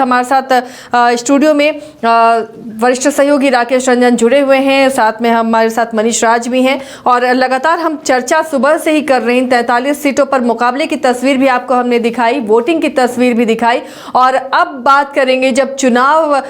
हमारे साथ स्टूडियो में वरिष्ठ सहयोगी राकेश रंजन जुड़े हुए हैं, साथ में हमारे साथ मनीष राज भी हैं और लगातार हम चर्चा सुबह से ही कर रहे हैं। 43 सीटों पर मुकाबले की तस्वीर भी आपको हमने दिखाई, वोटिंग की तस्वीर भी दिखाई और अब बात करेंगे जब चुनाव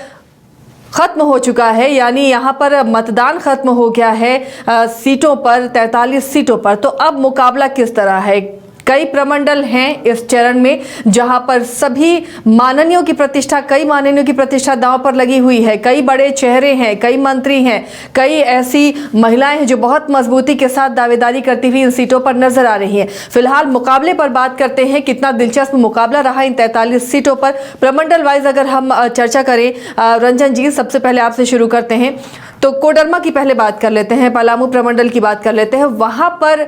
खत्म हो चुका है, यानी यहाँ पर मतदान खत्म हो गया है सीटों पर, 43 सीटों पर, तो अब मुकाबला किस तरह है। कई प्रमंडल हैं इस चरण में जहां पर सभी माननीयों की प्रतिष्ठा, कई माननीयों की प्रतिष्ठा दांव पर लगी हुई है। कई बड़े चेहरे हैं, कई मंत्री हैं, कई ऐसी महिलाएं हैं जो बहुत मजबूती के साथ दावेदारी करती हुई इन सीटों पर नजर आ रही हैं। फिलहाल मुकाबले पर बात करते हैं, कितना दिलचस्प मुकाबला रहा इन 43 सीटों पर प्रमंडल वाइज अगर हम चर्चा करें। रंजन जी, सबसे पहले आपसे शुरू करते हैं, तो कोडरमा की पहले बात कर लेते हैं, पलामू प्रमंडल की बात कर लेते हैं। वहां पर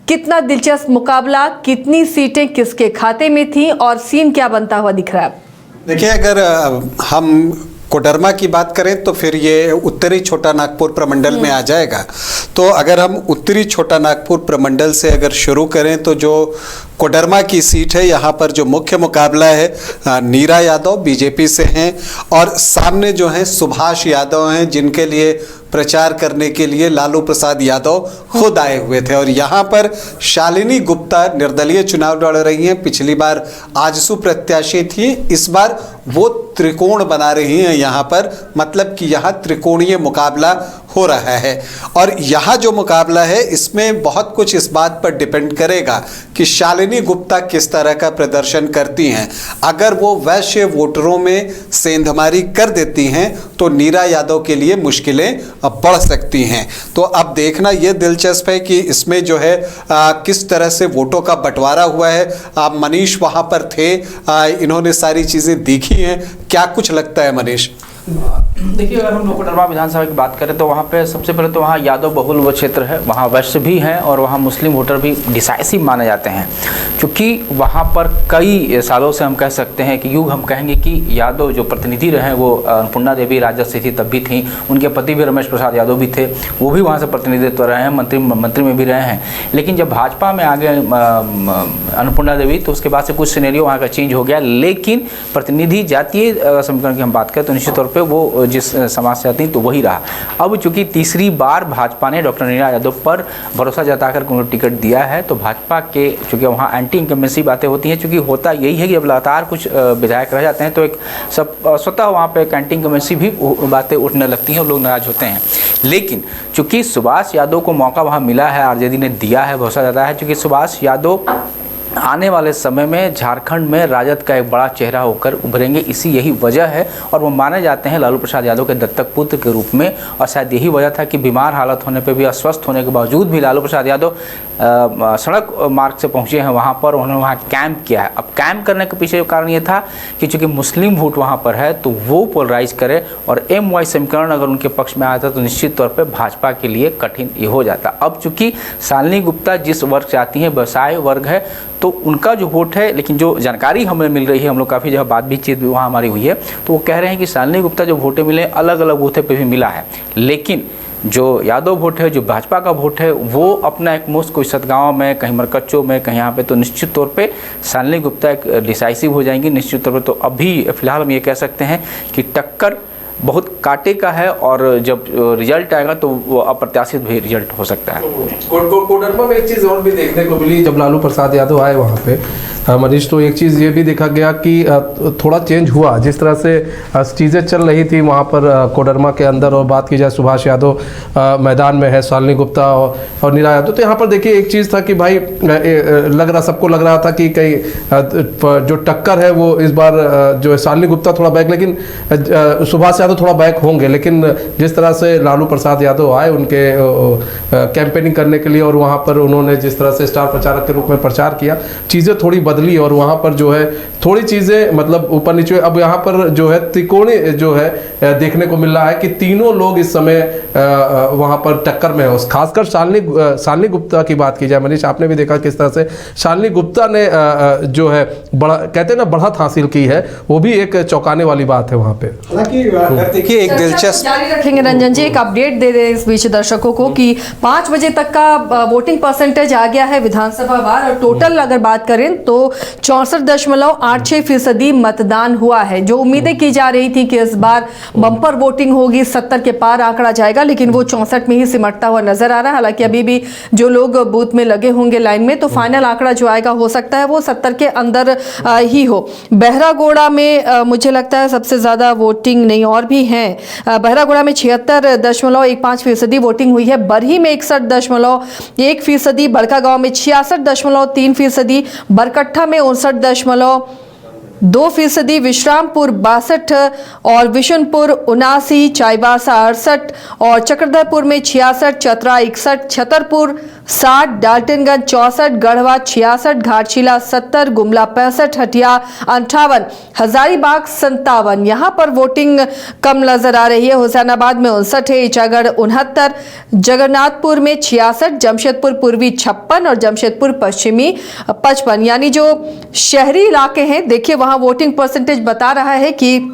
कितना दिलचस्प मुकाबला, कितनी सीटें किसके खाते में थी और सीन क्या बनता हुआ दिख रहा है? देखिए, अगर हम कोडरमा की बात करें तो फिर ये उत्तरी छोटा नागपुर प्रमंडल में आ जाएगा। तो अगर हम उत्तरी छोटा नागपुर प्रमंडल से अगर शुरू करें तो जो कोडरमा की सीट है, यहाँ पर जो मुख्य मुकाबला है नीरा यादव बीजेपी से हैं और सामने जो हैं सुभाष यादव हैं, जिनके लिए प्रचार करने के लिए लालू प्रसाद यादव खुद आए हुए थे। और यहाँ पर शालिनी गुप्ता निर्दलीय चुनाव लड़ रही हैं। पिछली बार आजसू प्रत्याशी थी, इस बार वो त्रिकोण बना रही हैं यहाँ पर, मतलब कि यहाँ त्रिकोणीय मुकाबला हो रहा है। और यहाँ जो मुकाबला है इसमें बहुत कुछ इस बात पर डिपेंड करेगा कि शालिनी गुप्ता किस तरह का प्रदर्शन करती हैं। अगर वो वैश्य वोटरों में सेंधमारी कर देती हैं तो नीरा यादव के लिए मुश्किलें बढ़ सकती हैं। तो अब देखना ये दिलचस्प है कि इसमें जो है किस तरह से वोटों का बंटवारा हुआ है। मनीष वहाँ पर थे, इन्होंने सारी चीज़ें देखी हैं, क्या कुछ लगता है मनीष? देखिए, अगर हम लोग कोडरमा विधानसभा की बात करें तो वहाँ पे सबसे पहले तो वहाँ यादव बहुल वो क्षेत्र है, वहाँ वैश्य भी हैं और वहाँ मुस्लिम वोटर भी डिसाइसिव माने जाते हैं, क्योंकि वहाँ पर कई सालों से हम कह सकते हैं कि युग हम कहेंगे कि यादव जो प्रतिनिधि रहे वो अन्नपूर्णा देवी राजद से थी तब भी थी, उनके पति भी रमेश प्रसाद यादव भी थे, वो भी वहाँ से प्रतिनिधित्व रहे हैं, मंत्री में भी रहे हैं। लेकिन जब भाजपा में आ गए अन्नपूर्णा देवी तो उसके बाद से कुछ सिनेरियो वहाँ का चेंज हो गया। लेकिन प्रतिनिधि जातीय समीकरण की हम बात करें तो निश्चित तौर पर वो जिस समाज से आती तो वही रहा। अब चूंकि तीसरी बार भाजपा ने डॉक्टर नीरा यादव पर भरोसा जताकर उन्हें टिकट दिया है तो भाजपा के चूंकि वहाँ एंटी इनकम्बेंसी बातें होती हैं, चूंकि होता यही है कि जब लगातार कुछ विधायक रह जाते हैं तो एक स्वतः वहाँ पे एक एंटी इनकम्बेंसी भी बातें उठने लगती हैं और लोग नाराज होते हैं। लेकिन चूंकि सुभाष यादव को मौका वहाँ मिला है, आरजेडी ने दिया है, भरोसा जताया है, चूंकि सुभाष यादव आने वाले समय में झारखंड में राजद का एक बड़ा चेहरा होकर उभरेंगे, इसी यही वजह है। और वो माने जाते हैं लालू प्रसाद यादव के दत्तक पुत्र के रूप में, और शायद यही वजह था कि बीमार हालत होने पे भी, अस्वस्थ होने के बावजूद भी लालू प्रसाद यादव सड़क मार्ग से पहुंचे हैं वहाँ पर, उन्होंने वहाँ कैंप किया है। अब कैंप करने के पीछे कारण ये था कि चूँकि मुस्लिम वोट वहाँ पर है तो वो पोलराइज करे और MY समीकरण अगर उनके पक्ष में आता तो निश्चित तौर पर भाजपा के लिए कठिन ये हो जाता। अब चूँकि शालिनी गुप्ता जिस वर्ग से आती हैं, व्यवसाय वर्ग है, तो उनका जो वोट है, लेकिन जो जानकारी हमें मिल रही है, हम लोग काफ़ी जगह बातचीत भी वहाँ हमारी हुई है, तो वो कह रहे हैं कि शालिनी गुप्ता जो वोटें मिले अलग अलग बूथे पे भी मिला है, लेकिन जो यादव वोट है, जो भाजपा का वोट है, वो अपना एक मुश्त कोई सतगांव में, कहीं मरकच्चो में, कहीं यहाँ पे, तो निश्चित तौर पे शालिनी गुप्ता एक डिसाइसिव हो जाएंगी निश्चित तौर पे। तो अभी फिलहाल हम ये कह सकते हैं कि टक्कर बहुत कांटे का है और जब रिजल्ट आएगा तो वो अप्रत्याशित भी रिजल्ट हो सकता है। कोडरमा में एक चीज़ और भी देखने को मिली जब लालू प्रसाद यादव आए वहाँ पे मनीष, तो एक चीज़ ये भी देखा गया कि थोड़ा चेंज हुआ जिस तरह से चीज़ें चल रही थी वहाँ पर कोडरमा के अंदर। और बात की जाए सुभाष यादव मैदान में है, शालिनी गुप्ता और नीरा यादव, तो यहाँ पर देखिए एक चीज़ था कि भाई सबको लग रहा था कि कहीं जो टक्कर है वो इस बार जो है शालिनी गुप्ता थोड़ा बैक, लेकिन सुभाष यादव थोड़ा बैक होंगे। लेकिन जिस तरह से लालू प्रसाद यादव आए उनके कैंपेनिंग करने के लिए और वहाँ पर उन्होंने जिस तरह से स्टार प्रचारक के रूप में प्रचार किया, चीज़ें थोड़ी बदली और वहाँ पर जो है थोड़ी चीज़ें मतलब ऊपर नीचे। अब यहाँ पर जो है त्रिकोणीय जो है देखने को मिल रहा है कि तीनों लोग इस समय वहाँ पर टक्कर में है। खासकर शालिनी गुप्ता की बात की जाए मनीष, आपने भी देखा किस तरह से शालिनी गुप्ता ने जो है बड़ा कहते हैं ना बढ़त हासिल की है, वो भी एक चौंकाने वाली बात है वहाँ पे। देखिए एक दिलचस्प जारी रखेंगे रंजन जी, एक अपडेट दे दे इस बीच दर्शकों को कि 5 बजे तक का वोटिंग परसेंटेज आ गया है विधानसभा वार, और टोटल अगर बात करें तो 64.86% मतदान हुआ है। जो उम्मीदें की जा रही थी कि इस बार बम्पर वोटिंग होगी, 70 के पार आंकड़ा जाएगा, लेकिन वो 64 में ही सिमटता हुआ नजर आ रहा है। हालांकि अभी भी जो लोग बूथ में लगे होंगे लाइन में, तो फाइनल आंकड़ा जो आएगा हो सकता है वो 70 के अंदर ही हो। बहरागोड़ा में मुझे लगता है सबसे ज्यादा वोटिंग नहीं, और भी हैं। बहरागोड़ा में 76.15% वोटिंग हुई है, बरही में 61.1%, बड़कागांव में 66.3%, बरकट्ठा में 59.2%, विश्रामपुर 62 और विशुनपुर 79, चाईबासा 68 और चक्रधरपुर में 66, चतरा 61, छतरपुर 60, डाल्टनगंज 64, गढ़वा 66, घाटशिला 70, गुमला 65, हटिया 58, हजारीबाग 57। यहाँ पर वोटिंग कम नजर आ रही है। हुसैनाबाद में 59 है, ईचागढ़ 69, जगन्नाथपुर में 66, जमशेदपुर पूर्वी 56 और जमशेदपुर पश्चिमी 55। यानी जो शहरी इलाके हैं, देखिए वहां वोटिंग परसेंटेज बता रहा है कि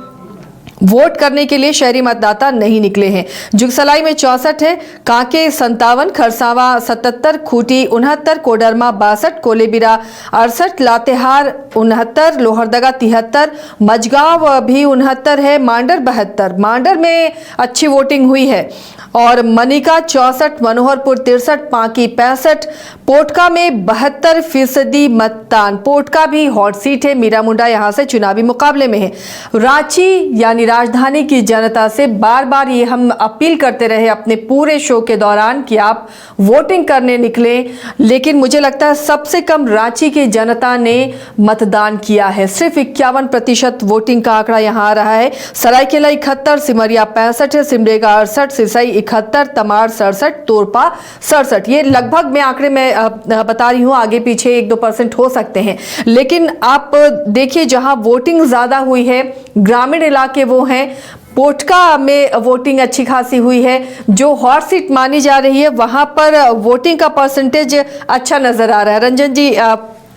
वोट करने के लिए शहरी मतदाता नहीं निकले हैं। जुगसलाई में 64 है, कांके 57, खरसावा 77, खूंटी 69, कोडरमा 62, कोलेबिरा 68, लातेहार 69, लोहरदगा 73, मजगांव भी 69 है, मांडर 72। मांडर में अच्छी वोटिंग हुई है, और मनिका 64, मनोहरपुर 63, पांकी 65, पोटका में 72% मतदान। पोटका भी हॉट सीट है, मीरा मुंडा यहां से चुनावी मुकाबले में है। रांची यानी राजधानी की जनता से बार बार ये हम अपील करते रहे अपने पूरे शो के दौरान कि आप वोटिंग करने निकले, लेकिन मुझे लगता है सबसे कम रांची की जनता ने मतदान किया है। सिर्फ 51% वोटिंग का आंकड़ा यहां आ रहा है। सरायकेला 71, सिमरिया 65 है, सिमडेगा 68, सिसई 71, तमाड़ 67, तोरपा 67। ये लगभग मैं आंकड़े में बता रही हूँ, आगे पीछे 1-2% हो सकते हैं, लेकिन आप देखिए जहां वोटिंग ज्यादा हुई है ग्रामीण इलाके वो हैं। पोटका में वोटिंग अच्छी खासी हुई है, जो हॉट सीट मानी जा रही है वहां पर वोटिंग का परसेंटेज अच्छा नजर आ रहा है। रंजन जी,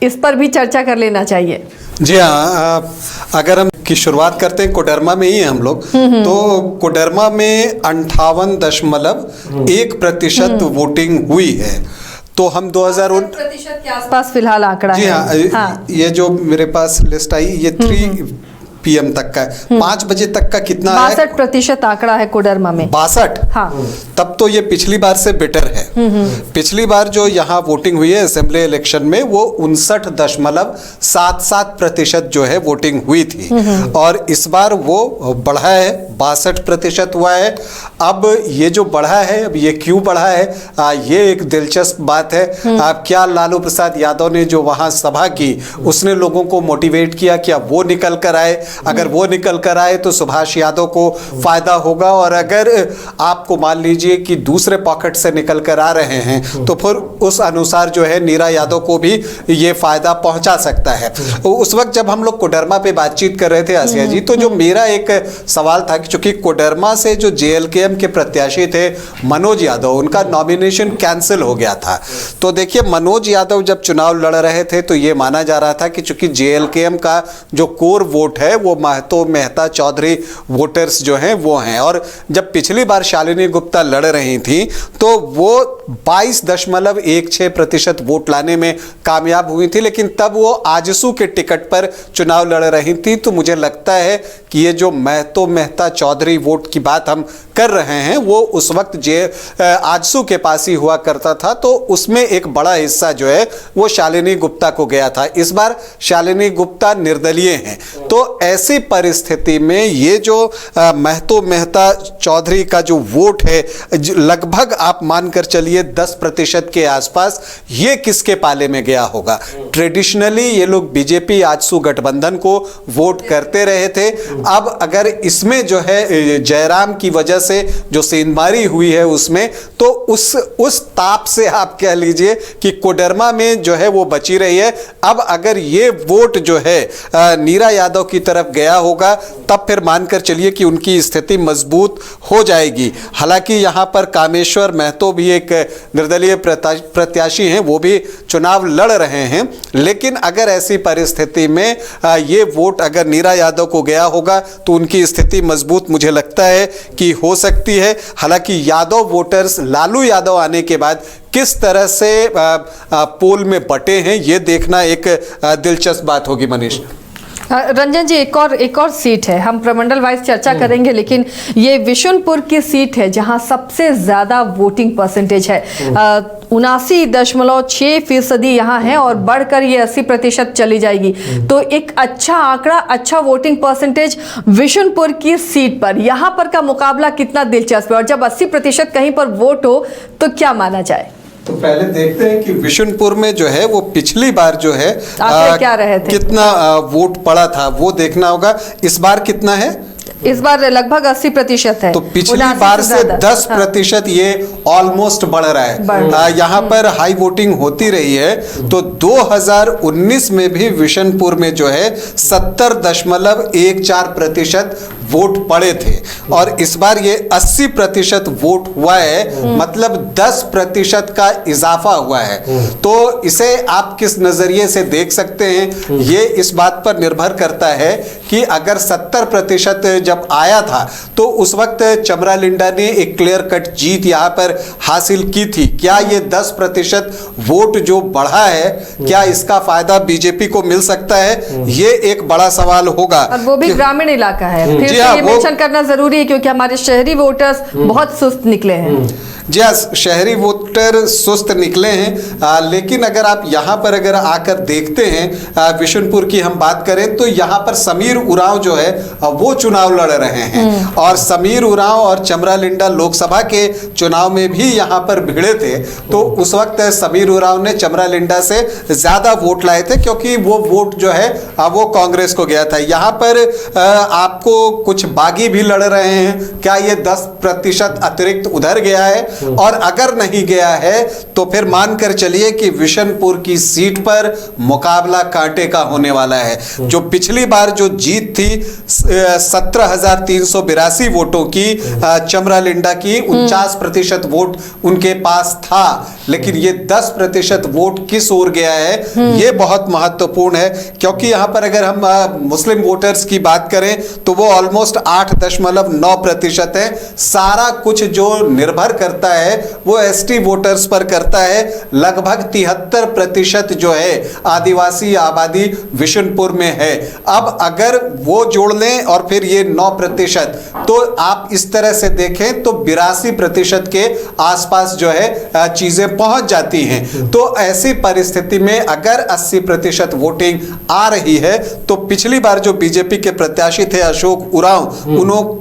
इस पर भी चर्चा कर लेना चाहिए। जी हाँ, अगर हम की शुरुआत करते हैं कोडरमा में ही हम लोग, तो कोडरमा में 58.1% वोटिंग हुई है। तो हम 2000% के आसपास फिलहाल आंकड़ा जी है। हाँ, ये जो मेरे पास लिस्ट आई ये 3 PM तक का है। 5 बजे तक का कितना है? 62% आंकड़ा है कोडरमा में। 62? हाँ। तब तो ये पिछली बार से बेटर है। पिछली बार जो यहाँ वोटिंग हुई है असेंबली इलेक्शन में, वो 59.77% जो है वोटिंग हुई थी, और इस बार वो बढ़ा है, 62% हुआ है। अब ये जो बढ़ा है, अब ये क्यों बढ़ा है, ये एक दिलचस्प बात है। क्या लालू प्रसाद यादव ने जो वहाँ सभा की, उसने लोगों को मोटिवेट किया कि अब वो निकल कर आए। अगर वो निकल कर आए तो सुभाष यादव को फायदा होगा, और अगर आपको मान लीजिए कि दूसरे पॉकेट से निकल कर आ रहे हैं तो फिर उस अनुसार जो है नीरा यादव को भी ये फायदा पहुंचा सकता है। उस वक्त जब हम लोग कोडरमा पे बातचीत कर रहे थे आसिया जी, तो जो मेरा एक सवाल था कि चूंकि कोडरमा से जो JLKM के प्रत्याशी थे मनोज यादव, उनका नॉमिनेशन कैंसिल हो गया था। तो देखिए, मनोज यादव जब चुनाव लड़ रहे थे तो ये माना जा रहा था कि चूंकि JLKM का जो कोर वोट है वो महतो मेहता चौधरी वोटर्स जो हैं वो हैं, और जब पिछली बार शालिनी गुप्ता लड़ रही थी तो वो 22.16% वोट लाने में कामयाब हुई थी, लेकिन तब वो आजसू के टिकट पर चुनाव लड़ रही थी। तो मुझे लगता है कि ये जो महतो मेहता चौधरी वोट की बात हम कर रहे हैं वो उस वक्त आजसू के पास ही हुआ करता था, तो उसमें एक बड़ा हिस्सा जो है वो शालिनी गुप्ता को गया था। इस बार शालिनी गुप्ता निर्दलीय हैं, तो ऐसी परिस्थिति में ये जो महतो मेहता चौधरी का जो वोट है, लगभग आप मानकर चलिए 10% के आसपास, ये किसके पाले में गया होगा। ट्रेडिशनली ये लोग बीजेपी आजसू गठबंधन को वोट करते रहे थे। अब अगर इसमें जो है जयराम की वजह से जो सेंधमारी हुई है उसमें, तो उस ताप से आप कह लीजिए कि कोडरमा में जो है वो बची रही है। अब अगर ये वोट जो है नीरा यादव की तरफ गया होगा, तब फिर मानकर चलिए कि उनकी स्थिति मजबूत हो जाएगी। हालांकि यहां पर कामेश्वर महतो भी एक निर्दलीय प्रत्याशी हैं, वो भी चुनाव लड़ रहे हैं, लेकिन अगर ऐसी परिस्थिति में ये वोट अगर नीरा यादव को गया होगा तो उनकी स्थिति मजबूत मजबूत मुझे लगता है कि हो सकती है। हालांकि यादव वोटर्स लालू यादव आने के बाद किस तरह से पोल में बटे हैं, ये देखना एक दिलचस्प बात होगी। मनीष, रंजन जी, एक और सीट है, हम प्रमंडल वाइज चर्चा करेंगे, लेकिन ये विशुनपुर की सीट है जहां सबसे ज्यादा वोटिंग परसेंटेज है। 79.6% यहाँ है और बढ़कर ये 80% चली जाएगी। तो एक अच्छा आंकड़ा, अच्छा वोटिंग परसेंटेज विशुनपुर की सीट पर, यहाँ पर का मुकाबला कितना दिलचस्प है, और जब 80% कहीं पर वोट हो तो क्या माना जाए? तो पहले देखते हैं कि विशुनपुर में जो है वो पिछली बार जो है क्या रहे थे, कितना वोट पड़ा था, वो देखना होगा। इस बार कितना है? इस बार लगभग 80% है। तो पिछली बार से 10% ये ऑलमोस्ट बढ़ रहा है। यहाँ पर हाई वोटिंग होती रही है। तो 2019 में भी विशुनपुर में जो है 70.14% वोट पड़े थे, और इस बार ये 80% वोट हुआ है, मतलब 10% का इजाफा हुआ है। तो इसे आप किस नजरिए से देख सकते हैं, ये इस बात पर निर्भर करता है कि अगर 70% जब आया था तो उस वक्त चमरालिंडा ने एक क्लियर कट जीत यहाँ पर हासिल की थी। क्या ये 10% वोट जो बढ़ा है, क्या इसका फायदा बीजेपी को मिल सकता है, ये एक बड़ा सवाल होगा। और वो भी ग्रामीण इलाका है, फिर से ये मेंशन करना जरूरी है, क्योंकि हमारे शहरी वोटर्स बहुत सुस्त निकले हैं। जी हाँ, शहरी वोटर सुस्त निकले हैं। लेकिन अगर आप यहाँ पर अगर आकर देखते हैं, विशुनपुर की हम बात करें तो यहाँ पर समीर उरांव जो है वो चुनाव लड़ रहे हैं, और समीर उरांव और चमरालिंडा लोकसभा के चुनाव में भी यहाँ पर भिड़े थे। तो उस वक्त समीर उरांव ने चमरालिंडा से ज्यादा वोट लाए थे, क्योंकि वो वोट जो है वो कांग्रेस को गया था। यहाँ पर आपको कुछ बागी भी लड़ रहे हैं, क्या ये 10% अतिरिक्त उधर गया है? और अगर नहीं गया है तो फिर मानकर चलिए कि विशुनपुर की सीट पर मुकाबला कांटे का होने वाला है। जो पिछली बार जो जीत थी 17,382 वोटों की, चमरालिंडा की 49% वोट उनके पास था, लेकिन ये 10% वोट किस ओर गया है, ये बहुत महत्वपूर्ण है। क्योंकि यहां पर अगर हम मुस्लिम वोटर्स की बात करें तो वो ऑलमोस्ट 8.9% है। सारा कुछ जो निर्भर करता है वो एसटी वोटर्स पर करता है। लगभग 73% जो है आदिवासी आबादी विशुनपुर में है। अब अगर वो जोड़ लें और फिर ये 9%, तो आप इस तरह से देखें तो 82% के आसपास जो है चीजें पहुंच जाती हैं। तो ऐसी परिस्थिति में अगर 80% वोटिंग आ रही है तो पिछली बार जो बीजेपी के प्रत्याशी थे अशोक उरांव,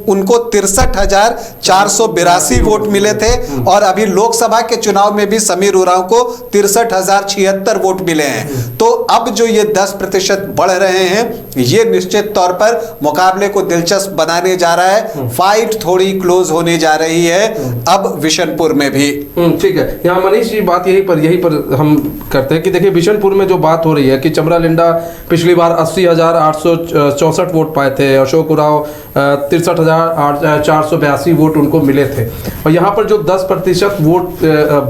उनको 63,482 वोट मिले थे, और अभी लोकसभा के चुनाव में भी समीर उरांव को 63,076 वोट मिले हैं। तो अब जो ये 10% बढ़ रहे हैं, ये निश्चित तौर पर मुकाबले को दिलचस्प बनाने जा रहा है। फाइट थोड़ी क्लोज होने जा रही है अब विशुनपुर में भी। ठीक है, यहाँ मनीष जी बात यही पर हम करते हैं कि देखिए विशुनपुर में जो बात हो रही है कि चमरालिंडा पिछली बार 80,864 वोट पाए थे, अशोक उरांव 63,482 वोट उनको मिले थे, और यहाँ पर जो 10% वोट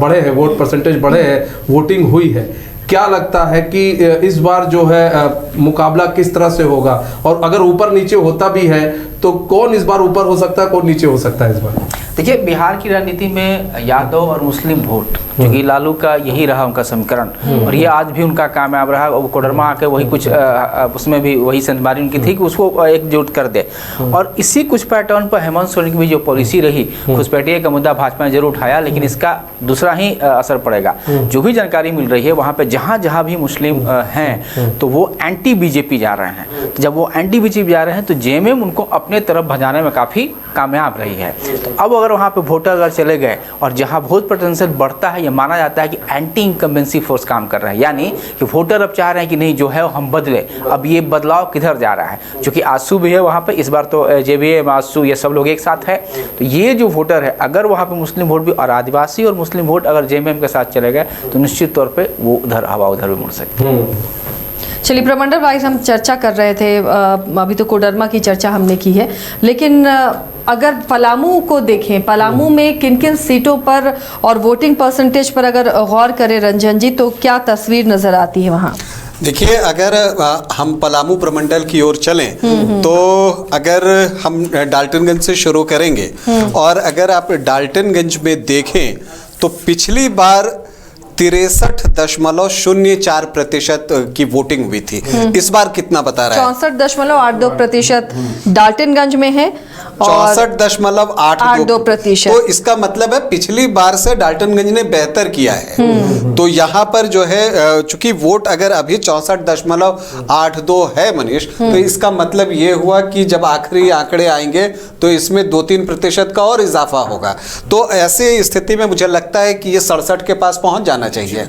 बढ़े हैं, वोट परसेंटेज बढ़े हैं, वोटिंग हुई है। क्या लगता है कि इस बार जो है मुकाबला किस तरह से होगा, और अगर ऊपर नीचे होता भी है तो कौन इस बार ऊपर हो सकता है, कौन नीचे हो सकता है इस बार? देखिए, बिहार की राजनीति में यादव और मुस्लिम वोट, क्योंकि लालू का यही रहा उनका समीकरण, और ये आज भी उनका कामयाब रहा। और कोडरमा आके वही कुछ उसमें भी वही संतबारी उनकी थी कि उसको एकजुट कर दे, और इसी कुछ पैटर्न पर हेमंत सोरेन की भी जो पॉलिसी रही, घुसपैठिए का मुद्दा भाजपा ने जरूर उठाया, लेकिन इसका दूसरा ही असर पड़ेगा। जो भी जानकारी मिल रही है वहाँ पे जहाँ जहाँ भी मुस्लिम हैं तो वो एंटी बीजेपी जा रहे हैं। तो जब वो एंटी बीजेपी जा रहे हैं तो जेएमएम उनको अपने तरफ भजाने में काफ़ी कामयाब रही है। तो अब अगर वहाँ पे वोटर अगर चले गए और जहाँ वोट पोटेंशियल बढ़ता है, ये माना जाता है कि एंटी इनकम्बेंसी फोर्स काम कर रहा है, यानी कि वोटर अब चाह रहे हैं कि नहीं जो है हम बदले। अब ये बदलाव किधर जा रहा है, क्योंकि आसू भी है वहाँ पे, इस बार तो जेबीएम आसू ये सब लोग एक साथ है। तो ये जो वोटर है, अगर वहाँ पे मुस्लिम वोट भी और आदिवासी और मुस्लिम वोट अगर जेएमएम के साथ चले गए तो निश्चित तौर पर वो उधर हवा उधर भी मुड़ सकती है। चलिए, प्रमंडल वाइज हम चर्चा कर रहे थे, अभी तो कोडरमा की चर्चा हमने की है, लेकिन अगर पलामू को देखें, पलामू में किन किन सीटों पर और वोटिंग परसेंटेज पर अगर गौर करें रंजन जी, तो क्या तस्वीर नजर आती है वहाँ? देखिए, अगर हम पलामू प्रमंडल की ओर चलें तो अगर हम डाल्टनगंज से शुरू करेंगे और अगर आप डाल्टनगंज में देखें तो पिछली बार 63.04% की वोटिंग हुई थी। इस बार कितना बता रहा है? 64.82% डाल्टनगंज में है और 64.82%। तो इसका मतलब है पिछली बार से डाल्टनगंज ने बेहतर किया है। तो यहाँ पर जो है चूंकि वोट अगर अभी 64.82 है मनीष, तो इसका मतलब ये हुआ कि जब आखिरी आंकड़े आएंगे तो इसमें 2-3% का और इजाफा होगा। तो ऐसे स्थिति में मुझे लगता है कि ये 67 के पास पहुंच जाना चाहिए।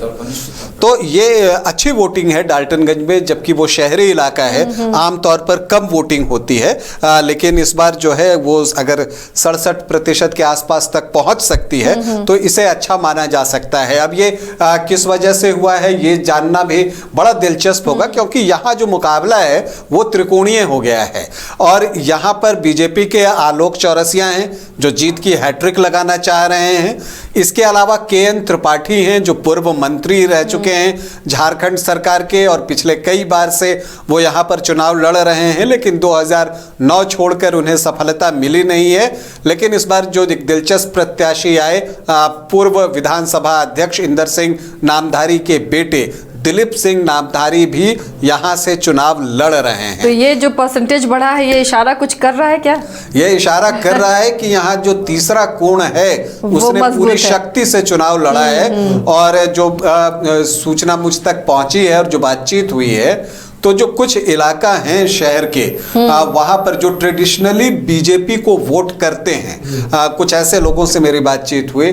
तो ये अच्छी वोटिंग है डाल्टनगंज में, जबकि वो शहरी इलाका है, आमतौर पर कम वोटिंग होती है, लेकिन इस बार जो है वो अगर 67% के आसपास तक पहुंच सकती है तो इसे अच्छा माना जा सकता है। अब ये किस वजह से हुआ है ये जानना भी बड़ा दिलचस्प होगा, क्योंकि यहाँ जो मुकाबला है वो त्रिकोणीय हो गया है और यहाँ पर बीजेपी के आलोक चौरसिया हैं जो जीत की हैट्रिक लगाना चाह रहे हैं। इसके अलावा KN त्रिपाठी हैं जो पूर्व मंत्री रह चुके हैं झारखंड सरकार के और पिछले कई बार से वो यहाँ पर चुनाव लड़ रहे हैं, लेकिन 2009 छोड़कर उन्हें सफलता मिली नहीं है। लेकिन इस बार जो दिलचस्प प्रत्याशी आए, पूर्व विधानसभा अध्यक्ष इंदर सिंह नामधारी के बेटे दिलीप सिंह नामधारी भी यहाँ से चुनाव लड़ रहे हैं। तो ये जो परसेंटेज बढ़ा है ये इशारा कुछ कर रहा है क्या? ये इशारा कर रहा है कि यहाँ जो तीसरा कोण है उसने पूरी शक्ति से चुनाव लड़ा है और जो सूचना मुझ तक पहुंची है और जो बातचीत हुई है, तो जो कुछ इलाका हैं शहर के वहां पर जो ट्रेडिशनली बीजेपी को वोट करते हैं, कुछ ऐसे लोगों से मेरी बातचीत हुई,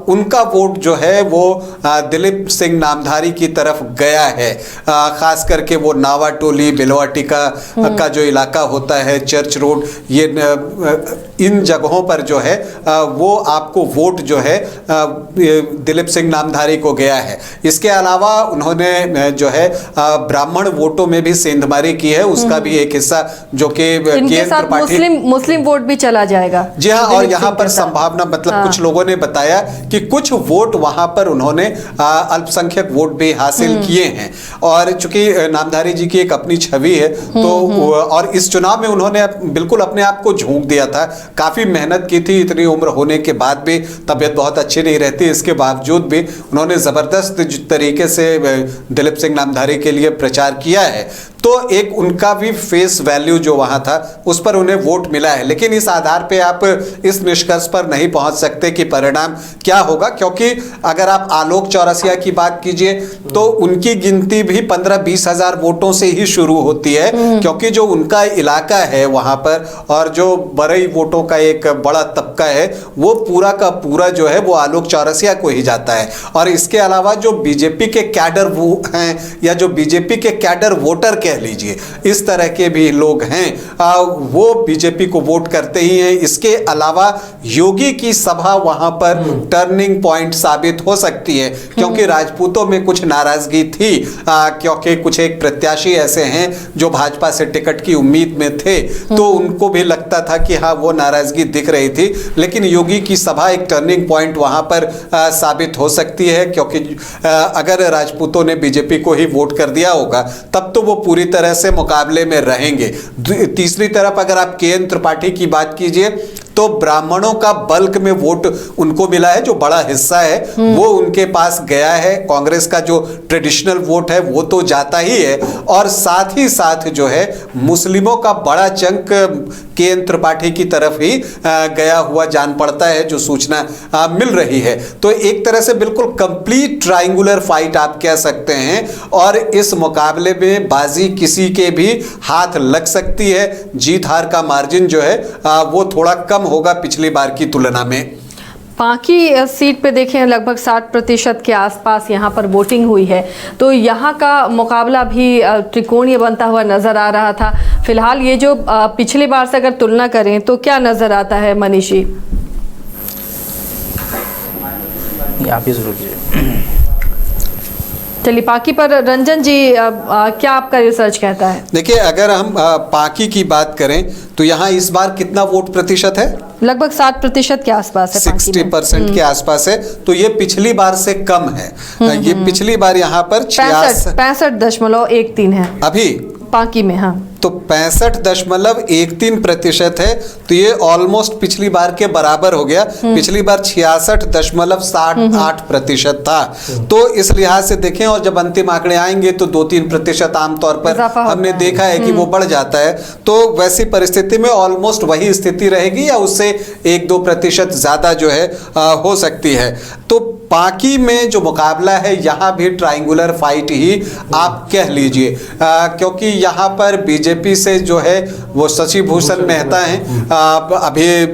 उनका वोट जो है वो दिलीप सिंह नामधारी की तरफ गया है। खास करके वो नावाटोली, बिलवाटिका का जो इलाका होता है, चर्च रोड, ये इन जगहों पर जो है वो आपको वोट जो है दिलीप सिंह नामधारी को गया है। इसके अलावा उन्होंने जो है ब्राह्मण वोटों में भी सेंधमारी की है, उसका भी एक हिस्सा जो कि इनके साथ मुस्लिम वोट भी चला जाएगा। जी हाँ, और यहाँ पर संभावना मतलब कुछ लोगों ने बताया कि कुछ वोट वहां पर उन्होंने अल्पसंख्यक वोट भी हासिल किए हैं। और चूंकि नामधारी जी की एक अपनी छवि है तो और इस चुनाव में उन्होंने बिल्कुल अपने आप को झोंक दिया था, काफी मेहनत की थी। इतनी उम्र होने के बाद भी तबीयत बहुत अच्छी नहीं रहती, इसके बावजूद भी उन्होंने जबरदस्त तरीके से दिलीप सिंह नामधारी के लिए प्रचार किया है। तो एक उनका भी फेस वैल्यू जो वहां था उस पर उन्हें वोट मिला है। लेकिन इस आधार पे आप इस निष्कर्ष पर नहीं पहुंच सकते कि परिणाम क्या होगा, क्योंकि अगर आप आलोक चौरसिया की बात कीजिए तो उनकी गिनती भी 15-20 हजार वोटों से ही शुरू होती है, क्योंकि जो उनका इलाका है वहां पर और जो बरई वोटों का एक बड़ा तबका है वो पूरा का पूरा जो है वो आलोक चौरसिया को ही जाता है। और इसके अलावा जो बीजेपी के कैडर वो हैं या जो बीजेपी के कैडर वोटर कह लीजिए, इस तरह के भी लोग हैं, वो बीजेपी को वोट करते ही हैं। इसके अलावा योगी की सभा वहां पर टर्निंग पॉइंट साबित हो सकती है, क्योंकि राजपूतों में कुछ नाराजगी थी, क्योंकि कुछ एक प्रत्याशी ऐसे हैं जो भाजपा से टिकट की उम्मीद में थे, तो उनको भी लगता था कि हाँ वो नाराजगी दिख रही थी। लेकिन योगी की सभा एक टर्निंग पॉइंट वहां पर साबित हो सकती है, क्योंकि अगर राजपूतों ने बीजेपी को ही वोट कर दिया होगा तब तो वो पूरी तरह से मुकाबले में रहेंगे। तीसरी तरफ अगर आप KN त्रिपाठी की बात कीजिए तो ब्राह्मणों का बल्क में वोट उनको मिला है, जो बड़ा हिस्सा है वो उनके पास गया है। कांग्रेस का जो ट्रेडिशनल वोट है वो तो जाता ही है, और साथ ही साथ जो है मुस्लिमों का बड़ा चंक KN त्रिपाठी की तरफ ही गया हुआ जान पड़ता है, जो सूचना मिल रही है। तो एक तरह से बिल्कुल कंप्लीट ट्रायंगुलर फाइट आप कह सकते हैं, और इस मुकाबले में बाजी किसी के भी हाथ लग सकती है। जीत हार का मार्जिन जो है वो थोड़ा कम होगा पिछली बार की तुलना में। बाकी सीट पे देखें लगभग 60% के आसपास यहाँ पर वोटिंग हुई है, तो यहाँ का मुकाबला भी त्रिकोणीय बनता हुआ नजर आ रहा था। फिलहाल ये जो पिछली बार से अगर तुलना करें तो क्या नजर आता है मनीषी? आप ही शुरू कीजिए। चलिए पाकी पर रंजन जी क्या आपका रिसर्च कहता है? देखिए, अगर हम पाकी की बात करें तो यहाँ इस बार कितना वोट प्रतिशत है? लगभग 60% के आसपास है। 60% के आसपास है, तो ये पिछली बार से कम है। ये पिछली बार यहाँ पर 65.13 है अभी पाकी में। हाँ, तो 65.13% है, तो ये ऑलमोस्ट पिछली बार के बराबर हो गया। पिछली बार 66.68% था। तो इस लिहाज से देखें, और जब अंतिम आंकड़े आएंगे तो 2-3% आमतौर पर हमने देखा है कि वो बढ़ जाता है। तो वैसी परिस्थिति में ऑलमोस्ट वही स्थिति रहेगी या उससे 1-2% ज्यादा जो है हो सकती है। तो पाकी में जो मुकाबला है यहाँ भी ट्रायंगुलर फाइट ही आप कह लीजिए, क्योंकि यहाँ पर बीजेपी से जो है वो शशि भूषण मेहता हैं, अभी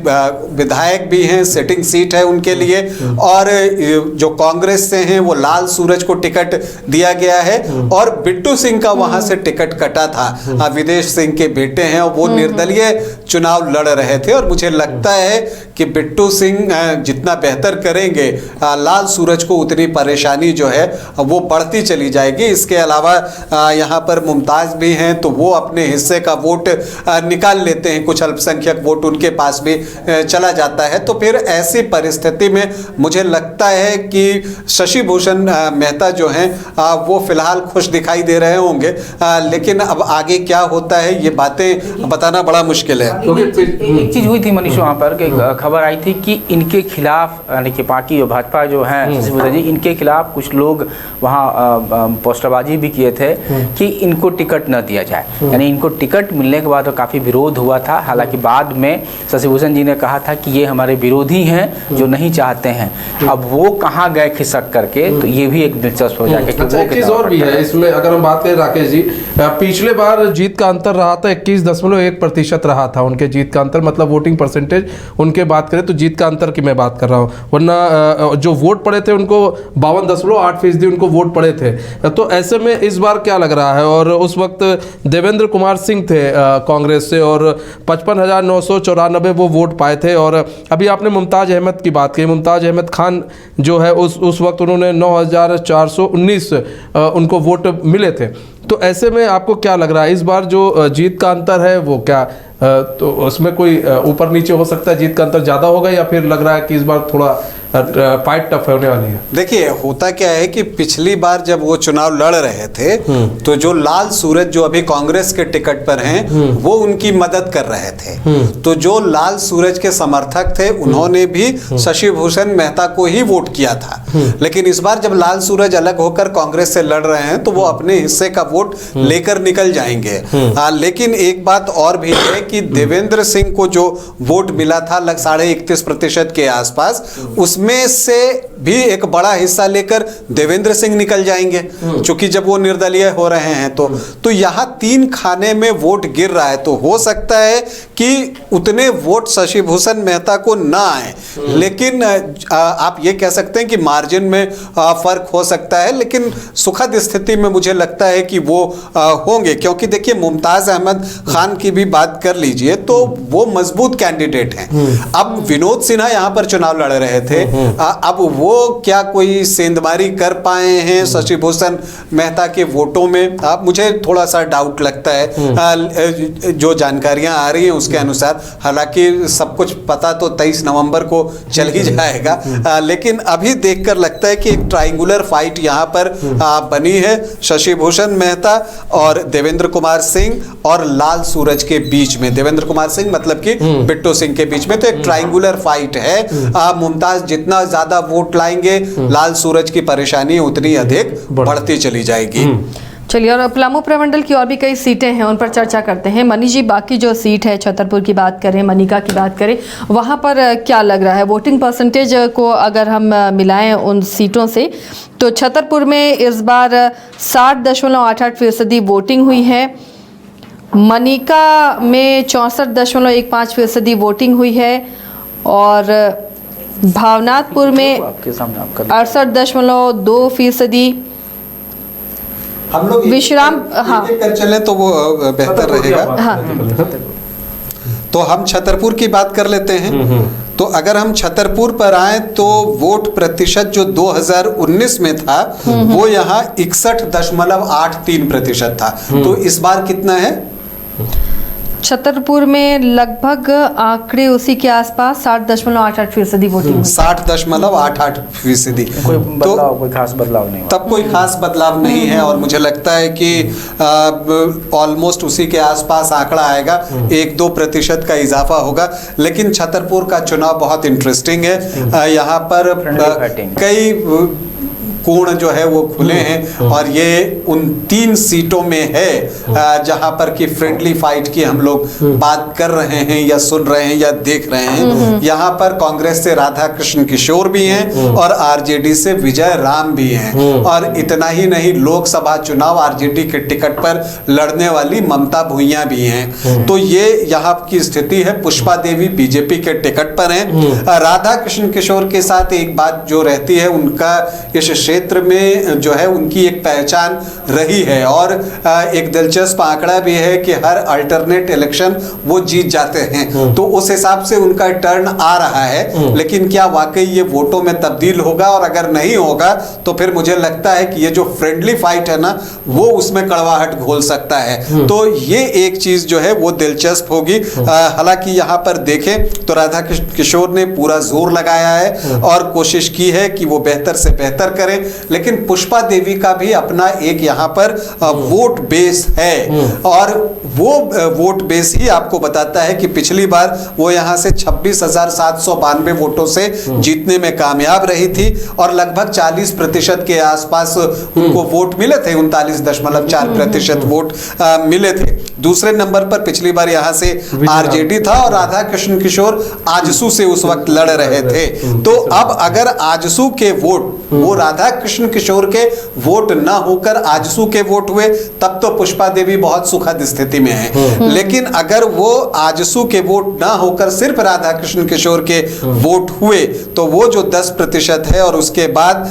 विधायक भी हैं, सिटिंग सीट है उनके लिए, और जो कांग्रेस से हैं वो लाल सूरज को टिकट दिया गया है, और बिट्टू सिंह का वहां से टिकट कटा था। विदेश सिंह के बेटे हैं और वो निर्दलीय चुनाव लड़ रहे थे, और मुझे लगता है कि बिट्टू सिंह जितना बेहतर करेंगे, लाल सूरज को उतनी परेशानी जो है वो बढ़ती चली जाएगी। इसके अलावा यहाँ पर मुमताज भी हैं, तो वो अपने हिस्से का वोट निकाल लेते हैं, कुछ अल्पसंख्यक वोट उनके पास भी चला जाता है। तो फिर ऐसी परिस्थिति में मुझे लगता है कि शशि भूषण मेहता जो हैं वो फिलहाल खुश दिखाई दे रहे होंगे, लेकिन अब आगे क्या होता है ये बातें बताना बड़ा मुश्किल है। एक चीज हुई थी मनीष वहाँ पर कि खबर आई थी कि इनके खिलाफ, यानी कि पार्टी और भाजपा जो है शशि भूषण जी, इनके खिलाफ कुछ लोग वहाँ पोस्टरबाजी भी किए थे कि इनको टिकट न दिया जाए, यानी इनको टिकट मिलने के बाद तो काफ़ी विरोध हुआ था। हालांकि बाद में शशि भूषण जी ने कहा था कि ये हमारे विरोधी हैं जो नहीं चाहते हैं। अब वो कहाँ गए खिसक करके, तो ये भी एक दिलचस्प हो जाएगा। अच्छा, एक चीज़ और भी है इसमें, अगर हम बात करें राकेश जी, पिछले बार जीत का अंतर रहा था 21.1% रहा था उनके जीत का अंतर, मतलब वोटिंग परसेंटेज उनके बात करें तो जीत का अंतर की मैं बात कर रहा हूँ, वरना जो वोट पड़े थे उनको 52.8% उनको वोट पड़े थे। तो ऐसे में इस बार क्या लग रहा है? और उस वक्त देवेंद्र कुमार सिंह थे कांग्रेस से, और 55,994 वो वोट पाए थे। और अभी आपने मुमताज अहमद की बात की, मुमताज अहमद खान जो है उस वक्त उन्होंने 9,419 उनको वोट मिले थे। तो ऐसे में आपको क्या लग रहा है इस बार जो जीत का अंतर है वो क्या, तो उसमें कोई ऊपर नीचे हो सकता है, जीत का अंतर ज़्यादा होगा, या फिर लग रहा है कि इस बार थोड़ा फाइट टफ होने वाली है? देखिए, होता क्या है कि पिछली बार जब वो चुनाव लड़ रहे थे तो जो लाल सूरज जो अभी कांग्रेस के टिकट पर हैं वो उनकी मदद कर रहे थे। तो जो लाल सूरज के समर्थक थे उन्होंने भी शशि भूषण मेहता को ही वोट किया था। लेकिन इस बार जब लाल सूरज अलग होकर कांग्रेस से लड़ रहे हैं तो वो अपने हिस्से का वोट लेकर निकल जाएंगे। लेकिन एक बात और भी है कि देवेंद्र सिंह को जो वोट मिला था 31.5% के आसपास, उसमें से भी एक बड़ा हिस्सा लेकर देवेंद्र सिंह निकल जाएंगे, क्योंकि जब वो निर्दलीय हो रहे हैं। तो यहाँ 3 खाने में वोट गिर रहा है। तो हो सकता है कि उतने वोट शशि भूषण मेहता को ना आए, लेकिन आप ये कह सकते हैं कि मार्जिन में फर्क हो सकता है। लेकिन सुखद स्थिति में मुझे लगता है कि वो होंगे, क्योंकि देखिए मुमताज अहमद खान की भी बात कर लीजिए तो वो मजबूत कैंडिडेट हैं। अब विनोद सिन्हा यहाँ पर चुनाव लड़ रहे थे, अब वो क्या कोई सेंधमारी कर पाए हैं शशि भूषण मेहता के वोटों में? अब मुझे थोड़ा सा डाउट लगता है जो जानकारियां आ रही हैं उसके अनुसार। हालांकि सब कुछ पता तो 23 नवंबर को चल ही जाएगा, लेकिन अभी देखकर लगता है कि एक ट्रायंगुलर फाइट यहाँ पर बनी है शशि भूषण मेहता और देवेंद्र कुमार सिंह और लाल सूरज के बीच में। देवेंद्र कुमार सिंह मतलब कि बिट्टू सिंह के बीच में, तो एक ट्रायंगुलर फाइट है। मुमताज जितना ज्यादा वोट लाएंगे, लाल सूरज की परेशानी उतनी अधिक बढ़ती चली जाएगी। चलिए, और पलामू प्रमंडल की और भी कई सीटें हैं, उन पर चर्चा करते हैं। मनीष जी, बाकी जो सीट है छतरपुर की बात करें, मनिका की बात करें, वहाँ पर क्या लग रहा है वोटिंग परसेंटेज को अगर हम मिलाएं उन सीटों से, तो छतरपुर में इस बार 60.88% वोटिंग हुई है। मनिका में 64.15% वोटिंग हुई है, और भावनाथपुर में 68.2%। हम लोग विश्राम कर चले तो वो बेहतर रहेगा। तो हम छतरपुर की बात कर लेते हैं। तो अगर हम छतरपुर पर आए तो वोट प्रतिशत जो 2019 में था वो यहाँ 61.83% था। तो इस बार कितना है? छतरपुर में लगभग आंकड़े उसी के आसपास 60.88% वोटिंग। 60.88%। कोई बदलाव, कोई खास बदलाव नहीं हुआ। तब कोई खास बदलाव नहीं है और मुझे लगता है कि ऑलमोस्ट उसी के आसपास आंकड़ा आएगा, 1-2% का इजाफा होगा। लेकिन छतरपुर का चुनाव बहुत इंटरेस्टिंग है। यहाँ पर कई कोण जो है वो खुले हैं और ये उन 3 सीटों में है जहां पर कि फ्रेंडली फाइट की हम लोग बात कर रहे हैं या सुन रहे हैं या देख रहे हैं। यहाँ पर कांग्रेस से राधा कृष्ण किशोर भी हैं और आरजेडी से विजय राम भी हैं। और इतना ही नहीं, लोकसभा चुनाव आरजेडी के टिकट पर लड़ने वाली ममता भुइयां भी हैं। तो ये यहाँ की स्थिति है। पुष्पा देवी बीजेपी के टिकट पर हैं। राधा कृष्ण किशोर के साथ एक बात जो रहती है, उनका इस क्षेत्र में जो है उनकी एक पहचान रही है और एक दिलचस्प आंकड़ा भी है कि हर अल्टरनेट इलेक्शन वो जीत जाते हैं। तो उस हिसाब से उनका टर्न आ रहा है। लेकिन क्या वाकई ये वोटों में तब्दील होगा? और अगर नहीं होगा तो फिर मुझे लगता है कि ये जो फ्रेंडली फाइट है ना, वो उसमें कड़वाहट घोल सकता है। तो ये एक चीज जो है वो दिलचस्प होगी। हालांकि यहाँ पर देखें तो राधा किशोर ने पूरा जोर लगाया है और कोशिश की है कि वो बेहतर से बेहतर करें। लेकिन पुष्पा देवी का भी अपना एक यहाँ पर वोट बेस है और वो वोट बेस ही आपको बताता है कि पिछली बार वो यहाँ से 26,792 वोटों से जीतने में कामयाब रही थी और लगभग 40% के आसपास उनको वोट मिले थे। 39.4% वोट मिले थे। दूसरे नंबर पर पिछली बार यहाँ से आरजेडी था और राधा कृष्ण किशोर आजसू से उस वक्त लड़ रहे थे। तो अब अगर आजसू के वोट वो राधा कृष्ण किशोर के वोट ना होकर आजसू के वोट हुए, तब तो पुष्पा देवी बहुत सुखद स्थिति में है। लेकिन अगर वो आजसू के वोट ना होकर सिर्फ राधा कृष्ण किशोर के वोट हुए तो वो जो 10% है और उसके बाद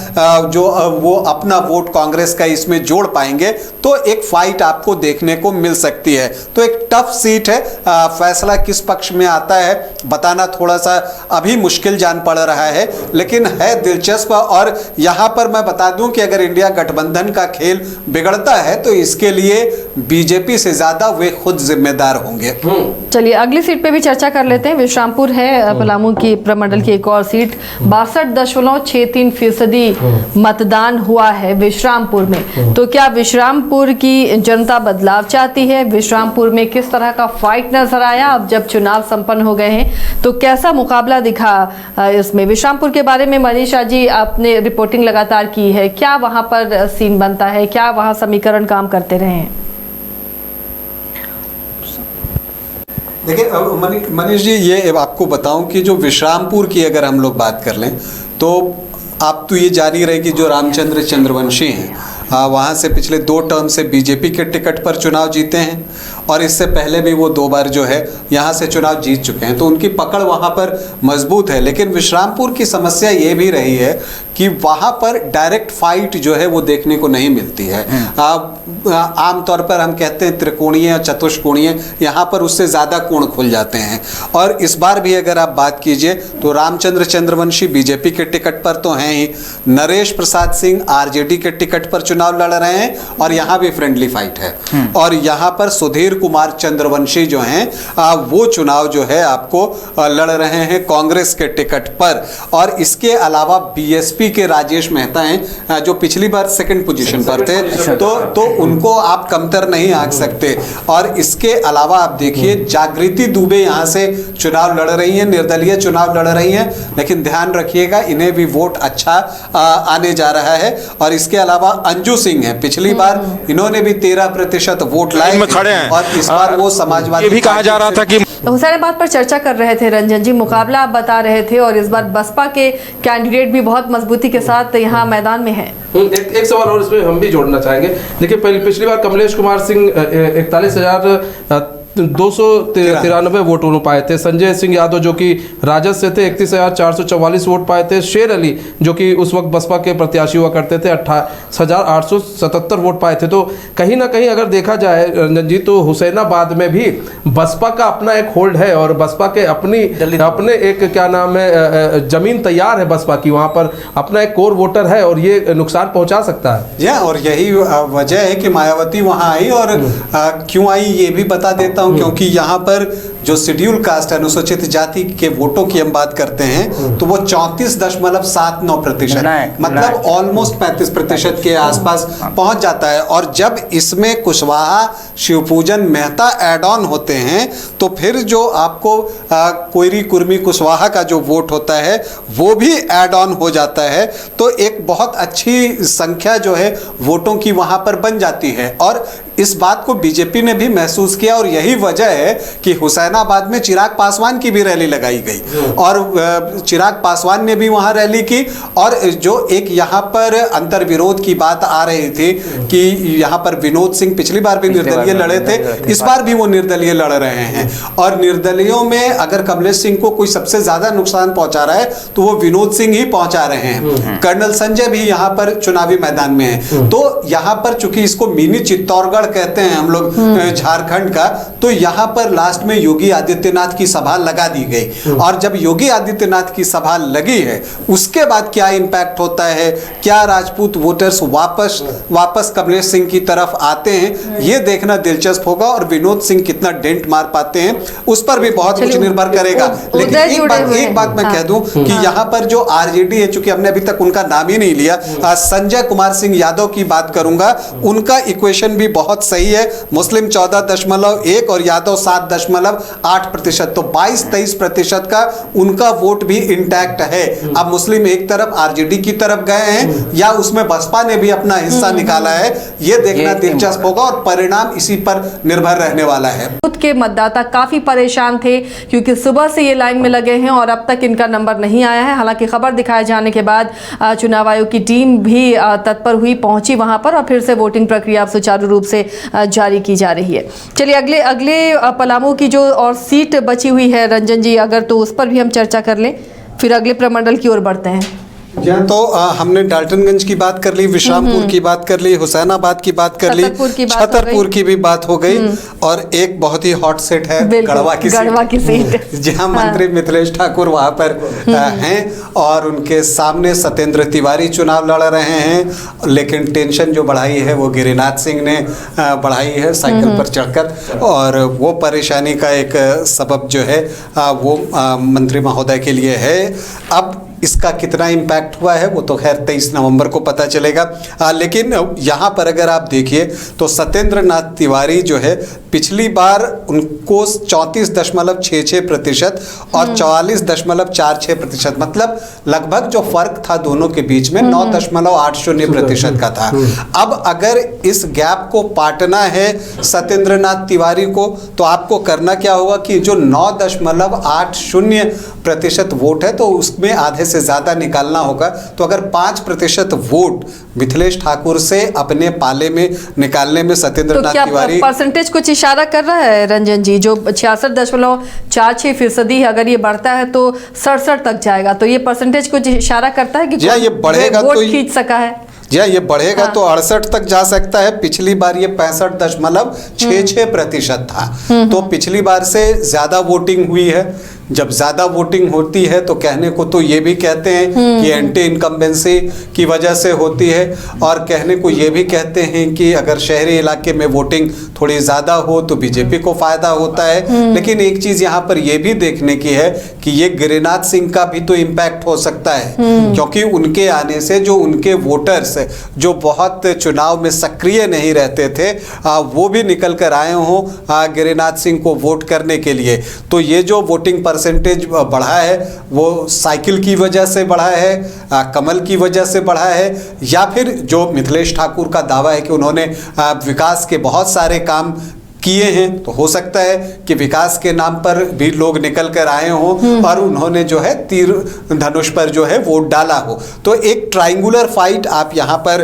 जो वो अपना वोट कांग्रेस का इसमें जोड़ पाएंगे तो एक फाइट आपको देखने को मिल सकती है। तो एक टफ सीट है। फैसला किस पक्ष में आता है बताना थोड़ा सा अभी मुश्किल जान पड़ रहा है, लेकिन है दिलचस्प। और यहां पर मैं बता दूं कि अगर इंडिया गठबंधन का खेल बिगड़ता है तो इसके लिए बीजेपी से ज्यादा वे खुद जिम्मेदार होंगे। चलिए अगली सीट पे भी चर्चा कर लेते हैं। विश्रामपुर है पलामू की प्रमंडल की एक और सीट। 62.63% मतदान हुआ है विश्रामपुर में। तो क्या विश्रामपुर की जनता बदलाव चाहती है? विश्रामपुर में किस तरह का फाइट नजर आया अब जब चुनाव संपन्न हो गए हैं? तो कैसा मुकाबला दिखा इसमें? विश्रामपुर के बारे में मनीषा जी आपने रिपोर्टिंग लगातार की है, क्या वहां पर सीन बनता है, क्या वहां समीकरण काम करते रहे हैं? देखिए मनीष जी, ये आपको बताऊं कि जो विश्रामपुर की अगर हम लोग बात कर लें तो आप तो ये जान ही रहे कि जो रामचंद्र चंद्रवंशी हैं वहाँ से पिछले 2 टर्म से बीजेपी के टिकट पर चुनाव जीते हैं और इससे पहले भी वो 2 बार जो है यहाँ से चुनाव जीत चुके हैं। तो उनकी पकड़ वहाँ पर मजबूत है। लेकिन विश्रामपुर की समस्या ये भी रही है कि वहाँ पर डायरेक्ट फाइट जो है वो देखने को नहीं मिलती है। आमतौर पर हम कहते हैं त्रिकोणीय या चतुष्कोणीय, यहाँ पर उससे ज़्यादा कोण खुल जाते हैं। और इस बार भी अगर आप बात कीजिए तो रामचंद्र चंद्रवंशी बीजेपी के टिकट पर तो हैं ही, नरेश प्रसाद सिंह आरजेडी के टिकट पर चुनाव लड़ रहे हैं और यहाँ भी फ्रेंडली फाइट है। और यहाँ पर सुधीर कुमार चंद्रवंशी जो हैं वो चुनाव जो है आपको लड़ रहे हैं कांग्रेस के टिकट पर। और इसके अलावा बीएसपी के राजेश मेहता हैं जो पिछली बार 2nd पोजीशन पर थे, तो उनको आप कमतर नहीं आंक सकते। और इसके अलावा आप देखिए जागृति दुबे यहाँ से चुनाव लड़ रही हैं, निर्दलीय चुनाव लड़ रही हैं, लेकिन ध्यान रखिएगा इन्हें भी वोट अच्छा आने जा रहा है। और इसके अलावा अंजू सिंह है, पिछली बार इन्होंने भी 13% वोट लाए और इस बार वो समाजवादी ये भी कहा जा रहा था कि हुसैनाबाद पर चर्चा कर रहे थे रंजन जी, मुकाबला आप बता रहे थे और इस बार बसपा के कैंडिडेट भी बहुत मजबूती के साथ यहाँ मैदान में है। एक सवाल और इसमें हम भी जोड़ना चाहेंगे। देखिए पिछली बार कमलेश कुमार सिंह 293 वोट उन्होंने पाए थे। संजय सिंह यादव जो कि राजद से थे 31,444 वोट पाए थे। शेर अली जो कि उस वक्त बसपा के प्रत्याशी हुआ करते थे 28,877 वोट पाए थे। तो कहीं ना कहीं अगर देखा जाए रंजन जी तो हुसैनाबाद में भी बसपा का अपना एक होल्ड है और बसपा के अपने एक क्या नाम है जमीन तैयार है बसपा की, वहां पर अपना एक कोर वोटर है और ये नुकसान पहुंचा सकता है। और यही वजह है कि मायावती वहां आई। और क्यों आई ये भी बता देता हूं, क्योंकि यहाँ पर जो शेड्यूल कास्ट है, अनुसूचित जाति के वोटों की हम बात करते हैं तो वो 34.79%, मतलब ऑलमोस्ट 35% के आसपास पहुंच जाता है। और जब इसमें कुशवाहा, शिवपूजन, मेहता ऐड ऑन होते हैं तो फिर जो आपको कोयरी, कुर्मी, कुशवाहा का जो वोट होता है वो भी ऐड ऑन हो जाता है। तो एक बहुत अच्छी संख्या जो है वोटों की वहां पर बन जाती है। और इस बात को बीजेपी ने भी महसूस किया और यही वजह है कि हुसैनाबाद में चिराग पासवान की भी रैली लगाई गई और चिराग पासवान ने भी वहां रैली की। और जो एक यहाँ पर अंतर्विरोध की बात आ रही थी कि यहाँ पर विनोद सिंह पिछली बार भी निर्दलीय लड़े थे, इस बार भी वो निर्दलीय लड़ रहे हैं। और निर्दलीयों में अगर कमलेश सिंह को कोई सबसे ज्यादा नुकसान पहुंचा रहा है तो वो विनोद सिंह ही पहुंचा रहे हैं। कर्नल संजय भी यहाँ पर चुनावी मैदान में है। तो यहाँ पर चूंकि इसको मिनी चित्तौड़गढ़ कहते हैं हम लोग झारखंड का, तो यहाँ पर लास्ट में योगी आदित्यनाथ की सभा लगा दी गई। और जब योगी आदित्यनाथ की सभा लगी है उसके बाद क्या इंपैक्ट होता है, क्या राजपूत वोटर्स वापस कमलेश सिंह की तरफ आते हैं, ये देखना दिलचस्प होगा। और विनोद सिंह कितना डेंट मार पाते हैं उस पर भी बहुत कुछ निर्भर करेगा। लेकिन एक बात मैं कह दूं कि यहाँ पर जो आरजेडी है, चूंकि हमने अभी तक उनका नाम ही नहीं लिया, संजय कुमार सिंह यादव की बात करूंगा, उनका इक्वेशन भी बहुत सही है। मुस्लिम 14.1 और यादव 7.8%, तो 22-23% का उनका वोट भी इंटैक्ट है। अब मुस्लिम एक तरफ आरजेडी की तरफ गए हैं या उसमें बसपा ने भी अपना हिस्सा निकाला है, ये देखना दिलचस्प होगा और परिणाम इसी पर निर्भर रहने वाला है। के मतदाता काफी परेशान थे क्योंकि सुबह से ये लाइन में लगे हैं और अब तक इनका नंबर नहीं आया है। हालांकि खबर दिखाए जाने के बाद चुनाव आयोग की टीम भी तत्पर हुई, पहुंची वहां पर और फिर से वोटिंग प्रक्रिया सुचारू रूप से जारी की जा रही है। चलिए अगले पलामू की जो और सीट बची हुई है रंजन जी, अगर तो उस पर भी हम चर्चा कर लें, फिर अगले प्रमंडल की ओर बढ़ते हैं। तो हमने डाल्टनगंज की बात कर ली, विश्रामपुर की बात कर ली, हुसैनाबाद की बात कर ली, छतरपुर की भी बात हो गई और एक बहुत ही हॉट सेट है गढ़वा की सीट जहां मंत्री मिथिलेश ठाकुर वहां पर हैं और उनके सामने सत्येंद्र तिवारी चुनाव लड़ रहे हैं। लेकिन टेंशन जो बढ़ाई है वो गिरिनाथ सिंह ने बढ़ाई है साइकिल पर चढ़कर, और वो परेशानी का एक सबब जो है वो मंत्री महोदय के लिए है। अब इसका कितना इम्पैक्ट हुआ है वो तो खैर 23 नवंबर को पता चलेगा। लेकिन यहाँ पर अगर आप देखिए तो सत्येंद्र नाथ तिवारी जो है पिछली बार उनको 34.66% और 44.46%, मतलब लगभग जो फर्क था दोनों के बीच में 9.80% का था। अब अगर इस गैप को पाटना है सत्येंद्र नाथ तिवारी को तो आपको करना क्या होगा कि जो 9.80% वोट है तो उसमें आधे से ज्यादा निकालना होगा। तो अगर 5% वोट मिथिलेश ठाकुर से अपने पाले में निकालने में सत्येंद्र नाथ तिवारी, परसेंटेज कुछ इशारा कर रहा है रंजन जी, जो 66.46% है, अगर ये बढ़ता है तो 67 तक जाएगा, तो ये परसेंटेज कुछ इशारा करता है कि ये बढ़ेगा वोट खींच सका है। जी ये बढ़ेगा तो 68 तक जा सकता है। पिछली बार ये 65.66% था, तो पिछली बार से ज्यादा वोटिंग हुई है। जब ज़्यादा वोटिंग होती है तो कहने को तो ये भी कहते हैं कि एंटी इनकम्बेंसी की वजह से होती है, और कहने को ये भी कहते हैं कि अगर शहरी इलाके में वोटिंग थोड़ी ज़्यादा हो तो बीजेपी को फ़ायदा होता है। लेकिन एक चीज़ यहाँ पर ये भी देखने की है कि ये गिरिनाथ सिंह का भी तो इम्पैक्ट हो सकता है, क्योंकि उनके आने से जो उनके वोटर्स जो बहुत चुनाव में सक्रिय नहीं रहते थे वो भी निकल कर आए हों गिरिनाथ सिंह को वोट करने के लिए। तो ये जो वोटिंग परसेंटेज बढ़ा है वो साइकिल की वजह से बढ़ा है, कमल की वजह से बढ़ा है, या फिर जो मिथिलेश ठाकुर का दावा है कि उन्होंने विकास के बहुत सारे काम किए हैं, तो हो सकता है कि विकास के नाम पर भी लोग निकल कर आए हों और उन्होंने जो है तीर धनुष पर जो है वोट डाला हो। तो एक ट्रायंगुलर फाइट आप यहाँ पर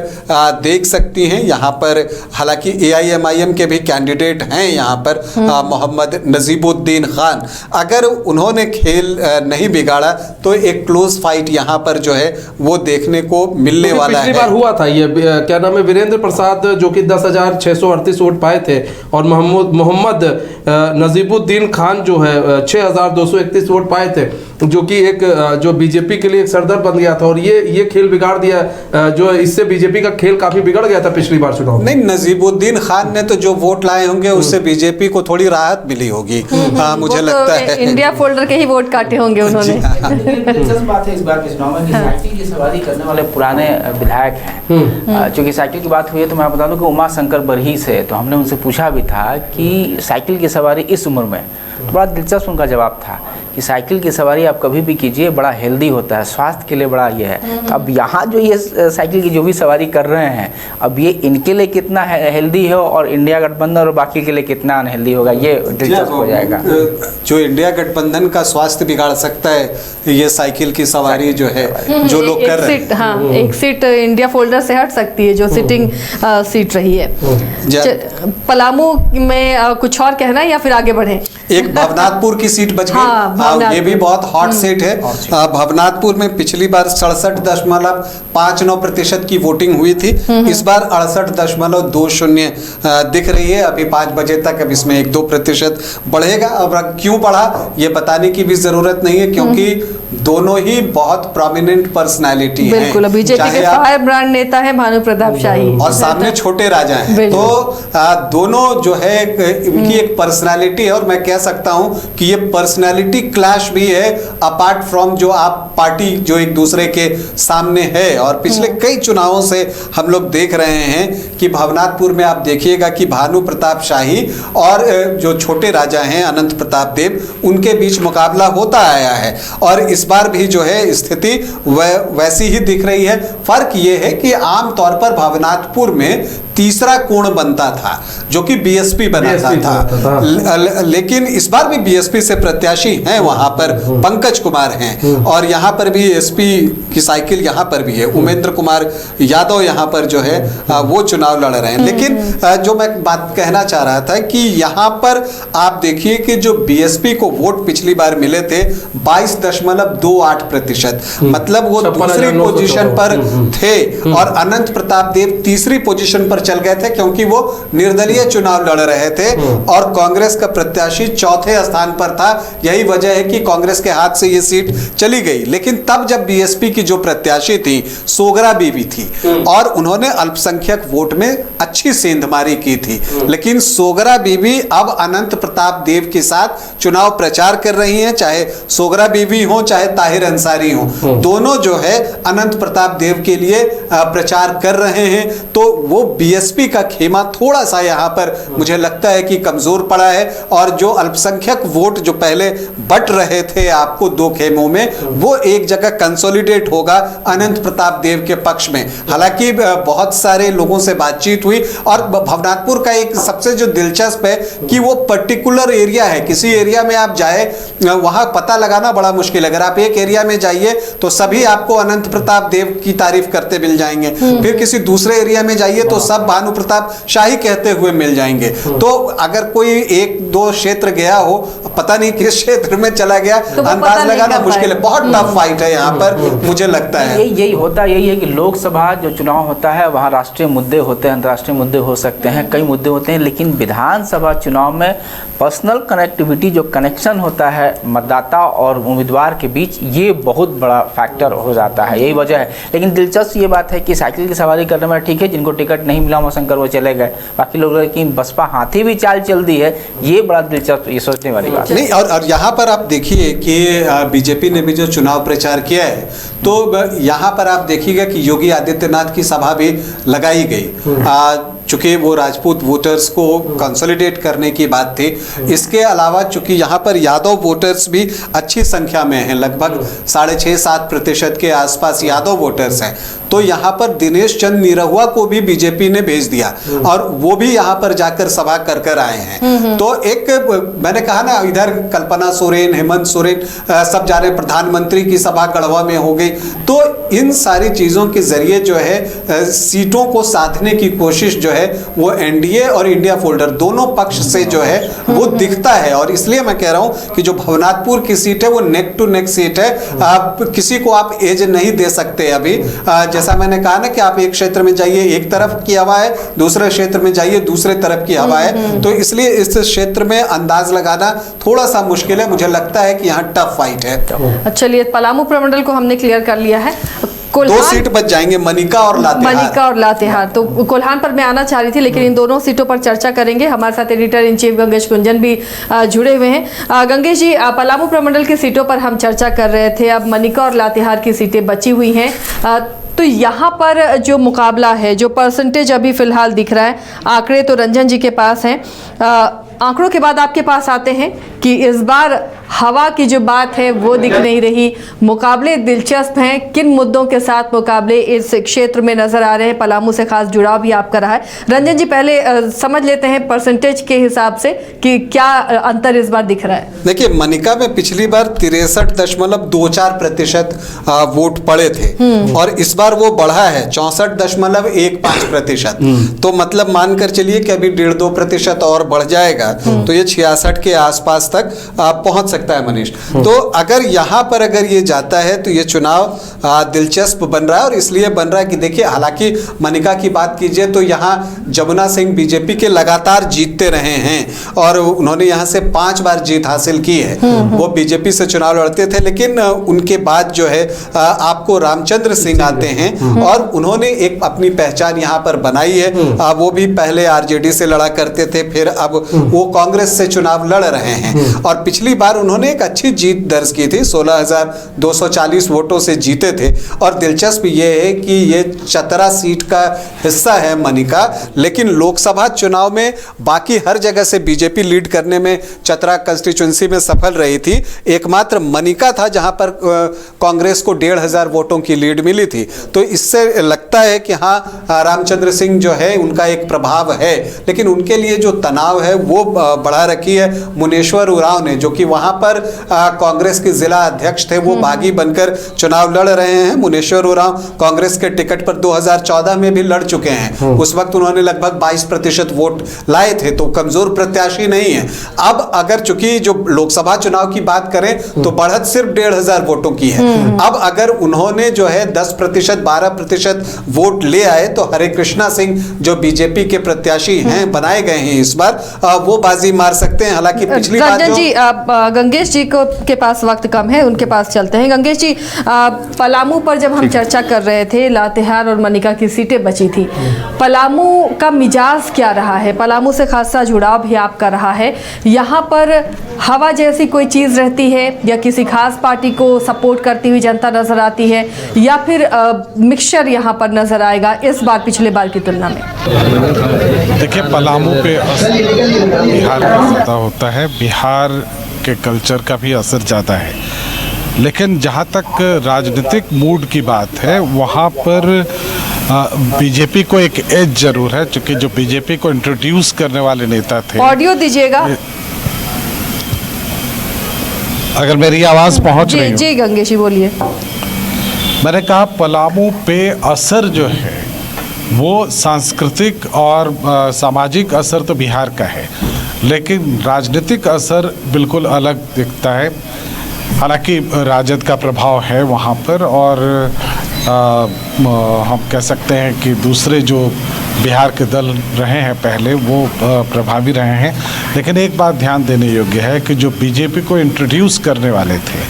देख सकती हैं। यहाँ पर हालांकि AIMIM के भी कैंडिडेट हैं यहाँ पर, मोहम्मद नजीबुद्दीन खान, अगर उन्होंने खेल नहीं बिगाड़ा तो एक क्लोज फाइट यहाँ पर जो है वो देखने को मिलने वाला है। पिछली बार हुआ था ये, क्या नाम है, वीरेंद्र प्रसाद जो कि 10,638 वोट पाए थे और मोहम्मद नजीबुद्दीन खान जो है 6,231 वोट पाए थे, जो कि एक जो बीजेपी के लिए एक सरदर्द बन गया था और ये खेल बिगाड़ दिया, जो इससे बीजेपी का खेल काफी बिगड़ गया था पिछली बार चुनाव में। नहीं, नजीबुद्दीन खान ने तो जो वोट लाए होंगे उससे बीजेपी को थोड़ी राहत मिली होगी, मुझे लगता है। इंडिया फोल्डर के ही वोट काटे होंगे उन्होंने। दिलचस्प बात है इस बार के चुनाव में कि साइकिल की सवारी करने वाले पुराने विधायक हैं। चूंकि साइकिल की बात हुई है तो मैं बता दूं कि उमा शंकर बरही से तो हमने उनसे पूछा भी था कि साइकिल की सवारी इस उम्र में, तो बड़ा दिलचस्प उनका जवाब था कि साइकिल की सवारी आप कभी भी कीजिए, बड़ा हेल्दी होता है, स्वास्थ्य के लिए बड़ा ये है। तो अब यहाँ जो ये साइकिल की जो भी सवारी कर रहे हैं, अब ये इनके लिए कितना हेल्दी है और इंडिया गठबंधन और बाकी के लिए कितना अनहेल्दी होगा, ये दिलचस्प हो जाएगा। जो इंडिया गठबंधन का स्वास्थ्य बिगाड़ सकता है ये साइकिल की सवारी जो है, जो लोग कर रहे हैं। हाँ, एक सीट इंडिया फोल्डर से हट सकती है जो सिटिंग सीट रही है। पलामू में कुछ और कहना है या फिर आगे बढ़े? एक भवनाथपुर की सीट बच गई। ये भी बहुत हॉट सीट है। भवनाथपुर में पिछली बार 67.59% की वोटिंग हुई थी, इस बार 68.20 दिख रही है। अभी 5 बजे तक अब इसमें 1-2% बढ़ेगा। अब क्यों बढ़ा ये बताने की भी जरूरत नहीं है, क्योंकि दोनों ही बहुत प्रोमिनेंट पर्सनालिटी हैं। बिल्कुल, बीजेपी के फायर ब्रांड नेता है भानु प्रताप शाही और सामने छोटे राजा हैं, तो दोनों जो है इनकी एक पर्सनालिटी है और मैं कह सकता हूं कि ये पर्सनालिटी क्लैश भी है अपार्ट फ्रॉम जो आप पार्टी जो एक दूसरे के सामने है। और पिछले कई चुनावों से हम लोग देख रहे हैं कि भवनाथपुर में आप देखिएगा कि भानु प्रताप शाही और जो छोटे राजा हैं अनंत प्रताप देव, उनके बीच मुकाबला होता आया है और इस बार भी जो है स्थिति वैसी ही दिख रही है। फर्क ये है कि आमतौर पर भवनाथपुर में तीसरा कोण बनता था जो कि बीएसपी बनाता था, लेकिन इस बार भी बीएसपी से प्रत्याशी हैं, वहां पर पंकज कुमार हैं और यहां पर भी एसपी की साइकिल यहां पर भी है, उमेंद्र कुमार यादव यहां पर जो है वो चुनाव लड़ रहे हैं। लेकिन जो मैं बात कहना चाह रहा था कि यहां पर आप देखिए कि जो बीएसपी को वोट पिछली बार मिले थे 22.28%, मतलब वो दूसरी पोजीशन पर थे और अनंत प्रताप देव तीसरी पोजीशन पर चल गए थे क्योंकि वो निर्दलीय चुनाव लड़ रहे थे और कांग्रेस का प्रत्याशी चौथे स्थान पर था। यही वजह है कि कांग्रेस के हाथ से ये सीट चली गई। लेकिन तब जब बीएसपी की जो प्रत्याशी थी सोगरा बीबी थी और उन्होंने अल्पसंख्यक वोट में अच्छी सेंधमारी की थी, लेकिन सोगरा बीबी अब अनंत प्रताप देव के साथ चुनाव प्रचार कर रही हैं, चाहे सोगरा बीबी हो चाहे ताहिर अंसारी हो, दोनों जो है अनंत प्रताप देव के लिए प्रचार कर रहे हैं। तो वो बीएसपी का खेमा थोड़ा सा यहाँ पर मुझे लगता है कि कमजोर पड़ा है और जो अल्पसंख्यक वोट जो पहले बट रहे थे आपको दो खेमों में, वो एक जगह कंसोलिडेट होगा अनंत प्रताप देव के पक्ष में। हालांकि बहुत सारे लोगों से बातचीत हुई और भवनाथपुर का एक सबसे जो दिलचस्प है कि वो पर्टिकुलर एरिया है, किसी एरिया में आप जाए वहां पता लगाना बड़ा मुश्किल है। अगर आप एक एरिया में जाइए तो सभी आपको अनंत प्रताप देव की तारीफ करते मिल जाएंगे, फिर किसी दूसरे एरिया में जाइए तो सब भानु प्रताप शाही कहते हुए मिल जाएंगे। तो अगर कोई एक दो क्षेत्र गया हो, पता नहीं किस क्षेत्र में चला गया, तो अंदाज लगाना मुश्किल है। बहुत टफ फाइट है यहाँ पर मुझे लगता है। यही है कि लोकसभा जो चुनाव होता है वहाँ राष्ट्रीय मुद्दे होते हैं, अंतर्राष्ट्रीय मुद्दे हो सकते हैं, कई मुद्दे होते हैं, लेकिन विधानसभा चुनाव में पर्सनल कनेक्टिविटी जो कनेक्शन होता है मतदाता और उम्मीदवार के बीच, ये बहुत बड़ा फैक्टर हो जाता है, यही वजह है। लेकिन दिलचस्प ये बात है कि साइकिल की सवारी करने में ठीक है, जिनको टिकट नहीं मिला उमाशंकर वो चले गए, बाकी लोग, लेकिन बसपा हाथी भी चाल चल दी है, ये बड़ा दिलचस्प, ये सोचने वाली बात है। नहीं, और यहाँ पर आप देखिए कि बीजेपी ने भी जो चुनाव प्रचार किया है तो यहाँ पर आप देखिएगा कि योगी आदित्यनाथ की सभा भी लगाई गई चूंकि वो राजपूत वोटर्स को कंसोलिडेट करने की बात थी। इसके अलावा चूंकि यहाँ पर यादव वोटर्स भी अच्छी संख्या में हैं, लगभग 6.5-7% के आसपास यादव वोटर्स हैं, तो यहाँ पर दिनेश चंद निरहुआ को भी बीजेपी ने भेज दिया और वो भी यहाँ पर जाकर सभा कर कर आए हैं। तो एक मैंने कहा ना, इधर कल्पना सोरेन, हेमंत सोरेन सब जा रहे, प्रधानमंत्री की सभा गढ़वा में हो गई। तो इन सारी चीजों के जरिए जो है सीटों को साधने की कोशिश जो है वो एनडीए और इंडिया फोल्डर दोनों पक्ष से जो है वो दिखता है। और इसलिए मैं कह रहा हूं कि जो भवनाथपुर की सीट है वो नेक टू नेक सीट है। आप किसी को आप एज नहीं दे सकते अभी। जैसा मैंने कहा ना कि आप एक क्षेत्र में जाइए एक तरफ की हवा है, दूसरे क्षेत्र में जाइए दूसरे तरफ की हवा है। तो इसलिए इस क्षेत्र में अंदाज लगाना थोड़ा सा मुश्किल है। मुझे लगता है कि यहाँ टफ फाइट है। चलिए, पलामू प्रमंडल को हमने क्लियर कर लिया है। दो सीट बच जाएंगे, मनिका और लातेहार। तो कोल्हान पर मैं आना चाह रही थी, लेकिन इन दोनों सीटों पर चर्चा करेंगे। हमारे साथ एडिटर इन चीफ गंगेश कुंजन भी जुड़े हुए हैं। गंगेश जी, पलामू प्रमंडल की सीटों पर हम चर्चा कर रहे थे, अब मनिका और लातेहार की सीटें बची हुई हैं। तो यहाँ पर जो मुकाबला है, जो परसेंटेज अभी फिलहाल दिख रहा है, आंकड़े तो रंजन जी के पास हैं, आंकड़ों के बाद आपके पास आते हैं कि इस बार हवा की जो बात है वो दिख नहीं रही। मुकाबले दिलचस्प हैं, किन मुद्दों के साथ मुकाबले इस क्षेत्र में नजर आ रहे हैं? पलामू से खास जुड़ाव भी आपका रहा है। रंजन जी, पहले समझ लेते हैं परसेंटेज के हिसाब से कि क्या अंतर इस बार दिख रहा है। देखिए, मनिका में पिछली बार 63.24% वोट पड़े थे और इस बार वो बढ़ा है 64.15%। तो मतलब मानकर चलिए कि अभी 1.5-2% और बढ़ जाएगा, तो ये 66 के आसपास तक पहुंच सकता है मनीष। तो अगर यहाँ पर अगर ये जाता है तो ये चुनाव दिलचस्प बन रहा है। और इसलिए बन रहा है कि देखिए, हालांकि मनिका की बात कीजिए तो यहाँ जमुना सिंह बीजेपी के लगातार जीतते रहे हैं और उन्होंने यहाँ से 5 बार जीत हासिल की है। वो बीजेपी से चुनाव लड़ते थे, लेकिन उनके बाद जो है आपको रामचंद्र सिंह आते हैं और उन्होंने एक अपनी पहचान यहाँ पर बनाई है। वो भी पहले आरजेडी से लड़ा करते थे, फिर अब वो कांग्रेस से चुनाव लड़ रहे हैं और पिछली बार उन्होंने एक अच्छी जीत दर्ज की थी, 16,240 वोटों से जीते थे। और दिलचस्प ये है कि ये चतरा सीट का हिस्सा है मनिका, लेकिन लोकसभा चुनाव में बाकी हर जगह से बीजेपी लीड करने में चतरा कंस्टिट्यूंसी में सफल रही थी। एकमात्र मनिका था जहां पर कांग्रेस को 1,500 वोटों की लीड मिली थी। तो इससे लगता है कि हाँ, रामचंद्र सिंह जो है उनका एक प्रभाव है, लेकिन उनके लिए जो तनाव है वो बढ़ा रखी है मुनेश्वर उरांव ने, जो कि वहां पर कांग्रेस के जिला अध्यक्ष थे। वो बागी बनकर चुनाव लड़ रहे हैं। मुनेश्वर उरांव कांग्रेस के टिकट पर 2014 में भी लड़ चुके हैं। उस वक्त उन्होंने लगभग 22% वोट लाए थे, तो कमजोर प्रत्याशी नहीं है। अब अगर चूंकि जो लोकसभा चुनाव की बात करें तो बढ़त सिर्फ 1,500 वोटों की है। अब अगर उन्होंने जो है 10%, 12% वोट ले आए तो हरे कृष्णा सिंह जो बीजेपी के प्रत्याशी हैं, बनाए गए हैं इस बार, वो बाजी मार सकते हैं। हालांकि पिछली बार गंगेश जी को के पास वक्त कम है, उनके पास चलते हैं। गंगेश जी, पलामू पर जब हम चर्चा कर रहे थे, लातेहार और मनिका की सीटें बची थी, पलामू का मिजाज क्या रहा है? पलामू से खासा जुड़ाव भी आपका रहा है। यहाँ पर हवा जैसी कोई चीज़ रहती है या किसी खास पार्टी को सपोर्ट करती हुई जनता नजर आती है, या फिर मिक्सचर यहाँ पर नजर आएगा इस बार पिछले बार की तुलना में? देखिए, पलामू पे बिहार का ज़्यादा होता है, बिहार के कल्चर का भी असर ज़्यादा है। लेकिन जहाँ तक राजनीतिक मूड की बात है, वहाँ पर बीजेपी को एक एज जरूर है, क्योंकि जो बीजेपी को इंट्रोड्यूस करने वाले नेता थे। ऑडियो दीजिएगा अगर मेरी आवाज़ पहुँच रही हो। जी गंगेश जी, बोलिए। मैंने कहा पलामू पे असर जो है वो सांस्कृतिक और सामाजिक असर तो बिहार का है, लेकिन राजनीतिक असर बिल्कुल अलग दिखता है। हालांकि राजद का प्रभाव है वहाँ पर, और हम कह सकते हैं कि दूसरे जो बिहार के दल रहे हैं पहले, वो प्रभावी रहे हैं। लेकिन एक बात ध्यान देने योग्य है कि जो बीजेपी को इंट्रोड्यूस करने वाले थे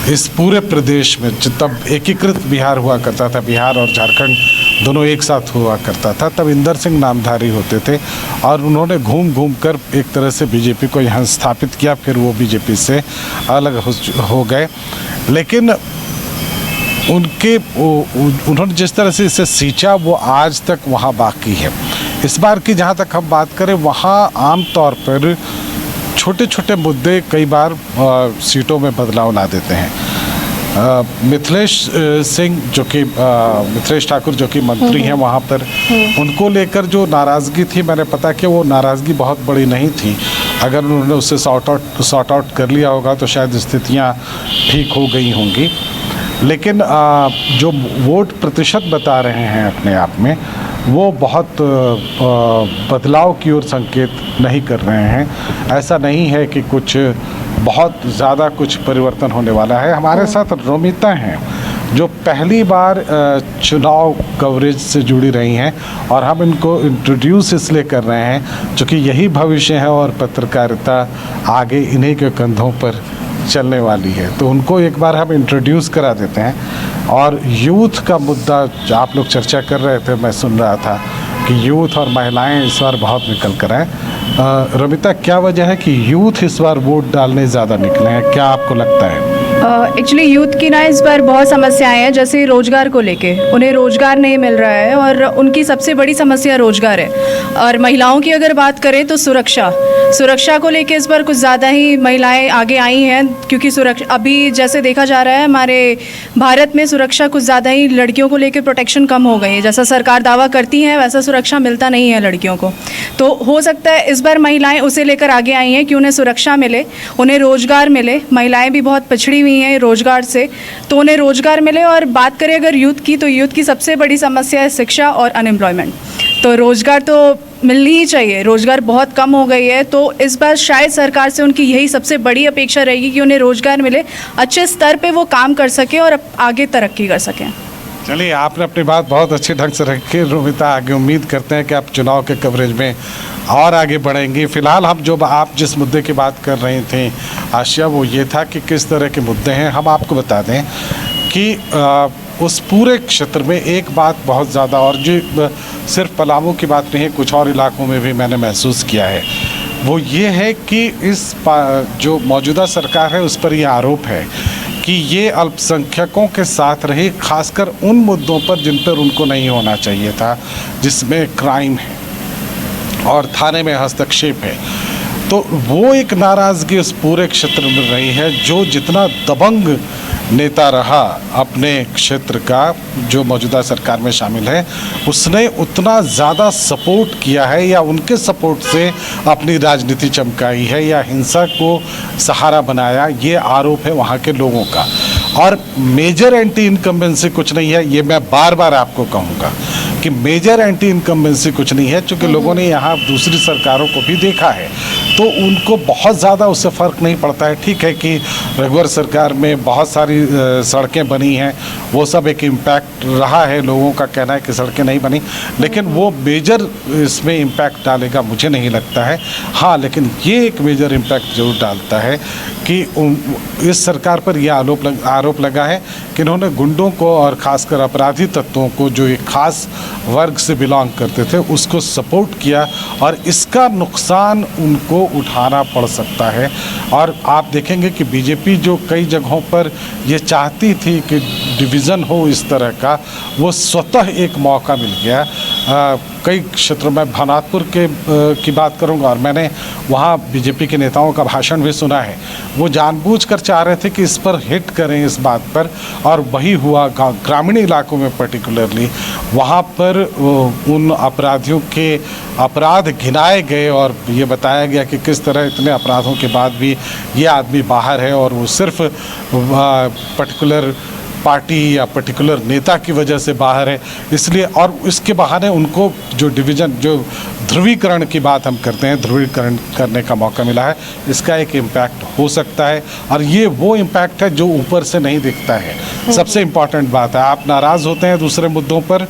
इस पूरे प्रदेश में, तब एकीकृत बिहार हुआ करता था, बिहार और झारखंड दोनों एक साथ हुआ करता था, तब इंदर सिंह नामधारी होते थे और उन्होंने घूम घूम कर एक तरह से बीजेपी को यहाँ स्थापित किया। फिर वो बीजेपी से अलग हो गए, लेकिन उन्होंने जिस तरह से इसे सींचा वो आज तक वहाँ बाकी है। इस बार की जहाँ तक हम बात करें, वहाँ आम तौर पर छोटे छोटे मुद्दे कई बार सीटों में बदलाव ला देते हैं। मिथिलेश सिंह जो कि मिथिलेश ठाकुर जो कि मंत्री हैं वहाँ पर, उनको लेकर जो नाराज़गी थी, मैंने पता कि वो नाराज़गी बहुत बड़ी नहीं थी। अगर उन्होंने उससे सॉर्ट आउट कर लिया होगा तो शायद स्थितियाँ ठीक हो गई होंगी। लेकिन जो वोट प्रतिशत बता रहे हैं अपने आप में, वो बहुत बदलाव की ओर संकेत नहीं कर रहे हैं। ऐसा नहीं है कि कुछ बहुत ज़्यादा कुछ परिवर्तन होने वाला है। हमारे साथ रोमिता हैं जो पहली बार चुनाव कवरेज से जुड़ी रही हैं, और हम इनको इंट्रोड्यूस इसलिए कर रहे हैं क्योंकि यही भविष्य है और पत्रकारिता आगे इन्हीं के कंधों पर चलने वाली है। तो उनको एक बार हम इंट्रोड्यूस करा देते हैं। और यूथ का मुद्दा जो आप लोग चर्चा कर रहे थे, मैं सुन रहा था कि यूथ और महिलाएं इस बार बहुत निकल कर आए। रमिता, क्या वजह है कि यूथ इस बार वोट डालने ज़्यादा निकले हैं? क्या आपको लगता है? एक्चुअली यूथ की ना इस बार बहुत समस्याएं हैं, जैसे रोज़गार को लेके उन्हें रोज़गार नहीं मिल रहा है और उनकी सबसे बड़ी समस्या रोज़गार है। और महिलाओं की अगर बात करें तो सुरक्षा को लेके इस बार कुछ ज़्यादा ही महिलाएं आगे आई हैं, क्योंकि सुरक्षा अभी जैसे देखा जा रहा है हमारे भारत में सुरक्षा कुछ ज़्यादा ही लड़कियों को लेकर प्रोटेक्शन कम हो गई है। जैसा सरकार दावा करती है वैसा सुरक्षा मिलता नहीं है लड़कियों को। तो हो सकता है इस बार महिलाएं उसे लेकर आगे आई हैं कि उन्हें सुरक्षा मिले, उन्हें रोज़गार मिले। महिलाएं भी बहुत पिछड़ी हुई हैं रोज़गार से, तो उन्हें रोज़गार मिले। और बात करें अगर यूथ की, तो यूथ की सबसे बड़ी समस्या है शिक्षा और अनएम्प्लॉयमेंट। तो रोज़गार तो मिलनी ही चाहिए, रोज़गार बहुत कम हो गई है। तो इस बार शायद सरकार से उनकी यही सबसे बड़ी अपेक्षा रहेगी कि उन्हें रोज़गार मिले, अच्छे स्तर पे वो काम कर सकें और आगे तरक्की कर सकें। चलिए, आपने अपनी बात बहुत अच्छे ढंग से रखी रोमिता। आगे उम्मीद करते हैं कि आप चुनाव के कवरेज में और आगे बढ़ेंगी। फ़िलहाल हम जो आप जिस मुद्दे की बात कर रहे थे आशिया, वो ये था कि किस तरह के मुद्दे हैं। हम आपको बता दें कि उस पूरे क्षेत्र में एक बात बहुत ज़्यादा, और जो सिर्फ पलामू की बात नहीं है, कुछ और इलाकों में भी मैंने महसूस किया है, वो ये है कि इस जो मौजूदा सरकार है उस पर यह आरोप है कि ये अल्पसंख्यकों के साथ रही, खासकर उन मुद्दों पर जिन पर उनको नहीं होना चाहिए था, जिसमें क्राइम है और थाने में हस्तक्षेप है। तो वो एक नाराज़गी उस पूरे क्षेत्र में रही है। जो जितना दबंग नेता रहा अपने क्षेत्र का, जो मौजूदा सरकार में शामिल है, उसने उतना ज़्यादा सपोर्ट किया है या उनके सपोर्ट से अपनी राजनीति चमकाई है या हिंसा को सहारा बनाया, ये आरोप है वहाँ के लोगों का। और मेजर एंटी इनकम्बेंसी कुछ नहीं है, ये मैं बार बार आपको कहूँगा कि मेजर एंटी इनकम्बेंसी कुछ नहीं है, क्योंकि लोगों ने यहाँ दूसरी सरकारों को भी देखा है, तो उनको बहुत ज़्यादा उससे फ़र्क नहीं पड़ता है। ठीक है कि रघुवर सरकार में बहुत सारी सड़कें बनी हैं, वो सब एक इम्पैक्ट रहा है, लोगों का कहना है कि सड़कें नहीं बनी, लेकिन वो मेजर इसमें इम्पैक्ट डालेगा मुझे नहीं लगता है। हाँ, लेकिन ये एक मेजर इम्पैक्ट जरूर डालता है कि इस सरकार पर यह आरोप लगा है कि इन्होंने गुंडों को और ख़ासकर अपराधी तत्वों को, जो एक ख़ास वर्ग से बिलोंग करते थे, उसको सपोर्ट किया, और इसका नुकसान उनको उठाना पड़ सकता है। और आप देखेंगे कि बीजेपी जो कई जगहों पर ये चाहती थी कि डिवीज़न हो इस तरह का, वो स्वतः एक मौका मिल गया। कई क्षेत्रों में भनातपुर की बात करूंगा, और मैंने वहाँ बीजेपी के नेताओं का भाषण भी सुना है। वो जानबूझकर चाह रहे थे कि इस पर हिट करें इस बात पर, और वही हुआ। ग्रामीण इलाकों में पर्टिकुलरली वहाँ पर उन अपराधियों के अपराध गिनाए गए और ये बताया गया कि किस तरह इतने अपराधों के बाद भी ये आदमी बाहर है, और वो सिर्फ पर्टिकुलर पार्टी या पर्टिकुलर नेता की वजह से बाहर है, इसलिए। और इसके बहाने उनको जो डिवीज़न, जो ध्रुवीकरण की बात हम करते हैं, ध्रुवीकरण करने का मौका मिला है। इसका एक इम्पैक्ट हो सकता है, और ये वो इम्पैक्ट है जो ऊपर से नहीं दिखता है। सबसे इम्पॉर्टेंट बात है, आप नाराज़ होते हैं दूसरे मुद्दों पर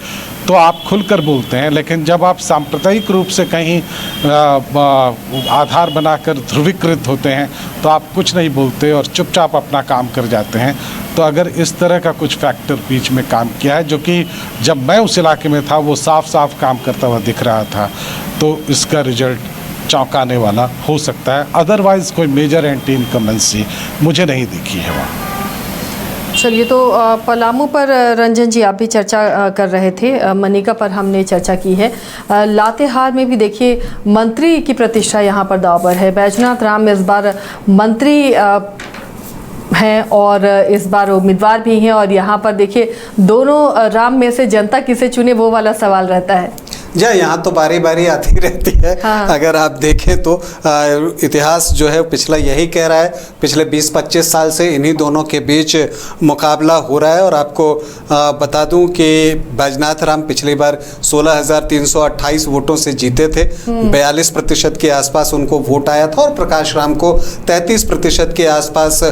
तो आप खुलकर बोलते हैं, लेकिन जब आप सांप्रदायिक रूप से कहीं आधार बनाकर ध्रुवीकृत होते हैं तो आप कुछ नहीं बोलते और चुपचाप अपना काम कर जाते हैं। तो अगर इस तरह का कुछ फैक्टर बीच में काम किया है, जो कि जब मैं उस इलाके में था वो साफ साफ काम करता हुआ दिख रहा था, तो इसका रिजल्ट चौंकाने वाला हो सकता है। अदरवाइज़ कोई मेजर एंटी इनकम्बेंसी मुझे नहीं दिखी है वहाँ। चलिए, तो पलामू पर रंजन जी आप भी चर्चा कर रहे थे, मनिका पर हमने चर्चा की है। लातेहार में भी देखिए मंत्री की प्रतिष्ठा यहाँ पर दाव पर है। बैजनाथ राम इस बार मंत्री हैं और इस बार उम्मीदवार भी हैं, और यहाँ पर देखिए दोनों राम में से जनता किसे चुने वो वाला सवाल रहता है। यहाँ तो बारी बारी आती रहती है। हाँ। अगर आप देखें तो इतिहास जो है पिछला यही कह रहा है, पिछले 20-25 साल से इन्हीं दोनों के बीच मुकाबला हो रहा है। और आपको बता दूं कि बैजनाथ राम पिछली बार 16,328 वोटों से जीते थे, 42% के आसपास उनको वोट आया था, और प्रकाश राम को 33% के आसपास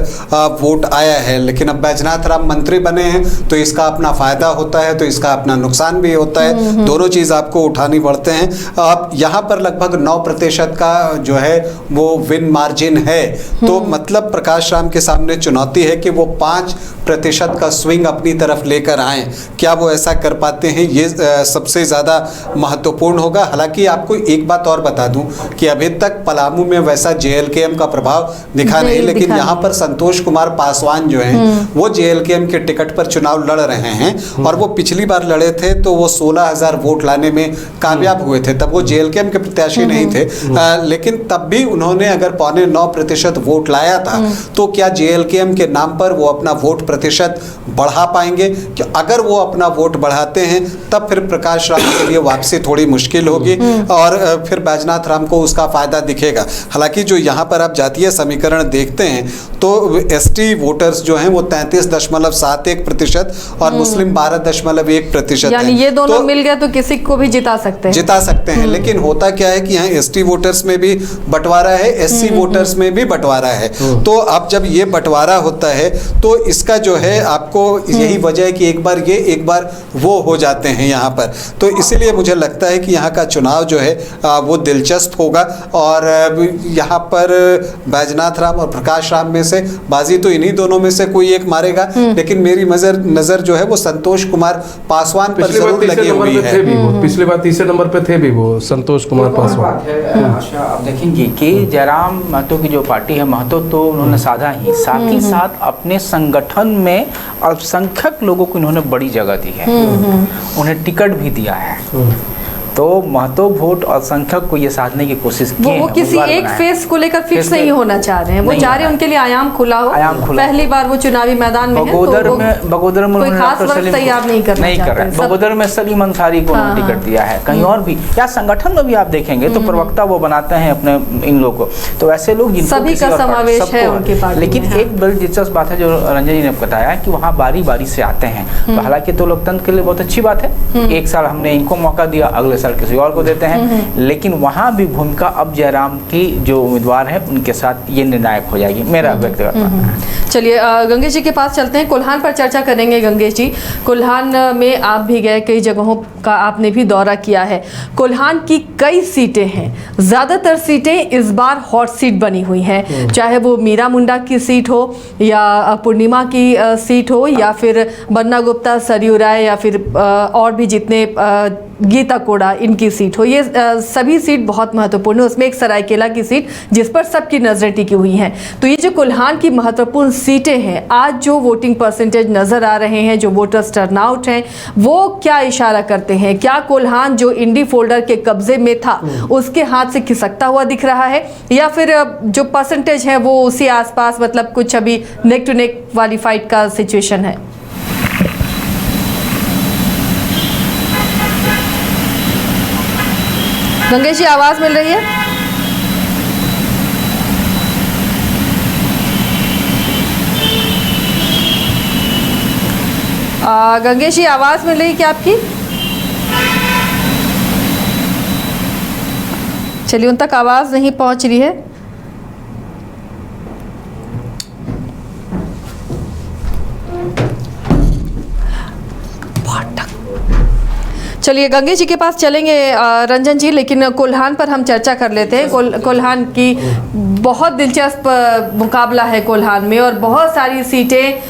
वोट आया है। लेकिन अब बैजनाथ राम मंत्री बने हैं तो इसका अपना फायदा होता है, तो इसका अपना नुकसान भी होता है। दोनों चीज़ आपको उठानी पड़ते हैं। अब यहाँ पर लगभग 9% का जो है वो विन मार्जिन है, तो मतलब प्रकाश राम के सामने चुनौती है कि वो 5% का स्विंग अपनी तरफ लेकर आए। क्या वो ऐसा कर पाते हैं, ये सबसे ज़्यादा महत्वपूर्ण होगा। हालांकि आपको एक बात और बता दूं कि अभी तक पलामू में वैसा JLKM का प्रभाव दिखा नहीं, लेकिन यहाँ पर संतोष कुमार पासवान जो हैं वो JLKM के टिकट पर चुनाव लड़ रहे हैं, और वो पिछली बार लड़े थे तो वो 16,000 वोट लाने में कामयाब हुए थे। तब वो JLKM के प्रत्याशी नहीं थे, लेकिन तब भी उन्होंने अगर 8.9% वोट लाया था, तो क्या JLKM के नाम पर वो अपना वोट प्रतिशत बढ़ा पाएंगे? कि अगर वो अपना वोट बढ़ाते हैं तब फिर प्रकाश राम के लिए वापसी थोड़ी मुश्किल होगी, और फिर बैजनाथ राम को उसका फायदा दिखेगा। हालांकि जो यहाँ पर आप जातीय समीकरण देखते हैं तो ST वोटर्स जो हैं वो 33.71% और मुस्लिम 12.1%, यानी ये दोनों मिल गए तो किसी को भी जिता सकते हैं। लेकिन होता क्या है कि यहाँ ST वोटर्स में भी बंटवारा है, SC वोटर्स में भी बंटवारा है। तो अब जब ये बंटवारा होता है तो इसका जो है आपको यही वजह है कि एक बार ये एक बार वो हो जाते हैं यहाँ पर। तो इसीलिए मुझे लगता है कि यहाँ का चुनाव जो है वो दिलचस्प होगा, और यहाँ पर बैजनाथ राम और प्रकाश राम में से बाजी तो इन्हीं दोनों में से कोई एक मारेगा, लेकिन मेरी नजर जो है वो संतोष कुमार पासवान पर जरूर लगी हुई है। पिछली बार तीसरे नंबर पे थे भी वो संतोष कुमार पासवान। अच्छा, आप देखेंगे कि जयराम महतो की जो पार्टी है, महतो तो उन्होंने साधा ही, साथ ही साथ अपने संगठन में अल्पसंख्यक लोगों को इन्होंने बड़ी जगह दी है, उन्हें टिकट भी दिया है। तो महतो वोट अल्पसंख्यक को ये साधने की कोशिश की है। वो किसी एक फेस को लेकर फिक्स नहीं होना चाह रहे हैं, वो चाह रहे हैं उनके लिए आयाम खुला हो। पहली बार वो चुनावी मैदान में बगोदर में कोई खास वर्ग तैयार नहीं कर रहे हैं। बगोदर में सलीम अंसारी को टिकट दिया है, कहीं और भी या संगठन में भी आप देखेंगे तो प्रवक्ता वो बनाते हैं अपने इन लोगों को, तो ऐसे लोग जिनको सभी का समावेश है उनके पार्टी। लेकिन एक बड़ी दिलचस्प बात है जो रंजन जी ने बताया कि वहाँ बारी बारी से आते हैं, तो हालांकि तो लोकतंत्र के लिए बहुत अच्छी बात है। एक साल हमने इनको मौका दिया, अगले साल किसी और को देते हैं, लेकिन वहाँ भी भूमिका अब जयराम की जो उम्मीदवार है उनके साथ ये निर्णायक हो जाएगी, मेरा व्यक्तिगत मानना है। चलिए गंगेश जी के पास चलते हैं, कोल्हान पर चर्चा करेंगे। गंगेश जी, कोल्हान में आप भी गए, कई जगहों का आपने भी दौरा किया है। कोल्हान की कई सीटें हैं, ज़्यादातर सीटें इस बार हॉट सीट बनी हुई हैं, चाहे वो मीरा मुंडा की सीट हो या पूर्णिमा की सीट हो या फिर बन्ना गुप्ता, सरयू राय या फिर और भी जितने गीता कोड़ा इनकी सीट हो। ये सभी सीट बहुत महत्वपूर्ण है। उसमें एक सरायकेला की सीट जिस पर सबकी नज़रें टिकी हुई हैं। तो ये जो कोल्हान की महत्वपूर्ण सीटें हैं, आज जो वोटिंग परसेंटेज नज़र आ रहे हैं, जो वोटर्स टर्नआउट हैं, वो क्या इशारा करते हैं? क्या कोल्हान जो इंडी फोल्डर के कब्जे में था उसके हाथ से खिसकता हुआ दिख रहा है, या फिर जो परसेंटेज है वो उसी आसपास, मतलब कुछ अभी नेक टू नेक वाली फाइट का सिचुएशन है? गंगेश जी, आवाज मिल रही है? गंगेश जी, आवाज मिल रही है क्या आपकी? चलिए, उन तक आवाज नहीं पहुंच रही है। चलिए गंगेश जी के पास चलेंगे रंजन जी, लेकिन कोल्हान पर हम चर्चा कर लेते हैं। कोल्हान की बहुत दिलचस्प मुकाबला है कोल्हान में, और बहुत सारी सीटें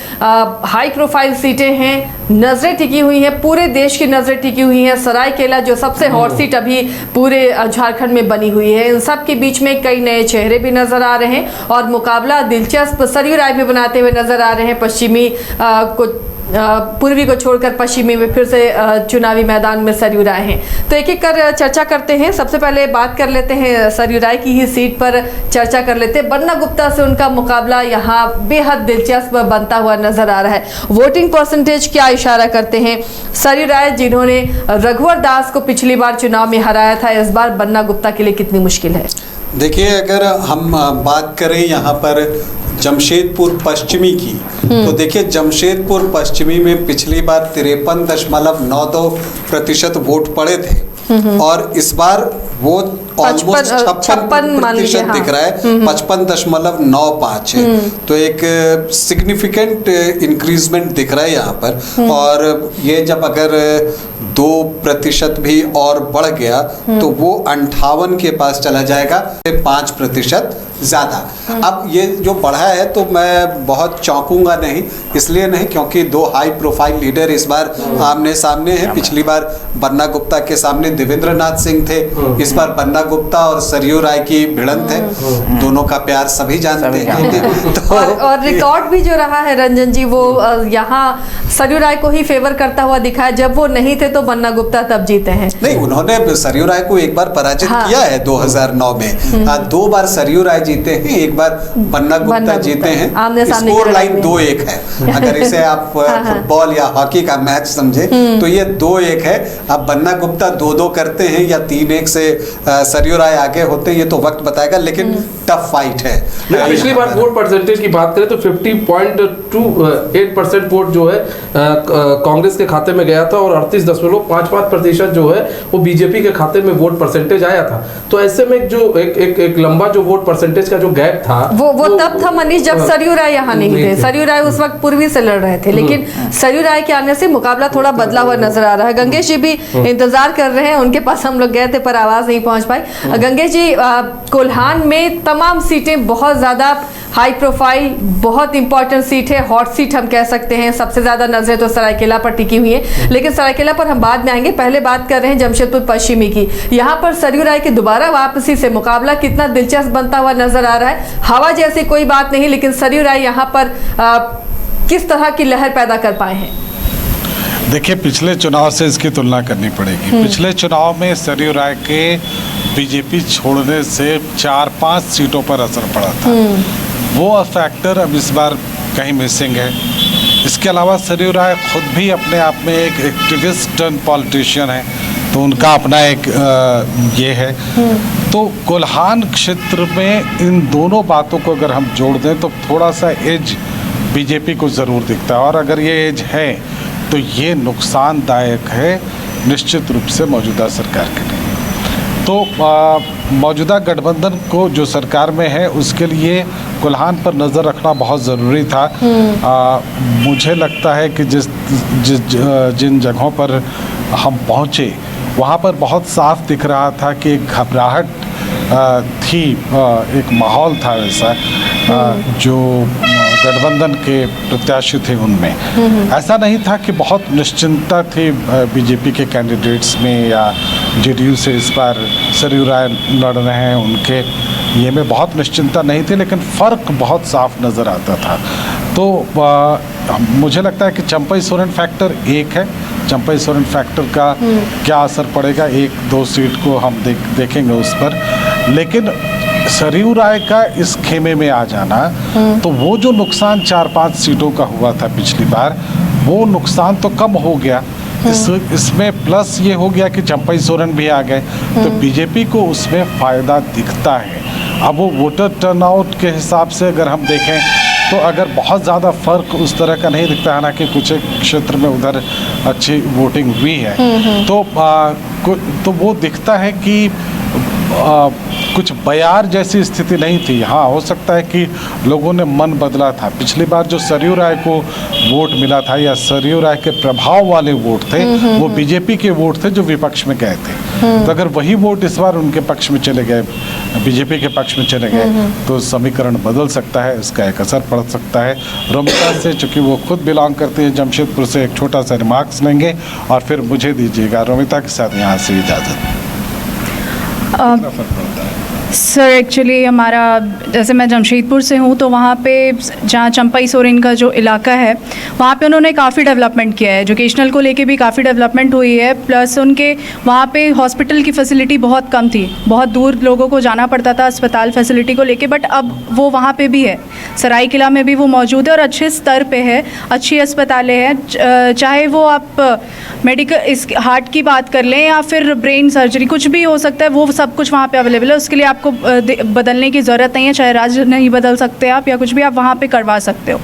हाई प्रोफाइल सीटें हैं, नज़रें टिकी हुई हैं, पूरे देश की नज़रें टिकी हुई हैं। सरायकेला जो सबसे हॉट सीट अभी पूरे झारखंड में बनी हुई है, इन सब के बीच में कई नए चेहरे भी नज़र आ रहे हैं और मुकाबला दिलचस्प सरयू राय भी बनाते हुए नज़र आ रहे हैं। पश्चिमी कुछ पूर्वी को छोड़कर पश्चिमी में फिर से चुनावी मैदान में सरयू राय हैं। तो एक एक कर चर्चा करते हैं। सबसे पहले बात कर लेते हैं सरयू राय की ही सीट पर चर्चा कर लेते हैं। बन्ना गुप्ता से उनका मुकाबला यहाँ बेहद दिलचस्प बनता हुआ नजर आ रहा है। वोटिंग परसेंटेज क्या इशारा करते हैं? सरयू राय जिन्होंने रघुवर दास को पिछली बार चुनाव में हराया था, इस बार बन्ना गुप्ता के लिए कितनी मुश्किल है? देखिए, अगर हम बात करें यहाँ पर जमशेदपुर पश्चिमी की, तो देखिए जमशेदपुर पश्चिमी में पिछली बार 53.92% वोट पड़े थे और इस बार वो ऑलमोस्ट 56% दिख रहा है, 55.95 है। तो एक सिग्निफिकेंट इंक्रीजमेंट दिख रहा है यहाँ पर। और ये जब अगर 2% भी और बढ़ गया तो वो 58 के पास चला जाएगा, 5% ज़्यादा। अब ये जो बढ़ा है तो मैं बहुत चौंकूंगा नहीं, इसलिए नहीं क्योंकि 2 हाई प्रोफाइल लीडर इस बार आमने सामने हैं। पिछली बार बन्ना गुप्ता के सामने देवेंद्र नाथ सिंह थे, इस बार बन्ना गुप्ता और सरयू राय की भिड़ंत है। दोनों का प्यार सभी जानते हैं। तो और रिकॉर्ड भी जो रहा है रंजन जी, वो यहाँ सरयू राय को ही फेवर करता हुआ दिखा है। जब वो नहीं थे तो बन्ना गुप्ता तब जीते हैं। नहीं, उन्होंने सरयू राय को एक बार पराजित किया है 2009 में। 2 बार सरयू राय जीते हैं, एक बार बन्ना गुप्ता जीते हैं। स्कोर लाइन 2-1 है। अगर इसे आप फुटबॉल या हॉकी का मैच समझे तो ये 2-1 है। अब बन्ना गुप्ता 2-2 करते हैं या 3-1 से सरयू राय आगे होते हैं, ये तो वक्त बताएगा, लेकिन टफ फाइट है। पिछली बार वोट परसेंटेज की बात करें तो 50.28% वोट जो है कांग्रेस के खाते में गया था और 38.55% जो है वो बीजेपी के खाते में वोट परसेंटेज आया था। तो ऐसे में जो एक लंबा जो वोट परसेंटेज का जो गैप था वो तब था मनीष जब सरयू राय यहाँ नहीं थे। सरयू राय उस वक्त पूर्वी से लड़ रहे थे, लेकिन सरयू राय के आने से मुकाबला थोड़ा बदला हुआ नजर आ रहा है। गंगेश जी भी इंतजार कर रहे हैं, उनके पास हम लोग गए थे पर आवाज नहीं पहुंच पाई। गंगेश जी, कोल्हान में तमाम सीटें बहुत ज्यादा हाई प्रोफाइल, बहुत इंपॉर्टेंट सीट है, हॉट सीट हम कह सकते हैं। सबसे ज्यादा नजरें तो सरायकेला पर टिकी हुई है, लेकिन सरायकेला पर हम बाद में आएंगे। पहले बात कर रहे हैं जमशेदपुर पश्चिमी की। यहाँ पर सरयू राय की दोबारा वापसी से मुकाबला कितना दिलचस्प बनता हुआ नजर आ रहा है। हवा जैसी कोई बात नहीं, लेकिन सरयू राय यहाँ पर किस तरह की लहर पैदा कर पाए हैं? देखिए, पिछले चुनाव से इसकी तुलना करनी पड़ेगी। पिछले चुनाव में सरयू राय के बीजेपी छोड़ने से 4-5 सीटों पर असर पड़ा था। वो फैक्टर अब इस बार कहीं मिसिंग है। इसके अलावा सरयू राय खुद भी अपने आप में एक एक्टिविस्ट टर्न पॉलिटिशियन है, तो उनका अपना एक ये है। तो कोल्हान क्षेत्र में इन दोनों बातों को अगर हम जोड़ दें तो थोड़ा सा एज बीजेपी को ज़रूर दिखता है, और अगर ये एज है तो ये नुकसानदायक है निश्चित रूप से मौजूदा सरकार के लिए। तो मौजूदा गठबंधन को जो सरकार में है उसके लिए कोल्हान पर नज़र रखना बहुत ज़रूरी था। मुझे लगता है कि जिन जगहों पर हम पहुँचे वहाँ पर बहुत साफ दिख रहा था कि एक घबराहट थी, एक माहौल था वैसा जो गठबंधन के प्रत्याशी थे उनमें। ऐसा नहीं था कि बहुत निश्चिंतता थी बीजेपी के कैंडिडेट्स में या जेडीयू से इस बार सरयू राय लड़ रहे हैं उनके, ये में बहुत निश्चिंतता नहीं थी, लेकिन फ़र्क बहुत साफ नज़र आता था। तो मुझे लगता है कि चंपई सोरेन फैक्टर एक है। चंपई सोरेन फैक्टर का क्या असर पड़ेगा 1-2 सीट को हम देखेंगे उस पर, लेकिन सरयू राय का इस खेमे में आ जाना, तो वो जो नुकसान 4-5 सीटों का हुआ था पिछली बार, वो नुकसान तो कम हो गया। इसमें प्लस ये हो गया कि चंपई सोरेन भी आ गए, तो बीजेपी को उसमें फ़ायदा दिखता है। अब वो वोटर टर्नआउट के हिसाब से अगर हम देखें तो अगर बहुत ज़्यादा फ़र्क उस तरह का नहीं दिखता है, हालांकि कुछ एक क्षेत्र में उधर अच्छी वोटिंग हुई है, तो वो दिखता है कि कुछ बयार जैसी स्थिति नहीं थी। हाँ, हो सकता है कि लोगों ने मन बदला था। पिछली बार जो सरयू राय को वोट मिला था या सरयू राय के प्रभाव वाले वोट थे, वो बीजेपी के वोट थे जो विपक्ष में गए थे। तो अगर वही वोट इस बार उनके पक्ष में चले गए, बीजेपी के पक्ष में चले गए, तो समीकरण बदल सकता है, इसका एक असर पड़ सकता है। रोमिता से, चूँकि वो खुद बिलोंग करती है जमशेदपुर से, एक छोटा सा रिमार्क्स लेंगे और फिर मुझे दीजिएगा रोमिता के साथ यहाँ से इजाज़त। सर एक्चुअली हमारा, जैसे मैं जमशेदपुर से हूँ, तो वहाँ पे जहाँ चंपई सोरेन का जो इलाका है वहाँ पे उन्होंने काफ़ी डेवलपमेंट किया है। एजुकेशनल को लेके भी काफ़ी डेवलपमेंट हुई है। प्लस उनके वहाँ पे हॉस्पिटल की फैसिलिटी बहुत कम थी, बहुत दूर लोगों को जाना पड़ता था अस्पताल फैसिलिटी को लेके, बट अब वो वहाँ पे भी है, सरायकिला में भी वो मौजूद है और अच्छे स्तर पे है, अच्छी अस्पतालें हैं। चाहे वो आप मेडिकल इस हार्ट की बात कर लें या फिर ब्रेन सर्जरी, कुछ भी हो सकता है, वो सब कुछ वहाँ पे अवेलेबल है। उसके लिए आपको बदलने की ज़रूरत नहीं है, चाहे राज्य नहीं बदल सकते आप या कुछ भी, आप वहाँ पे करवा सकते हो।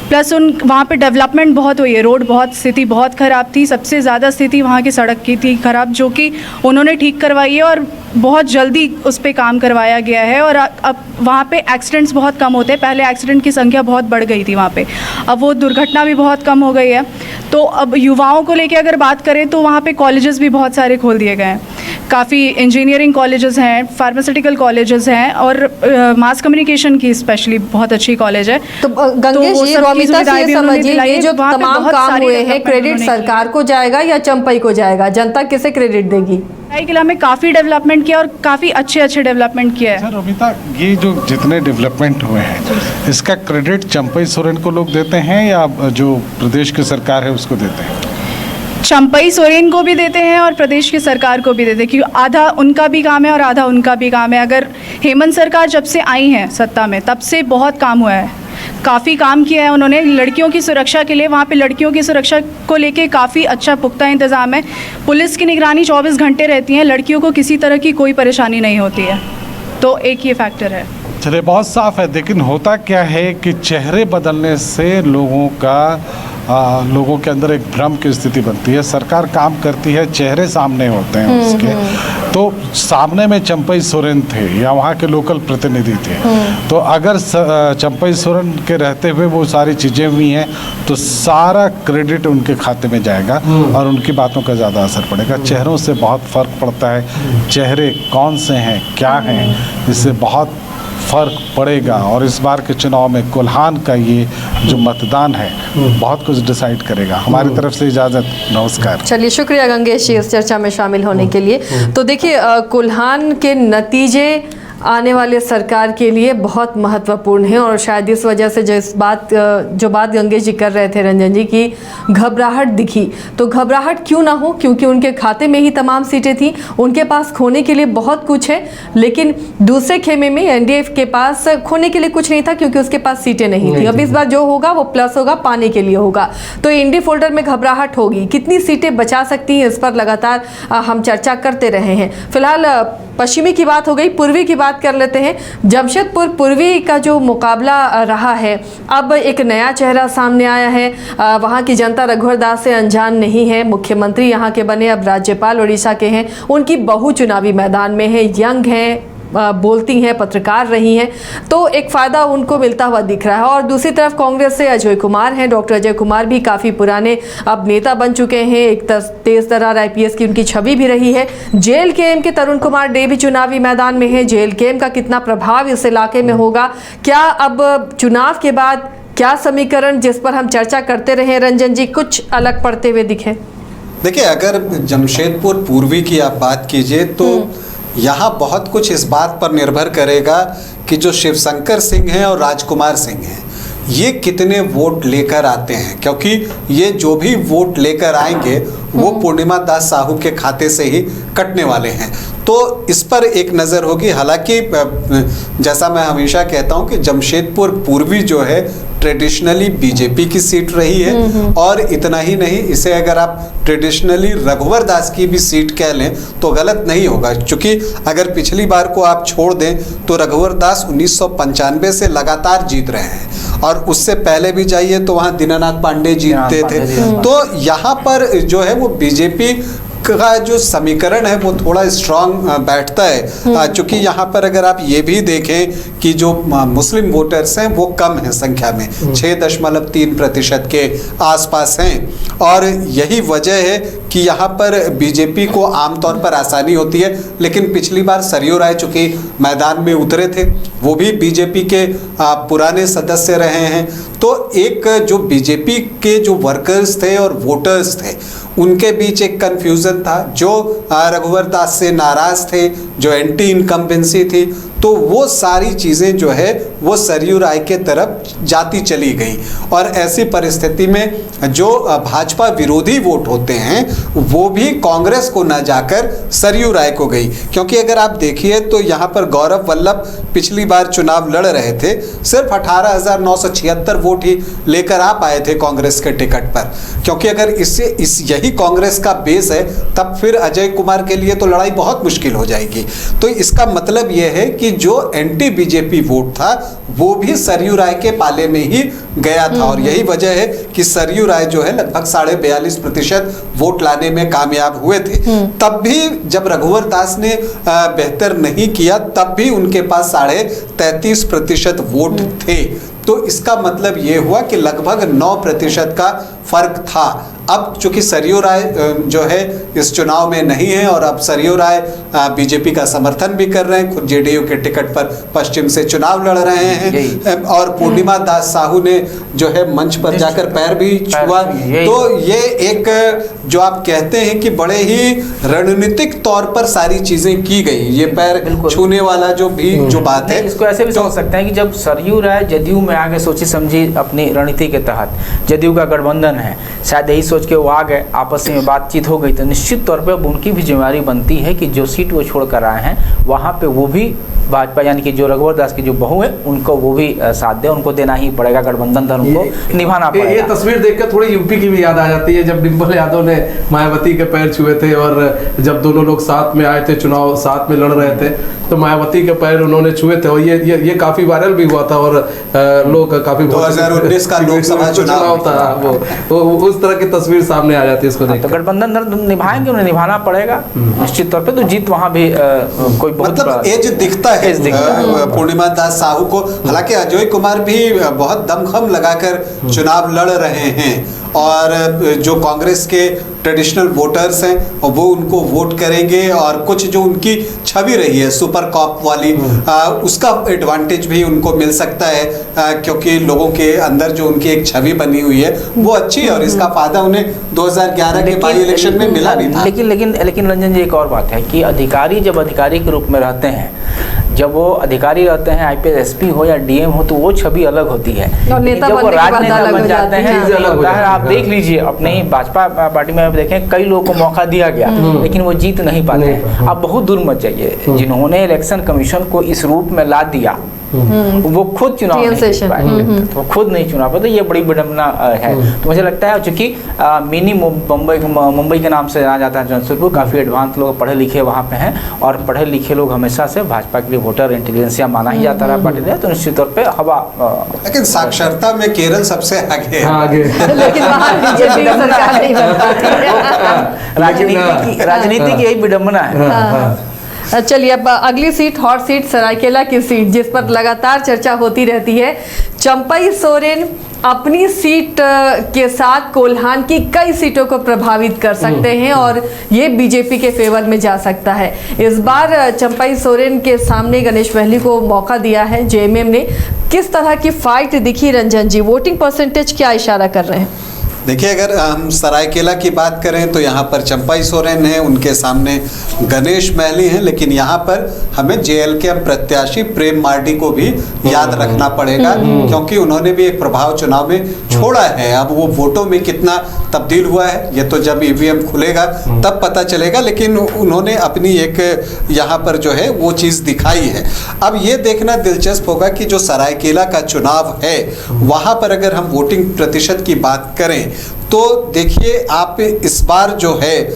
प्लस वहाँ पे डेवलपमेंट बहुत हुई है, रोड बहुत, स्थिति बहुत ख़राब थी, सबसे ज़्यादा स्थिति वहाँ की सड़क की थी ख़राब, जो कि उन्होंने ठीक करवाई है और बहुत जल्दी उस पर काम करवाया गया है। और अब वहाँ पे एक्सीडेंट्स बहुत कम होते हैं, पहले एक्सीडेंट की संख्या बहुत बढ़ गई थी वहाँ पे, अब वो दुर्घटना भी बहुत कम हो गई है। तो अब युवाओं को लेके अगर बात करें तो वहाँ पे कॉलेजेस भी बहुत सारे खोल दिए गए हैं, काफ़ी इंजीनियरिंग कॉलेजेस हैं, फार्मास्यूटिकल कॉलेजेस हैं और मास कम्युनिकेशन की स्पेशली बहुत अच्छी कॉलेज है। तो गंगेश जी, रोमिता जी, ये समझिए, ये जो तमाम काम हुए हैं, क्रेडिट सरकार को जाएगा या चंपई को जाएगा? जनता किसे क्रेडिट देगी? सरायकिला में काफ़ी डेवलपमेंट किया और काफ़ी अच्छे डेवलपमेंट किया है। सर रोमिता, ये जो जितने डेवलपमेंट हुए हैं इसका क्रेडिट चंपई सोरेन को लोग देते हैं या जो प्रदेश की सरकार है उसको देते हैं? चंपई सोरेन को भी देते हैं और प्रदेश की सरकार को भी देते हैं, क्योंकि आधा उनका भी काम है और आधा उनका भी काम है। अगर हेमंत सरकार जब से आई है सत्ता में, तब से बहुत काम हुआ है, काफ़ी काम किया है उन्होंने लड़कियों की सुरक्षा के लिए। वहाँ पे लड़कियों की सुरक्षा को लेके काफ़ी अच्छा पुख्ता इंतज़ाम है, पुलिस की निगरानी 24 घंटे रहती है, लड़कियों को किसी तरह की कोई परेशानी नहीं होती है, तो एक ये फैक्टर है। चलिए, बहुत साफ है, लेकिन होता क्या है कि चेहरे बदलने से लोगों के अंदर एक भ्रम की स्थिति बनती है। सरकार काम करती है, चेहरे सामने होते हैं उसके, तो सामने में चंपई सोरेन थे या वहाँ के लोकल प्रतिनिधि थे, तो अगर चंपई सोरेन के रहते हुए वो सारी चीज़ें हुई हैं तो सारा क्रेडिट उनके खाते में जाएगा और उनकी बातों का ज़्यादा असर पड़ेगा। चेहरों से बहुत फ़र्क पड़ता है, चेहरे कौन से हैं, क्या हैं, इससे बहुत फ़र्क पड़ेगा। और इस बार के चुनाव में कोल्हान का ये जो मतदान है बहुत कुछ डिसाइड करेगा। हमारी तरफ से इजाज़त, नमस्कार। चलिए, शुक्रिया गंगेश जी इस चर्चा में शामिल होने के लिए। तो देखिए, कोल्हान के नतीजे आने वाले सरकार के लिए बहुत महत्वपूर्ण है और शायद इस वजह से जो बात गंगेश जी कर रहे थे रंजन जी की घबराहट दिखी, तो घबराहट क्यों ना हो, क्योंकि उनके खाते में ही तमाम सीटें थी, उनके पास खोने के लिए बहुत कुछ है, लेकिन दूसरे खेमे में एनडीए के पास खोने के लिए कुछ नहीं था क्योंकि उसके पास सीटें नहीं थी। अब इस बार जो होगा वो प्लस होगा, पाने के लिए होगा, तो इंडी फोल्डर में घबराहट होगी। कितनी सीटें बचा सकती हैं, इस पर लगातार हम चर्चा करते रहे हैं। फिलहाल पश्चिमी की बात हो गई, पूर्वी की बात कर लेते हैं। जमशेदपुर पूर्वी का जो मुकाबला रहा है, अब एक नया चेहरा सामने आया है। वहाँ की जनता रघुवर दास से अनजान नहीं है। मुख्यमंत्री यहाँ के बने, अब राज्यपाल उड़ीसा के हैं, उनकी बहू चुनावी मैदान में है, यंग हैं, बोलती हैं, पत्रकार रही हैं, तो एक फ़ायदा उनको मिलता हुआ दिख रहा है। और दूसरी तरफ कांग्रेस से अजय कुमार हैं, डॉक्टर अजय कुमार भी काफ़ी पुराने अब नेता बन चुके हैं, एक तेज तर्रार आईपीएस की उनकी छवि भी रही है। जेएलकेएम के तरुण कुमार डे भी चुनावी मैदान में है। जेएलकेएम का कितना प्रभाव इस इलाके में होगा, क्या अब चुनाव के बाद क्या समीकरण जिस पर हम चर्चा करते रहे रंजन जी कुछ अलग पड़ते हुए दिखे? देखिए, अगर जमशेदपुर पूर्वी की आप बात कीजिए तो यहाँ बहुत कुछ इस बात पर निर्भर करेगा कि जो शिवशंकर सिंह हैं और राजकुमार सिंह हैं, ये कितने वोट लेकर आते हैं, क्योंकि ये जो भी वोट लेकर आएंगे वो पूर्णिमा दास साहू के खाते से ही कटने वाले हैं, तो इस पर एक नज़र होगी। हालांकि जैसा मैं हमेशा कहता हूं कि जमशेदपुर पूर्वी जो है ट्रेडिशनली बीजेपी की सीट रही है, और इतना ही नहीं, इसे अगर आप ट्रेडिशनली रघुवर दास की भी सीट कह लें तो गलत नहीं होगा, क्योंकि अगर पिछली बार को आप छोड़ दें तो रघुवर दास 1995 से लगातार जीत रहे हैं, और उससे पहले भी जाइए तो वहाँ दीनानाथ पांडे जीतते थे। तो यहाँ पर जो है वो बीजेपी का जो समीकरण है वो थोड़ा स्ट्रांग बैठता है, क्योंकि यहाँ पर अगर आप ये भी देखें कि जो मुस्लिम वोटर्स हैं वो कम है संख्या में, 6.3% के आसपास हैं, और यही वजह है कि यहाँ पर बीजेपी को आमतौर पर आसानी होती है। लेकिन पिछली बार सरयू राय चूँकि मैदान में उतरे थे, वो भी बीजेपी के पुराने सदस्य रहे हैं, तो एक जो बीजेपी के जो वर्कर्स थे और वोटर्स थे उनके बीच एक कन्फ्यूज़न था। जो रघुवर दास से नाराज़ थे जो एंटी इनकम्बेंसी थी, तो वो सारी चीज़ें जो है वो सरयू राय के तरफ जाती चली गई। और ऐसी परिस्थिति में जो भाजपा विरोधी वोट होते हैं वो भी कांग्रेस को न जाकर सरयू राय को गई। क्योंकि अगर आप देखिए तो यहाँ पर गौरव वल्लभ पिछली बार चुनाव लड़ रहे थे, सिर्फ 18,976 वोट ही लेकर आ पाए थे कांग्रेस के टिकट पर। क्योंकि अगर यही कांग्रेस का बेस है तब फिर अजय कुमार के लिए तो लड़ाई बहुत मुश्किल हो जाएगी। तो इसका मतलब यह है कि जो एंटी बीजेपी वोट था वो भी सरयू राय के पाले में ही गया था। और यही वजह है कि सरयू राय जो है लगभग 42.5% वोट लाने में कामयाब हुए थे। तब भी जब रघुवर दास ने बेहतर नहीं किया तब भी उनके पास 33.5% वोट थे। तो इसका मतलब ये हुआ कि लगभग 9% का फर्क था। अब चूंकि सरयू राय जो है इस चुनाव में नहीं है और अब सरयू राय बीजेपी का समर्थन भी कर रहे हैं, खुद जेडीयू के टिकट पर पश्चिम से चुनाव लड़ रहे हैं। और पूर्णिमा दास साहू ने जो है मंच पर जाकर पैर भी छुआ। तो ये एक जो आप कहते हैं कि बड़े ही रणनीतिक तौर पर सारी चीजें की गई, ये पैर छूने वाला जो भी जो बात है, इसको ऐसे भी समझ सकते हैं कि जब सरयू राय जदयू में आगे सोची समझी अपनी रणनीति के तहत, जदयू का गठबंधन है, शायद यही सोच के वो आ गए, आपस में बातचीत हो गई, तो निश्चित तौर पे अब उनकी भी जिम्मेदारी बनती है कि जो सीट वो छोड़ कर आए हैं वहाँ पे वो भी भाजपा यानी कि जो रघुवर दास की जो बहू है उनको वो भी साथ दे, उनको देना ही पड़ेगा, गठबंधन धर्म को निभाना पड़ेगा। ये तस्वीर देखकर थोड़ी यूपी की भी याद आ जाती है, जब डिम्पल यादव ने मायावती के पैर छुए थे और जब दोनों लोग साथ में आए थे, चुनाव साथ में लड़ रहे थे, तो मायावती के पैर उन्होंने छुए थे। और ये काफी वायरल भी हुआ था और लोग काफी 2019 का लोकसभा चुनाव था वो उस तरह की तस्वीर सामने आ जाती है इसको देख। तो गठबंधन धर्म निभाएंगे, उन्हें निभाना पड़ेगा निश्चित तौर पे। तो जीत वहाँ भी कोई मतलब एज दिखता है पूर्णिमा दास साहू को। हालांकि अजय कुमार भी बहुत दमखम लगाकर चुनाव लड़ रहे हैं और जो कांग्रेस के ट्रेडिशनल वोटर्स हैं और वो उनको वोट करेंगे। और कुछ जो उनकी छवि रही है सुपर कॉप वाली, उसका एडवांटेज भी उनको मिल सकता है, क्योंकि लोगों के अंदर जो उनकी एक छवि बनी हुई है वो अच्छी है और इसका फायदा उन्हें 2011 के बाई इलेक्शन में मिला भी था। लेकिन रंजन जी, एक और बात है कि अधिकारी जब अधिकारी के रूप में रहते हैं, जब वो अधिकारी रहते हैं, आईपीएस एसपी हो या डीएम हो, तो वो छवि अलग होती है। नेता जब वो राजनेता बन जाते हैं अलग होता है। आप देख लीजिए अपने ही भाजपा पार्टी में देखें, कई लोगों को मौका दिया गया लेकिन वो जीत नहीं पाते हैं। आप बहुत दूर मत जाइए, जिन्होंने इलेक्शन कमीशन को इस रूप में ला दिया वो खुद चुनाव नहीं पाए, वो खुद नहीं चुना पाए। तो ये बड़ी विडंबना है। तो मुझे लगता है चूंकि मिनी मुंबई के नाम से जाना जाता है जमशेदपुर, काफ़ी एडवांस लोग पढ़े लिखे वहाँ पे हैं और पढ़े लिखे लोग हमेशा से भाजपा के लिए वोटर इंटेलिजेंसिया माना ही जाता रहा पार्टी ने। तो निश्चित तौर पर हवा, लेकिन साक्षरता में केरल सबसे आगे है। लेकिन वहाँ बीजेपी सरकार नहीं बन पाती है। राजनीति की यही विडंबना है। चलिए अब अगली सीट, हॉट सीट, सरायकेला की सीट, जिस पर लगातार चर्चा होती रहती है। चंपई सोरेन अपनी सीट के साथ कोल्हान की कई सीटों को प्रभावित कर सकते हैं और ये बीजेपी के फेवर में जा सकता है। इस बार चंपई सोरेन के सामने गणेश महली को मौका दिया है जेएमएम ने। किस तरह की फाइट दिखी रंजन जी? वोटिंग परसेंटेज क्या इशारा कर रहे हैं? देखिए, अगर हम सरायकेला की बात करें तो यहाँ पर चंपई सोरेन है, उनके सामने गणेश महली हैं, लेकिन यहाँ पर हमें जेएलके प्रत्याशी प्रेम मार्डी को भी याद रखना पड़ेगा, क्योंकि उन्होंने भी एक प्रभाव चुनाव में छोड़ा है। अब वो वोटों में कितना तब्दील हुआ है ये तो जब ईवीएम खुलेगा तब पता चलेगा, लेकिन उन्होंने अपनी एक यहाँ पर जो है वो चीज़ दिखाई है। अब ये देखना दिलचस्प होगा कि जो सरायकेला का चुनाव है वहाँ पर अगर हम वोटिंग प्रतिशत की बात करें तो देखिए आप इस बार जो है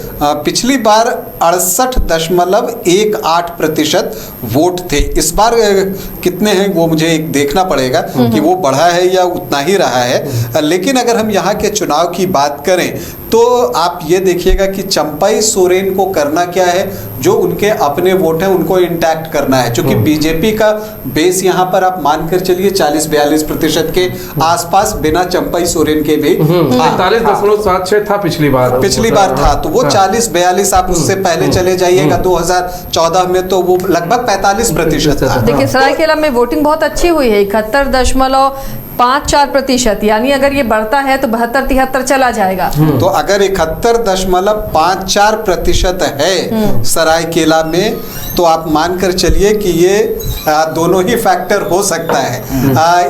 पिछली बार 68.18% वोट थे। इस बार कितने हैं वो मुझे एक देखना पड़ेगा कि वो बढ़ा है या उतना ही रहा है। लेकिन अगर हम यहाँ के चुनाव की बात करें तो आप ये देखिएगा कि चंपई सोरेन को करना क्या है, जो उनके अपने वोट हैं उनको इंटैक्ट करना है, क्योंकि बीजेपी का बेस यहाँ पर आप मानकर चलिए 40-42% के आसपास बिना चंपई सोरेन के भी 43.76 था पिछली बार था। तो वो 40-42 आप उससे पहले चले जाइएगा 2014 में तो वो लगभग 45% था। देखिए सरायकेला में वोटिंग बहुत अच्छी हुई है, 71.1 5-4%, यानी अगर ये बढ़ता है तो 72-73 चला जाएगा। तो अगर 71.54% है सरायकेला में, तो आप मानकर चलिए कि ये दोनों ही फैक्टर हो सकता है।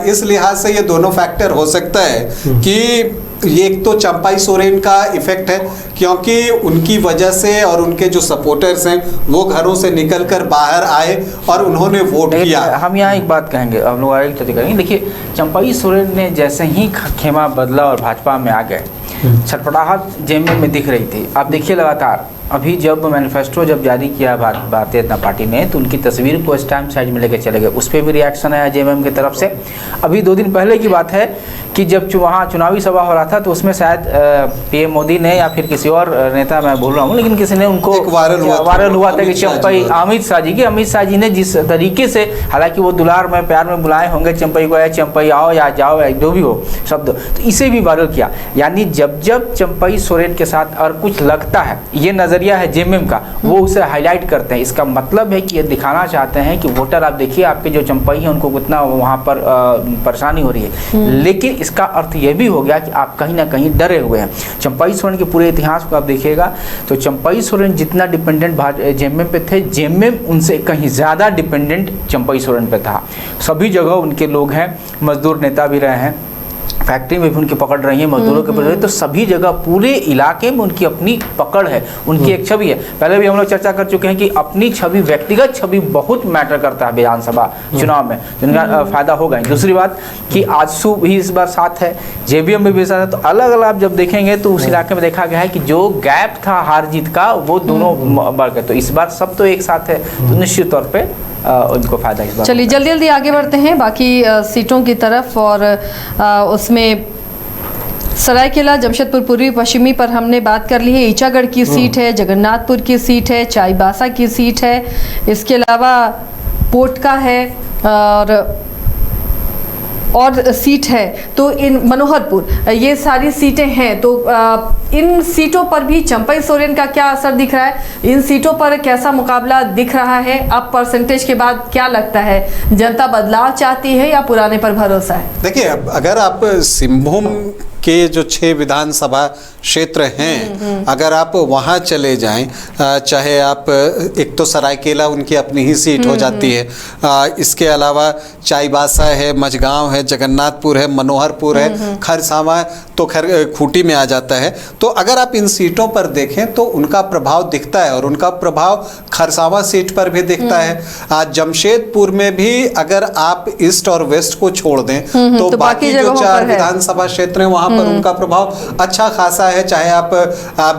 इस लिहाज से ये दोनों फैक्टर हो सकता है कि ये एक तो चंपाई सोरेन का इफेक्ट है, क्योंकि उनकी वजह से और उनके जो सपोर्टर्स हैं वो घरों से निकलकर बाहर आए और उन्होंने वोट किया। हम यहाँ एक बात कहेंगे, हम लोग आगे चर्चा करेंगे। देखिए, चंपाई सोरेन ने जैसे ही खेमा बदला और भाजपा में आ गए, छटपटाहट जेएमएम में दिख रही थी। आप देखिए लगातार अभी जब मैनिफेस्टो जब जारी किया भारतीय जनता पार्टी ने, तो उनकी तस्वीर को स्टैम्प साइज में लेकर चले गए, उस पर भी रिएक्शन आया जेएमएम की तरफ से। अभी 2 दिन पहले की बात है कि जब वहाँ चुनावी सभा हो रहा था, तो उसमें शायद पीएम मोदी ने या फिर किसी और नेता, मैं बोल रहा हूँ, लेकिन किसी ने उनको वायरल हुआ था कि चंपई अमित शाह जी ने जिस तरीके से, हालांकि वो दुलार में प्यार में बुलाए होंगे चंपई को, या चंपई आओ या जाओ या जो भी हो शब्द, तो इसे भी वायरल किया। यानी जब जब चंपई सोरेन के साथ और कुछ लगता है, ये नजरिया है जेएमएम का, वो उसे हाईलाइट करते हैं। इसका मतलब है कि ये दिखाना चाहते हैं कि वोटर, आप देखिए आपके जो चंपई हैं उनको कितना वहाँ पर परेशानी हो रही है। लेकिन इसका अर्थ ये भी हो गया कि आप कहीं ना कहीं डरे हुए हैं। चंपई सोरेन के पूरे इतिहास को आप देखिएगा तो चंपई सोरेन जितना डिपेंडेंट जेएमएम पे थे, जेएमएम उनसे कहीं ज़्यादा डिपेंडेंट चंपई सोरेन पे था। सभी जगह उनके लोग हैं, मजदूर नेता भी रहे हैं, फैक्ट्री में भी उनकी पकड़ रही है, मजदूरों के पकड़, तो सभी जगह पूरे इलाके में उनकी अपनी पकड़ है, उनकी एक छवि है। पहले भी हम लोग चर्चा कर चुके हैं कि अपनी छवि, व्यक्तिगत छवि बहुत मैटर करता है विधानसभा चुनाव में, जिनका फायदा होगा। दूसरी बात कि आजसू भी इस बार साथ है, जेबीएम में भी साथ है, तो अलग अलग आप जब देखेंगे तो उस इलाके में देखा गया है कि जो गैप था हार जीत का, वो दोनों बढ़ गए। तो इस बार सब तो एक साथ है, तो निश्चित तौर पर उनको फायदा इस बार। चलिए जल्दी जल्दी आगे बढ़ते हैं बाकी सीटों की तरफ, और उसमें सरायकेला, जमशेदपुर पूर्वी पश्चिमी पर हमने बात कर ली है, ईचागढ़ की सीट है, जगन्नाथपुर की सीट है, चाईबासा की सीट है, इसके अलावा पोटका है और सीट है तो इन मनोहरपुर, ये सारी सीटें हैं। तो इन सीटों पर भी चंपई सोरेन का क्या असर दिख रहा है, इन सीटों पर कैसा मुकाबला दिख रहा है, अब परसेंटेज के बाद क्या लगता है, जनता बदलाव चाहती है या पुराने पर भरोसा है? देखिए, अगर आप सिंहभूम के जो 6 विधानसभा क्षेत्र हैं, अगर आप वहाँ चले जाएं, चाहे आप, एक तो सरायकेला उनकी अपनी ही सीट हो जाती है, इसके अलावा चाईबासा है, मझगांव है, जगन्नाथपुर है, मनोहरपुर है, खरसावां तो खूंटी में आ जाता है। तो अगर आप इन सीटों पर देखें तो उनका प्रभाव दिखता है, और उनका प्रभाव खरसावां सीट पर भी दिखता है। आज जमशेदपुर में भी अगर आप ईस्ट और वेस्ट को छोड़ दें तो बाकी जो 4 विधानसभा क्षेत्र हैं वहाँ पर उनका प्रभाव अच्छा खासा है। चाहे आप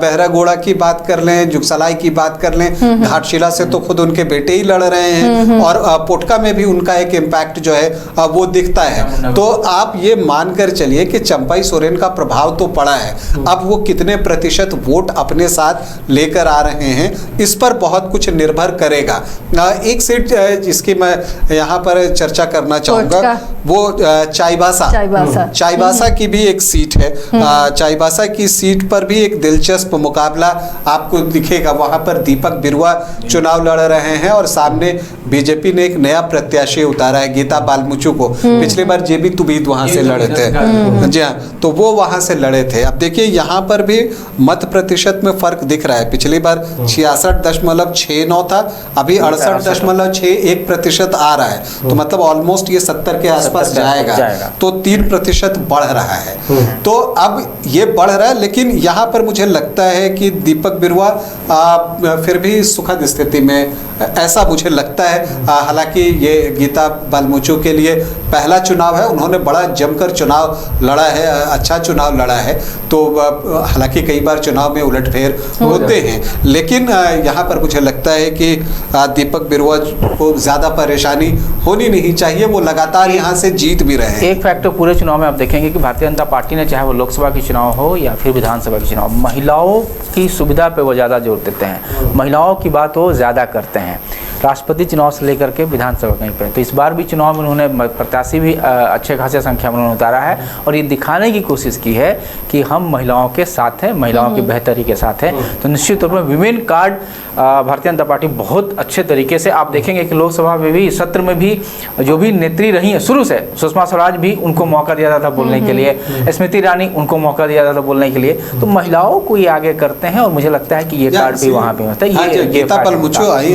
बहरागोड़ा की बात कर लें, जुगसलाई की बात कर लें, घाटशिला से तो खुद उनके बेटे ही लड़ रहे हैं, और पोटका में भी उनका एक इम्पैक्ट जो है वो दिखता है। तो आप ये मानकर चलिए कि चंपई सोरेन का प्रभाव तो पड़ा है, अब वो कितने प्रतिशत वोट अपने साथ लेकर आ रहे हैं, इस पर बहुत कुछ निर्भर करेगा। एक सीट जिसकी मैं यहाँ पर चर्चा करना चाहूँगा, वो चाईबासा की भी एक सीट है। चाईबासा की सीट पर भी एक दिलचस्प मुकाबला आपको दिखेगा। वहां पर दीपक बिरुआ चुनाव लड़ रहे हैं और सामने बीजेपी ने एक नया प्रत्याशी उतारा है, गीता बालमुचु को। पिछली बार जेबी तुबीद वहां से लड़े थे, जी हाँ, तो वो वहां से लड़े थे। अब देखिए यहाँ पर भी मत प्रतिशत में फर्क दिख रहा है। पिछली बार 66.69 था, अभी 68.61% आ रहा है, तो मतलब ऑलमोस्ट ये 70 के आसपास जाएगा, तो 3% बढ़ रहा है। तो अब ये बढ़ रहा है, लेकिन यहाँ पर मुझे लगता है कि दीपक बिरुआ फिर भी सुखद स्थिति में, ऐसा मुझे लगता है। हालांकि ये गीता बालमुचु के लिए पहला चुनाव है, उन्होंने बड़ा जमकर चुनाव लड़ा है, अच्छा चुनाव लड़ा है, तो हालांकि कई बार चुनाव में उलटफेर होते हैं, लेकिन यहाँ पर मुझे लगता है कि दीपक बिरुआ को ज़्यादा परेशानी होनी नहीं चाहिए, वो लगातार यहाँ से जीत भी रहे हैं। एक फैक्टर पूरे चुनाव में आप देखेंगे कि भारतीय जनता पार्टी ने, चाहे वो लोकसभा की चुनाव हो या फिर विधानसभा की चुनाव, महिलाओं की सुविधा पे वो ज़्यादा जोर देते हैं, महिलाओं की बात वो ज़्यादा करते हैं। राष्ट्रपति चुनाव से लेकर के विधानसभा कहीं पे। तो इस बार भी चुनाव में उन्होंने प्रत्याशी भी अच्छे खासे संख्या में उन्होंने उतारा है और ये दिखाने की कोशिश की है कि हम महिलाओं के साथ हैं, महिलाओं की बेहतरी के साथ हैं। तो निश्चित तौर पर women card Bharatiya Janata party बहुत अच्छे तरीके से, आप देखेंगे कि लोकसभा में भी सत्र में भी जो भी नेत्री रही है शुरू से, सुषमा स्वराज भी उनको मौका दिया जाता था बोलने के लिए, स्मृति ईरानी उनको मौका दिया जाता था बोलने के लिए। तो महिलाओं को ये आगे करते हैं और मुझे लगता है कि ये कार्ड भी वहाँ पे होता है। ये गीता पलमुचो आई,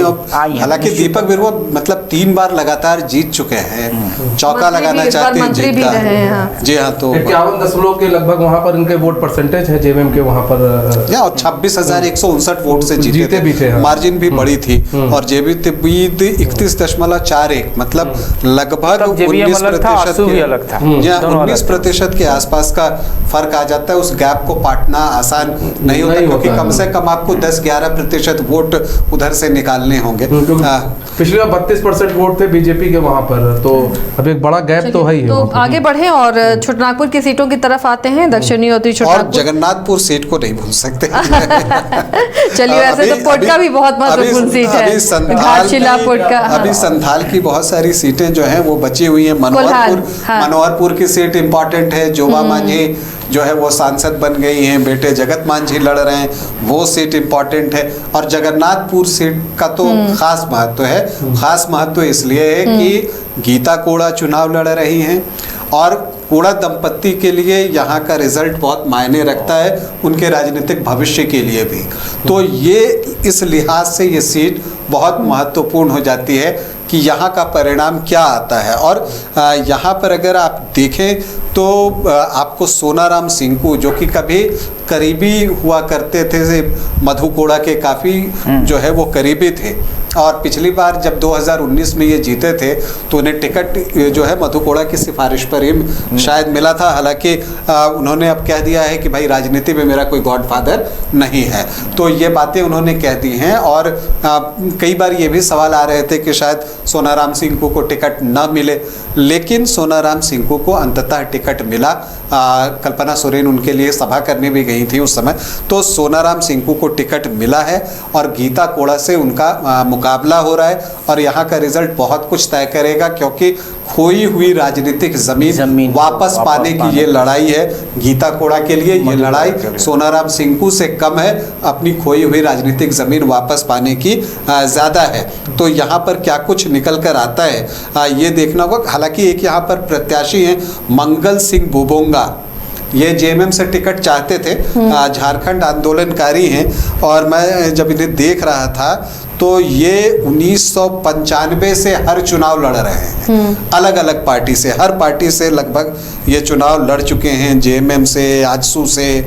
हालांकि दीपक बिरुवा मतलब 3 बार लगातार जीत चुके हैं, चौका लगाना चाहते हैं, जीतता है। जी हाँ, तो 51% के लगभग वहाँ पर इनके वोट परसेंटेज है जेएमएम के वहाँ पर, और 26,159 वोट से जीते भी थे। मार्जिन भी बड़ी थी और जेबीटी 31.41, मतलब लगभग 19% के आसपास का फर्क आ जाता है। उस गैप को पाटना आसान नहीं होता, क्योंकि कम से कम आपको 10-11% वोट उधर से निकालने होंगे। पिछले 32% वोट थे बीजेपी के वहां पर, तो अब एक बड़ा गैप तो है ही। तो आगे बढ़े और छोटानागपुर की सीटों की तरफ आते हैं, दक्षिणी और और जगन्नाथपुर सीट को नहीं भूल सकते। चलिए, वैसे तो पोटका भी बहुत महत्वपूर्ण सीट है, घाटशिला पोटका। अभी संथाल की बहुत सारी सीटें जो हैं वो बची हुई हैं। मनोहरपुर की सीट इंपॉर्टेंट है, जोबा मांझी जो है वो सांसद बन गई हैं, बेटे जगत मांझी लड़ रहे हैं, वो सीट इंपॉर्टेंट है। और जगन्नाथपुर सीट का तो खास महत्व है। खास महत्व इसलिए है कि गीता कोड़ा चुनाव लड़ रही हैं और कोड़ा दंपत्ति के लिए यहाँ का रिजल्ट बहुत मायने रखता है, उनके राजनीतिक भविष्य के लिए भी। तो ये इस लिहाज से ये सीट बहुत महत्वपूर्ण हो जाती है कि यहाँ का परिणाम क्या आता है। और यहाँ पर अगर आप देखें तो आपको सोनाराम सिंकू, जो कि कभी करीबी हुआ करते थे मधु कोड़ा के, काफ़ी जो है वो करीबी थे, और पिछली बार जब 2019 में ये जीते थे तो उन्हें टिकट जो है मधु कोड़ा की सिफारिश पर ही शायद मिला था। हालांकि उन्होंने अब कह दिया है कि भाई राजनीति में मेरा कोई गॉडफादर नहीं है, तो ये बातें उन्होंने कह दी हैं। और कई बार ये भी सवाल आ रहे थे कि शायद सोनाराम सिंकू को टिकट न मिले, लेकिन सोनाराम सिंकू को अंततः टिकट मिला। कल्पना सोरेन उनके लिए सभा करने भी गई थी उस समय। तो सोनाराम सिंकू को टिकट मिला है और गीता कोड़ा से उनका मुकाबला हो रहा है और यहाँ का रिजल्ट बहुत कुछ तय करेगा, क्योंकि खोई हुई राजनीतिक जमीन वापस पाने की ये लड़ाई है गीता कोड़ा के लिए। ये लड़ाई सोनाराम सिंकू से कम है, अपनी खोई हुई राजनीतिक जमीन वापस पाने की ज़्यादा है। तो यहाँ पर क्या कुछ निकल कर आता है ये देखना होगा। हालांकि एक यहाँ पर प्रत्याशी हैं मंगल सिंह बुबोंगा, ये जेएमएम से टिकट चाहते थे, झारखंड आंदोलनकारी हैं। और मैं जब इन्हें देख रहा था तो ये 1995 से हर चुनाव लड़ रहे हैं, अलग अलग पार्टी से, हर पार्टी से लगभग ये चुनाव लड़ चुके हैं। जेएमएम से, आजसू से,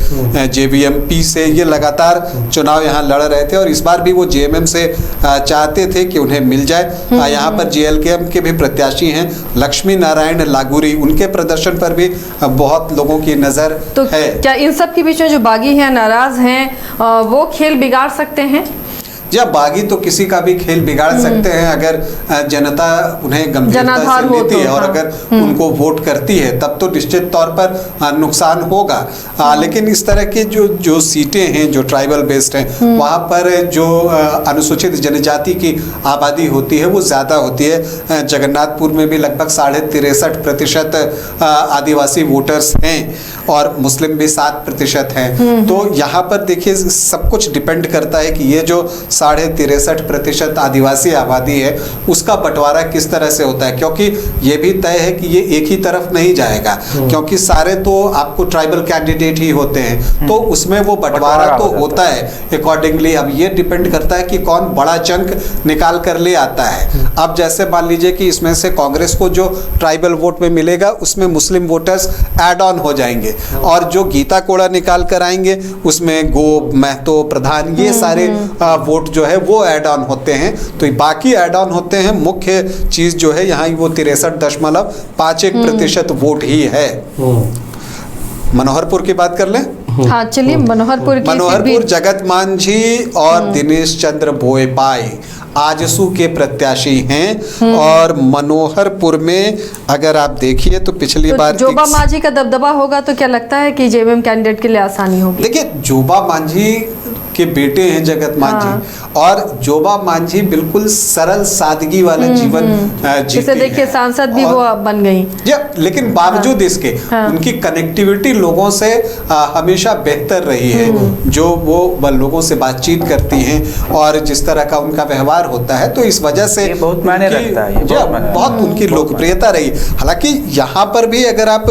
जेवीएमपी से, ये लगातार चुनाव यहाँ लड़ रहे थे। और इस बार भी वो जेएमएम से चाहते थे कि उन्हें मिल जाए। यहाँ पर जेएलकेएम के भी प्रत्याशी हैं लक्ष्मी नारायण लागूरी, उनके प्रदर्शन पर भी बहुत लोगों की नज़र तो है। क्या इन सब के बीच में जो बागी हैं, नाराज हैं, वो खेल बिगाड़ सकते हैं? या बागी तो किसी का भी खेल बिगाड़ सकते हैं अगर जनता उन्हें गंभीरता से लेती है और अगर उनको वोट करती है, तब तो निश्चित तौर पर नुकसान होगा। लेकिन इस तरह के जो सीटें हैं जो ट्राइबल बेस्ड हैं, वहाँ पर जो अनुसूचित जनजाति की आबादी होती है वो ज़्यादा होती है। जगन्नाथपुर में भी लगभग 63.5% आदिवासी वोटर्स हैं और मुस्लिम भी 7% हैं। तो यहाँ पर देखिए सब कुछ डिपेंड करता है कि ये जो 63.5% आदिवासी आबादी है उसका बंटवारा किस तरह से होता है, क्योंकि ये भी तय है कि ये एक ही तरफ नहीं जाएगा, क्योंकि सारे तो आपको ट्राइबल कैंडिडेट ही होते हैं, तो उसमें वो बंटवारा तो होता है अकॉर्डिंगली। अब ये डिपेंड करता है कि कौन बड़ा चंक निकाल कर ले आता है। अब जैसे मान लीजिए कि इसमें से कांग्रेस को जो ट्राइबल वोट में मिलेगा उसमें मुस्लिम वोटर्स ऐड ऑन हो जाएंगे, और जो गीता कोड़ा निकाल कर आएंगे उसमें गोप, महतो, प्रधान, ये सारे वोट जो है वो ऐड ऑन होते हैं। तो बाकी ऐड ऑन होते हैं, मुख्य चीज जो है यहाँ वो 63.51% वोट ही है। मनोहरपुर की बात कर लें। हाँ चलिए, मनोहरपुर जगत मांझी और दिनेश चंद्र बोएपाई आजसू के प्रत्याशी हैं। और मनोहरपुर में अगर आप देखिए तो पिछली बार जोबा मांझी का दबदबा होगा, तो क्या लगता है कि जेएमएम कैंडिडेट के लिए आसानी होगी? देखिए जोबा मांझी के बेटे हैं जगत मांझी, और जोबा मांझी बिल्कुल सरल सादगी वाला जीवन जीते जैसे देखिए हैं। सांसद भी और- वो बन गई। लेकिन बावजूद इसके उनकी कनेक्टिविटी लोगों से हमेशा बेहतर रही है, जो वो लोगों से बातचीत करती हैं और जिस तरह का उनका व्यवहार होता है, तो इस वजह से ये बहुत मायने उनकी- रखता है, ये जी, बहुत मायने बहुत रखता है। उनकी लोकप्रियता रही। हालांकि यहाँ पर भी अगर आप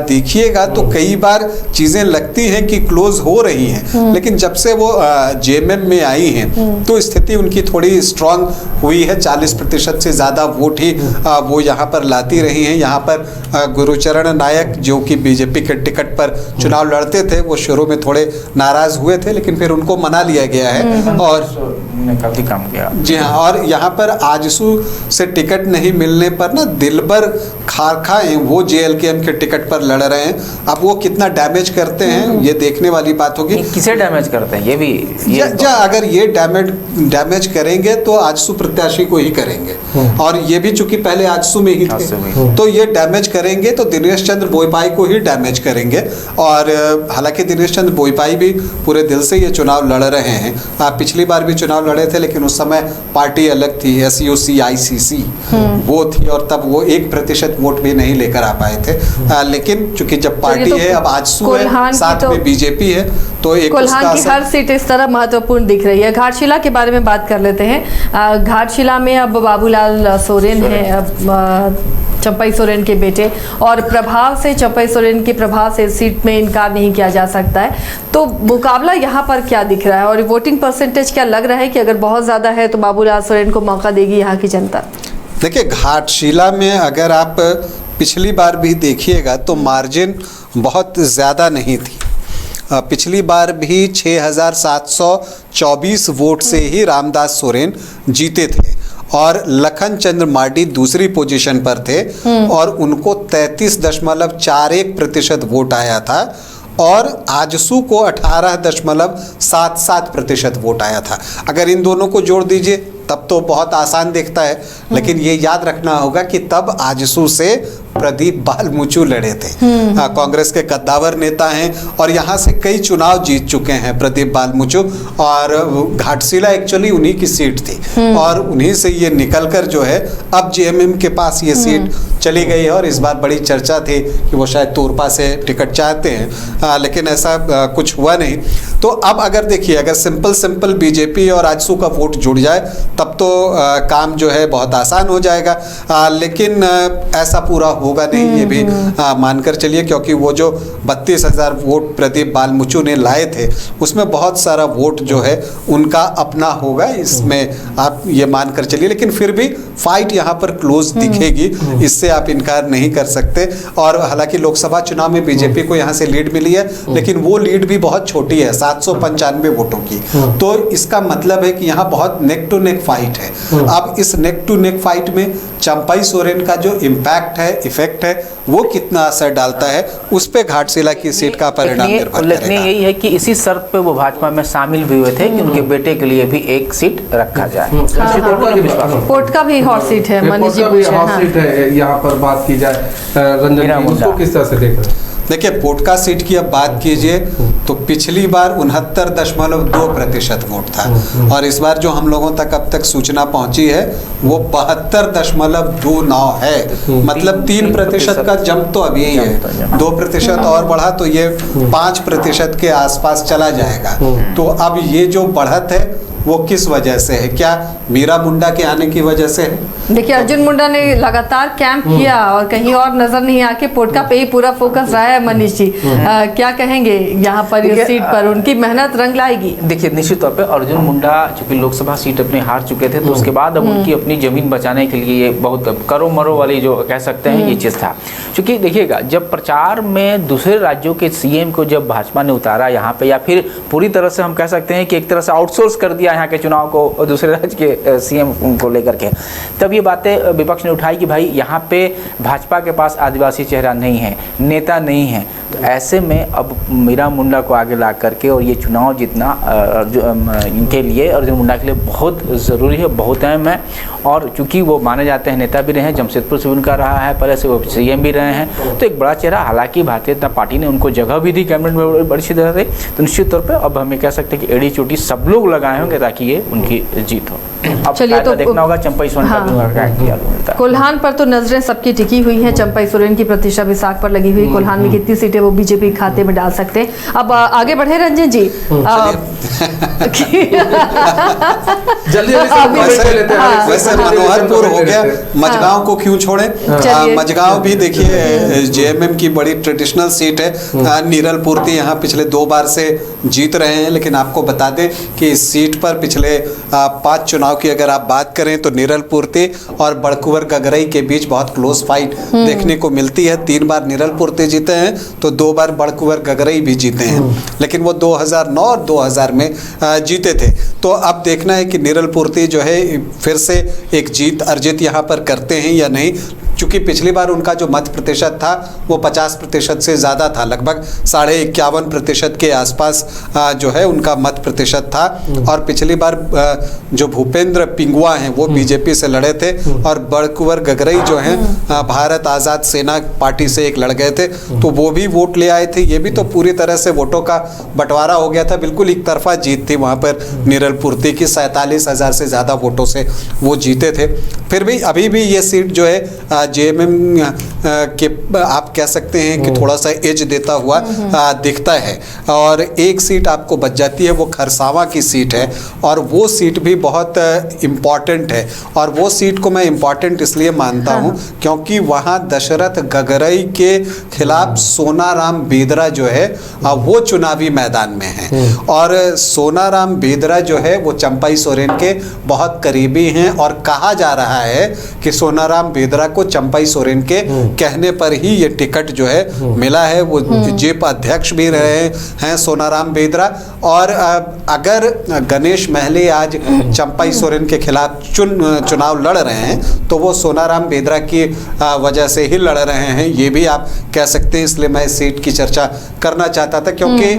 देखिएगा तो कई बार चीजें लगती हैं कि क्लोज हो रही हैं, लेकिन जब से वो जेएमएम में आई हैं तो स्थिति उनकी थोड़ी स्ट्रांग हुई है। 40% से ज्यादा वोट ही वो यहाँ पर लाती रही हैं। यहाँ पर गुरुचरण नायक जो कि बीजेपी के टिकट पर चुनाव लड़ते थे, वो शुरू में थोड़े नाराज हुए थे, लेकिन फिर उनको मना लिया गया है। और ने काफी काम किया। जी हाँ, और यहाँ पर आजसू से टिकट नहीं मिलने पर ना दिलबर खारखा हैं, वो जेएलकेएम के टिकट पर लड़ रहे हैं। अब वो कितना डैमेज करते हैं ये देखने वाली बात होगी। किसे डैमेज करते हैं ये भी अगर ये डैमेज करेंगे तो आजसू प्रत्याशी को ही करेंगे, और ये भी चूंकि पहले आजसू में ही आजसू में थे, तो ये डैमेज करेंगे तो दिनेश चंद्र बोईपाई को ही डैमेज करेंगे। और हालांकि दिनेश चंद्र बोईपाई भी पूरे दिल से ये चुनाव लड़ रहे हैं। पिछली बार भी चुनाव लड़े थे, लेकिन उस समय पार्टी अलग थी, SUC ICC वो थी, और तब वो 1% वोट भी नहीं लेकर आ पाए थे। लेकिन चूंकि जब पार्टी तो है, अब आजसू है, कोल्हान की साथ तो- में बीजेपी है, तो एक कोल्हान उसका की असर- हर सीट इस तरह महत्वपूर्ण दिख रही है। घाटशिला के बारे में बात कर लेते हैं। घाटशिला में अब बाबूलाल सोरेन है, अब चंपई सोरेन के बेटे, और प्रभाव से चंपई सोरेन के प्रभाव से सीट में इनकार नहीं किया जा सकता है। तो मुकाबला यहाँ पर क्या दिख रहा है, और वोटिंग परसेंटेज क्या लग रहा है कि अगर बहुत ज़्यादा है तो बाबूलाल सोरेन को मौका देगी यहाँ की जनता? देखिए, घाटशिला में अगर आप पिछली बार भी देखिएगा तो मार्जिन बहुत ज़्यादा नहीं थी। पिछली बार भी 6,724 वोट से ही रामदास सोरेन जीते थे, और लखन चंद्र मार्डी दूसरी पोजीशन पर थे और उनको 33.41% वोट आया था, और आजसू को 18.77% वोट आया था। अगर इन दोनों को जोड़ दीजिए तब तो बहुत आसान दिखता है, लेकिन ये याद रखना होगा कि तब आजसू से प्रदीप बालमुचु लड़े थे। कांग्रेस के कद्दावर नेता हैं और यहाँ से कई चुनाव जीत चुके हैं प्रदीप बालमुचु, और घाटशिला एक्चुअली उन्हीं की सीट थी, और उन्हीं से ये निकलकर जो है अब जेएमएम के पास ये सीट चली गई है। और इस बार बड़ी चर्चा थी कि वो शायद तोरपा से टिकट चाहते हैं, लेकिन ऐसा कुछ हुआ नहीं। तो अब अगर देखिए, अगर सिंपल बीजेपी और आजसू का वोट जुड़ जाए तब तो काम जो है बहुत आसान हो जाएगा, लेकिन ऐसा पूरा होगा नहीं, ये भी मानकर चलिए, क्योंकि वो जो 32,000 वोट प्रदीप बालमुचु ने लाए थे उसमें बहुत सारा वोट जो है उनका अपना होगा, इसमें आप ये मानकर चलिए। लेकिन फिर भी फाइट यहाँ पर क्लोज दिखेगी, इससे आप इनकार नहीं कर सकते। और हालांकि लोकसभा चुनाव में बीजेपी को यहाँ से लीड मिली है, लेकिन वो लीड भी बहुत छोटी है, 795 वोटों की। तो इसका मतलब है कि यहाँ बहुत नेक टू नेक फाइट है। अब इस नेक टू नेक फाइट में चंपई सोरेन का जो इम्पैक्ट है, इफेक्ट है, वो कितना असर डालता है, उस पे घाटशिला की सीट का परिणाम निर्भर उल्लेखनीय करेगा। यही है कि इसी शर्त पे वो भाजपा में शामिल भी हुए थे कि उनके बेटे के लिए भी एक सीट रखा जाए। पोटका भी हॉट सीट है, मनीष जी पूछ रहे हैं। सीट है, यहाँ पर बात की जाए रंजन मीरा जी, मुंडा। उसको किस तरह से देख रहे हैं? देखिए, पोटका सीट की अब बात कीजिए तो पिछली बार 69.2% वोट था, और इस बार जो हम लोगों तक अब तक सूचना पहुंची है वो 72.29 है। मतलब 3% का जंप तो अभी ही है, 2% और बढ़ा तो ये 5% के आसपास चला जाएगा। तो अब ये जो बढ़त है वो किस वजह से है? क्या मीरा मुंडा के आने की वजह से है? देखिए, अर्जुन मुंडा ने लगातार कैंप किया और कहीं और नजर नहीं आके पोटका पे ही पूरा फोकस रहा है। मनीष जी क्या कहेंगे यहाँ पर इस सीट पर? उनकी मेहनत रंग लाएगी? देखिए, निश्चित तौर पे अर्जुन मुंडा चूंकि लोकसभा सीट अपने हार चुके थे, तो उसके बाद अब उनकी अपनी जमीन बचाने के लिए ये बहुत करो मरो वाली जो कह सकते हैं ये चीज़ था। चूंकि देखिएगा, जब प्रचार में दूसरे राज्यों के सीएम को जब भाजपा ने उतारा यहाँ पे, या फिर पूरी तरह से हम कह सकते हैं कि एक तरह से आउटसोर्स कर दिया यहाँ के चुनाव को दूसरे राज्य के सीएम को लेकर के, तब तब ये बातें विपक्ष ने उठाई कि भाई यहाँ पे भाजपा के पास आदिवासी चेहरा नहीं है, नेता नहीं है। तो ऐसे में अब मीरा मुंडा को आगे ला करके और ये चुनाव जीतना इनके लिए अर्जुन मुंडा के लिए बहुत ज़रूरी है, बहुत अहम है। और चूंकि वो माने जाते हैं, नेता भी रहे हैं, जमशेदपुर से उनका रहा है, पहले से वो CM भी रहे हैं, तो एक बड़ा चेहरा। हालांकि भारतीय जनता पार्टी ने उनको जगह भी दी कैबिनेट में बड़ी सी तरह से, तो निश्चित तौर पर अब हमें कह सकते हैं कि एड़ी चोटी सब लोग लगाए होंगे ताकि ये उनकी जीत हो। अब चलिए, तो देखना होगा चंपई सोरेन का क्या किया मिलता है। कोल्हान पर तो नजरें सबकी टिकी हुई हैं, चंपई सोरेन की प्रतिष्ठा भी साख पर लगी हुई। कोल्हान में कितनी सीटें वो बीजेपी खाते में डाल सकते हैं। अब आगे बढ़े रंजन जी। जल्दी वैसे मनोहरपुर हो गया, मजगांव को क्यों छोड़े। मजगांव भी देखिए JMM की बड़ी ट्रेडिशनल सीट है। नीरल पूर्ति यहाँ पिछले 2 बार से जीत रहे हैं, लेकिन आपको बता दें कि इस सीट पर पिछले 5 चुनाव की अगर आप बात करें तो नीरल पूर्ति और बड़कुंवर गगरई के बीच बहुत क्लोज फाइट देखने को मिलती है। 3 बार नीरल पूर्ति जीते हैं तो 2 बार बड़कुंवर गगरई भी जीते हैं, लेकिन वो 2009 और 2000 में जीते थे। तो अब देखना है कि नीरल पूर्ति जो है फिर से एक जीत अर्जित यहाँ पर करते हैं या नहीं। चूँकि पिछली बार उनका जो मत प्रतिशत था वो 50% से ज़्यादा था, लगभग 51.5% के आसपास जो है उनका मत प्रतिशत था। और पिछली बार जो भूपेंद्र पिंगुआ हैं वो बीजेपी से लड़े थे और बड़कुंवर गगरई जो हैं भारत आज़ाद सेना पार्टी से एक लड़ गए थे, तो वो भी वोट ले आए थे। ये भी तो पूरी तरह से वोटों का बंटवारा हो गया था, बिल्कुल एक तरफा जीत थी वहाँ पर नीरल पूर्ति की। 47,000 से ज़्यादा वोटों से वो जीते थे। फिर भी अभी भी ये सीट जो है JMM के आप कह सकते हैं कि थोड़ा सा एज देता हुआ दिखता है। और एक सीट आपको बच जाती है, वो खरसावां की सीट है, और वो सीट भी बहुत इम्पॉर्टेंट है। और वो सीट को मैं इम्पॉर्टेंट इसलिए मानता हूँ क्योंकि वहाँ दशरथ गगरई के खिलाफ सोनाराम बेदरा जो है वो चुनावी मैदान में है। और सोनाराम बेदरा जो है वो चंपई सोरेन के बहुत करीबी हैं, और कहा जा रहा है कि सोनाराम बेदरा को चंपई सोरेन के कहने पर ही ये टिकट जो है मिला है। वो जेप अध्यक्ष भी रहे हैं सोनाराम बेदरा। और अगर गणेश महले आज चंपई सोरेन के खिलाफ चुनाव लड़ रहे हैं तो वो सोनाराम बेदरा की वजह से ही लड़ रहे हैं, ये भी आप कह सकते हैं। इसलिए मैं इस सीट की चर्चा करना चाहता था, क्योंकि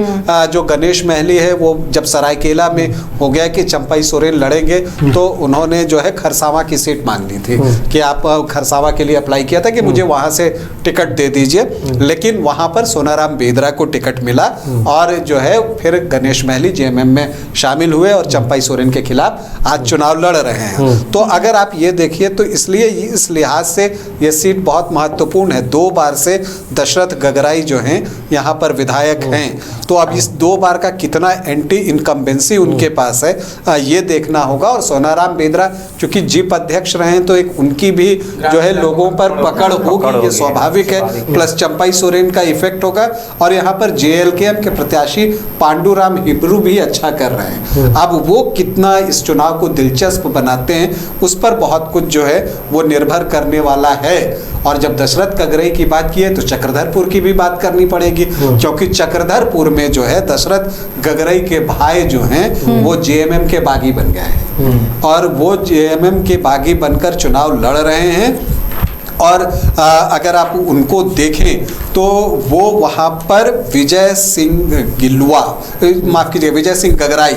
जो गणेश महली है वो जब सरायकेला में हो गया कि चंपई सोरेन लड़ेंगे तो उन्होंने जो है खरसावां की सीट मांग ली थी कि आप खरसावां के लिए अप्लाई किया था कि मुझे वहां से टिकट दे दीजिए, लेकिन वहां पर सोनाराम बेदरा को टिकट मिला और जो है फिर गणेश महली JMM में शामिल हुए और चंपई सोरेन के खिलाफ आज चुनाव लड़ रहे हैं। तो अगर आप ये देखिए तो इसलिए इस लिहाज से ये सीट बहुत महत्वपूर्ण है। 2 बार से दशरथ गगराई जो हैं यहाँ पर विधायक हैं, तो अब इस 2 बार का कितना एंटी इनकम्बेंसी उनके पास है ये देखना होगा। और सोनाराम बेदरा चूंकि जीप अध्यक्ष रहे हैं तो एक उनकी भी जो है लोगों पर पकड़ होगी, ये स्वाभाविक है। प्लस चंपई सोरेन का इफेक्ट होगा। और यहाँ पर JLKM के प्रत्याशी पांडुराम हिब्रू भी अच्छा कर रहे हैं। अब वो कितना इस चुनाव को दिलचस्प बनाते हैं उस पर बहुत कुछ जो है वो निर्भर करने वाला है। और जब दशरथ गगरई की बात की है तो चक्रधरपुर की भी बात करनी पड़ेगी, क्योंकि चक्रधरपुर में जो है दशरथ गगरई के भाई जो हैं वो JMM के बागी बन गए हैं और वो JMM के बागी बनकर चुनाव लड़ रहे हैं। और अगर आप उनको देखें तो वो वहाँ पर विजय सिंह गिलुआ, माफ़ कीजिए विजय सिंह गगराई,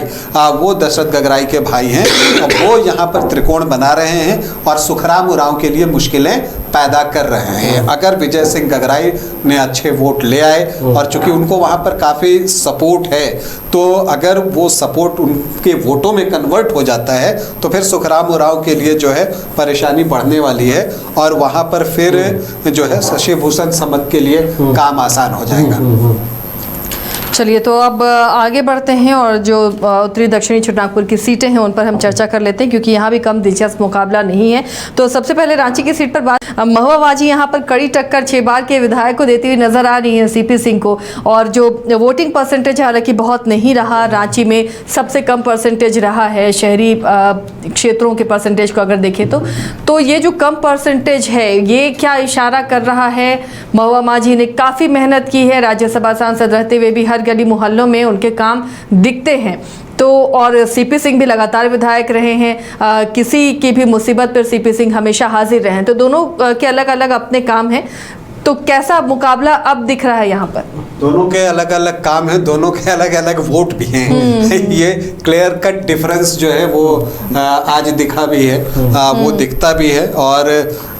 वो दशरथ गगराई के भाई हैं और वो यहाँ पर त्रिकोण बना रहे हैं और सुखराम उरांव के लिए मुश्किलें पैदा कर रहे हैं। अगर विजय सिंह गगराई ने अच्छे वोट ले आए और चूंकि उनको वहाँ पर काफ़ी सपोर्ट है, तो अगर वो सपोर्ट उनके वोटों में कन्वर्ट हो जाता है तो फिर सुखराम उरांव के लिए जो है परेशानी बढ़ने वाली है और वहाँ पर फिर जो है शशि भूषण समद के लिए काम आसान हो जाएगा। चलिए, तो अब आगे बढ़ते हैं और जो उत्तरी दक्षिणी छोटानागपुर की सीटें हैं उन पर हम चर्चा कर लेते हैं, क्योंकि यहाँ भी कम दिलचस्प मुकाबला नहीं है। तो सबसे पहले रांची की सीट पर बात, महुआ बाजी यहाँ पर कड़ी टक्कर 6 बार के विधायक को देती हुई नजर आ रही है CP सिंह को। और जो वोटिंग परसेंटेज हालांकि बहुत नहीं रहा, रांची में सबसे कम परसेंटेज रहा है शहरी क्षेत्रों के परसेंटेज को अगर देखें तो ये जो कम परसेंटेज है ये क्या इशारा कर रहा है? महुआ बाजी ने काफ़ी मेहनत की है, राज्यसभा सांसद रहते हुए भी हर गली मोहल्लों में उनके काम दिखते हैं। तो और सीपी सिंह भी लगातार विधायक रहे हैं, किसी की भी मुसीबत पर सीपी सिंह हमेशा हाजिर रहे हैं, तो दोनों के अलग अलग अपने काम हैं। तो कैसा मुकाबला अब दिख रहा है यहाँ पर? दोनों के अलग अलग काम हैं, दोनों के अलग अलग वोट भी हैं। ये क्लियर कट डिफरेंस जो है वो आज दिखा भी है, वो दिखता भी है। और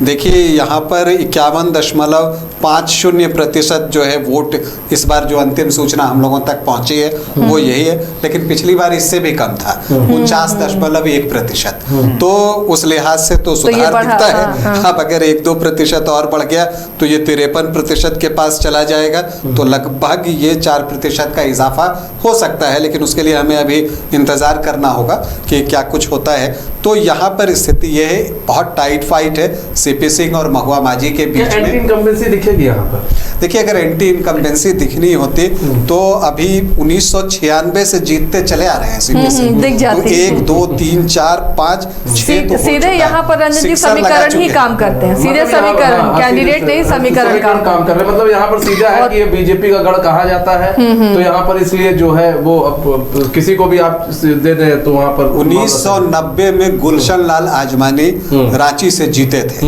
देखिए यहाँ पर 51.50% जो है वोट इस बार जो अंतिम सूचना हम लोगों तक पहुंची है वो यही है, लेकिन पिछली बार इससे भी कम था, 49.1%। तो उस लिहाज से तो सुधार दिखता है। अब अगर 1-2% और बढ़ गया तो ये 53% के पास चला जाएगा, तो लगभग ये 4% का इजाफा हो सकता है, लेकिन उसके लिए हमें अभी इंतजार करना होगा कि क्या कुछ होता है। तो यहाँ पर स्थिति ये है, बहुत टाइट फाइट है सीपी सिंह और महुआ माझी के बीच में। एंटी इनकम्बेंसी दिखेगी यहाँ पर? देखिए, अगर एंटी इनकम्बेंसी दिखनी होती तो अभी 1996 से जीतते चले आ रहे हैं सीपी सिंह। दिख जाती तो 1, 2, 3, 4, 5, 6 तो सीधे यहाँ पर रंजन जी समीकरण ही काम करते हैं, सीधे समीकरण, कैंडिडेट नहीं समीकरण काम कर रहे हैं। मतलब यहाँ पर सीधा है कि ये बीजेपी का गढ़ कहा जाता है, तो यहाँ पर इसलिए जो है वो अब किसी को भी आप दे दें तो वहाँ पर 1990 में गुलशन लाल आजमानी रांची से जीते थे,